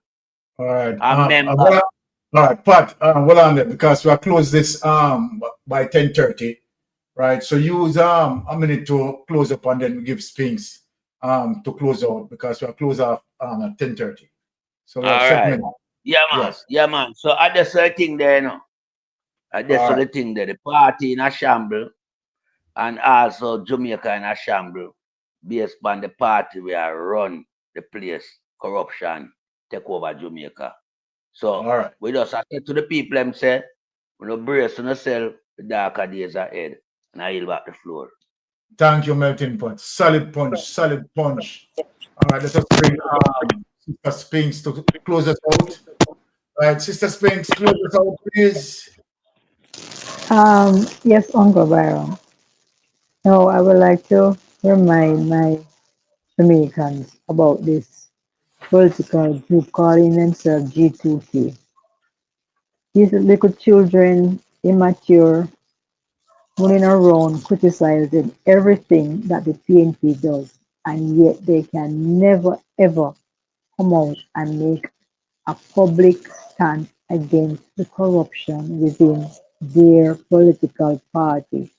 All right. All right, Pat, hold on there because we'll close this by 10:30. Right. So use a minute to close up and then we give Spinks to close out because we'll close off at 10:30. So we have 7 minutes. Yeah, man. Yes. Yeah, man. So I just the thing there, you know. I just the thing there. The party in a shamble and also Jamaica in a shamble based on the party we are run the place, corruption, take over Jamaica. So we just say to the people them say, we don't brace on yourself, the darker days ahead. And I yield back the floor. Thank you, Melting Pot. Solid punch, solid punch. All right, let us bring Sister Spinks to close us out. All right, Sister Spinks, close us out, please. Yes, Uncle Byron. Now, I would like to remind my Jamaicans about this political group calling themselves G2K. These little children, immature, running around criticizing everything that the PNP does, and yet they can never ever come out and make a public stand against the corruption within their political party.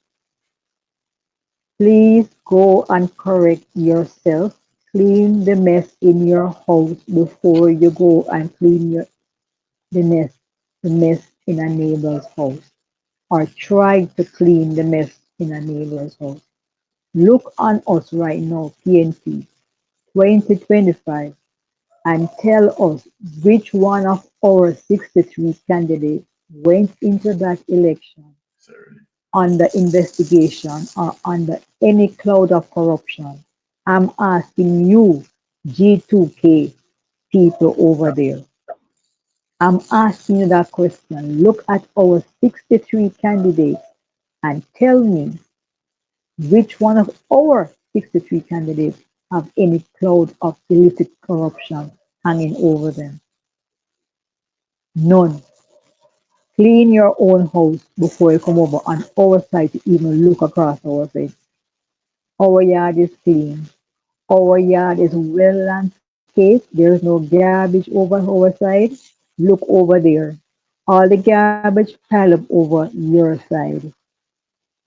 Please go and correct yourself. Clean the mess in your house before you go and clean the mess in a neighbor's house, or try to clean the mess in a neighbor's house. Look on us right now, PNP 2025, and tell us which one of our 63 candidates went into that election under investigation or under any cloud of corruption. I'm asking you, G2K people over there. I'm asking you that question. Look at our 63 candidates and tell me which one of our 63 candidates have any cloud of illicit corruption hanging over them. None. Clean your own house before you come over on our side to even look across our face. Our yard is clean. Our yard is well landscaped. There's no garbage over our side. Look over there. All the garbage pile up over your side.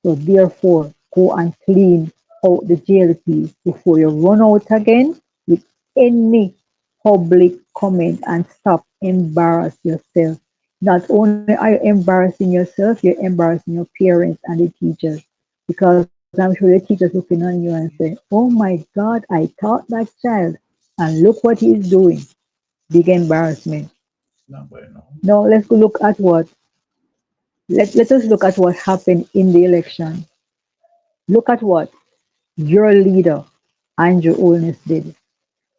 So therefore, go and clean out the JLPs before you run out again with any public comment and stop embarrass yourself. Not only are you embarrassing yourself, you're embarrassing your parents and the teachers. Because I'm sure the teachers looking on you and say, oh my God, I taught that child and look what he's doing. Big embarrassment. Now let's go look at what let us look at what happened in the election. Look at what your leader, Andrew Holness, did.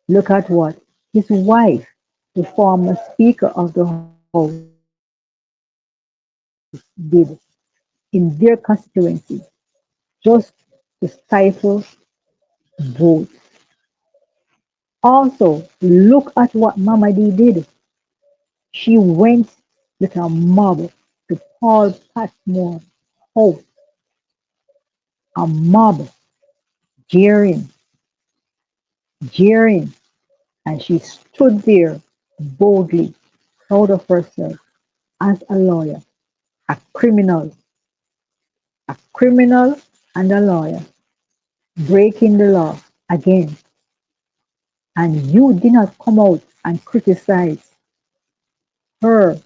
Look at what his wife, the former Speaker of the House, did in their constituency just to stifle votes. Also, look at what Mama D did. She went with a mob to Paul Patmore house, a mob jeering, jeering, and she stood there boldly, proud of herself as a lawyer, a criminal, a criminal and a lawyer, breaking the law again. And you did not come out and criticize her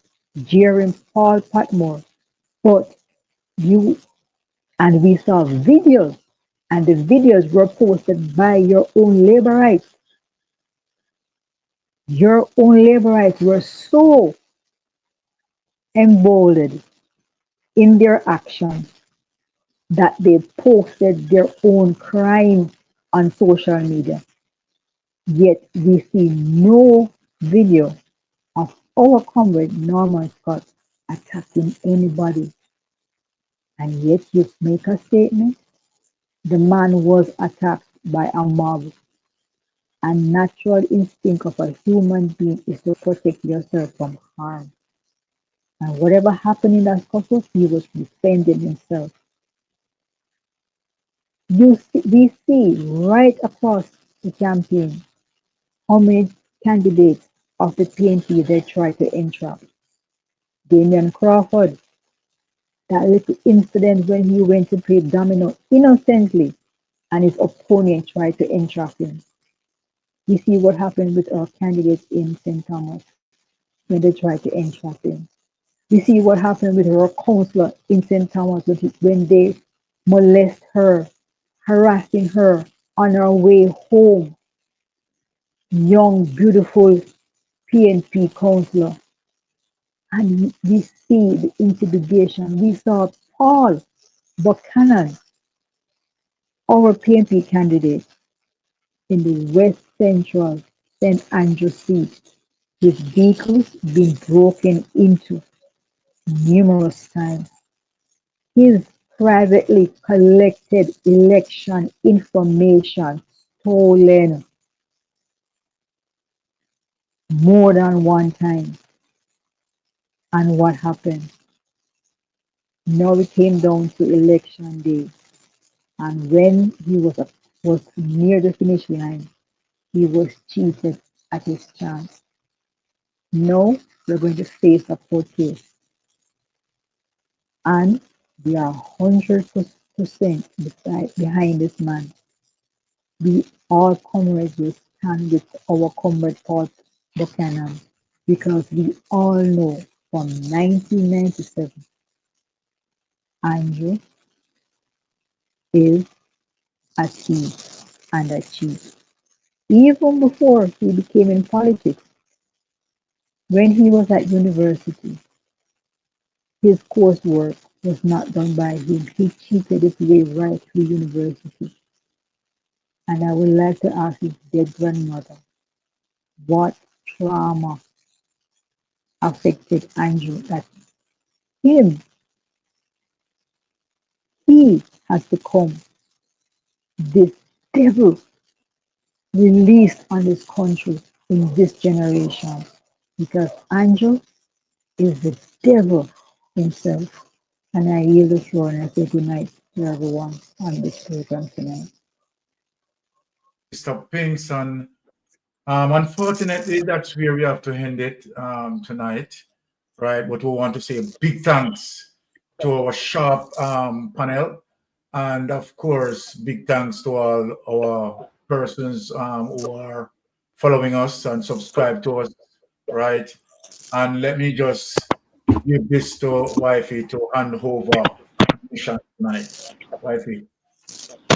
jeering Paul Patmore, but you and we saw videos, and the videos were posted by your own labor rights. Your own labor rights were so emboldened in their action that they posted their own crime on social media. Yet we see no video of our comrade Norman Scott attacking anybody. And yet you make a statement. The man was attacked by a mob. And natural instinct of a human being is to protect yourself from harm. And whatever happened in that scuffle, he was defending himself. We see right across the campaign how many candidates of the PNP they try to entrap. Damian Crawford, that little incident when he went to play domino innocently and his opponent tried to entrap him. We see what happened with our candidates in St. Thomas when they tried to entrap him. We see what happened with our counselor in St. Thomas when they molest her, harassing her on her way home. Young, beautiful PNP counselor. And we see the intimidation. We saw Paul Buchanan, our PNP candidate in the West Central St. Andrew seat. His vehicles being broken into numerous times. His privately collected election information stolen more than one time. And what happened? Now we came down to election day. And when he was near the finish line, he was cheated at his chance. Now we're going to face a court case. And we are 100% behind this man. We all comrades will stand with our comrade Paul Buchanan because we all know from 1997, Andrew is a thief and a cheat. Even before he became in politics, when he was at university, his coursework was not done by him. He cheated his way right through university. And I would like to ask his dead grandmother, what trauma affected Andrew that him, he has become this devil released on this country in this generation. Because Andrew is the devil himself. And I yield the floor and I say good night to everyone on this program tonight. Mr. Pinson. Unfortunately, that's where we have to end it tonight, right? But we want to say big thanks to our sharp panel. And of course, big thanks to all our persons who are following us and subscribe to us, right? And let me just give this to Wifey to hand over tonight. Wifey.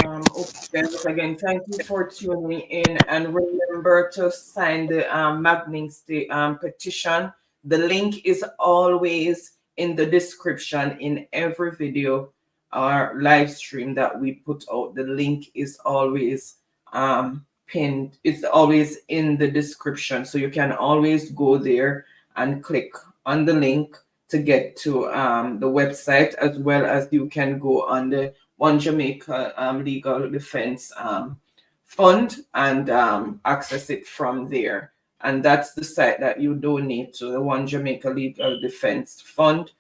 Okay, again, thank you for tuning in, and remember to sign the Magnings petition. The link is always in the description in every video or live stream that we put out. The link is always pinned. It's always in the description, so you can always go there and click on the link to get to the website, as well as you can go on the One Jamaica Legal Defense Fund and access it from there. And that's the site that you donate to, the One Jamaica Legal Defense Fund.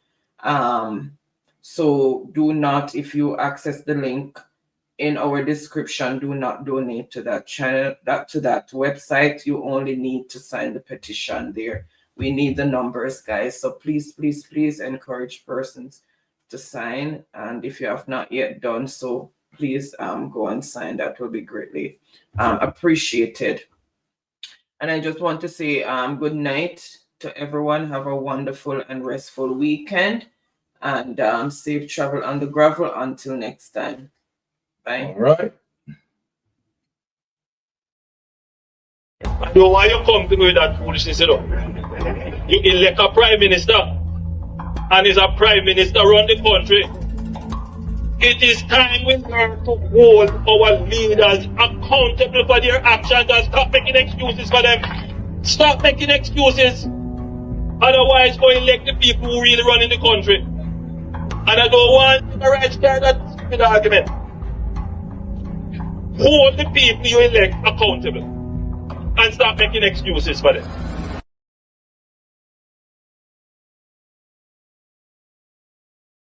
So do not, if you access the link in our description, do not donate to that channel, to that website. You only need to sign the petition there. We need the numbers, guys. So please, please, please encourage persons to sign, and if you have not yet done so, please go and sign. That will be greatly appreciated. And I just want to say good night to everyone. Have a wonderful and restful weekend, and safe travel on the gravel until next time. Bye. All right. So why you come to me with that foolishness, you know? You elect a prime minister, and is a prime minister run the country. It is time we learn to hold our leaders accountable for their actions and stop making excuses for them. Stop making excuses. Otherwise, go elect the people who really run in the country. And I don't want the right side that stupid argument. Hold the people you elect accountable and stop making excuses for them.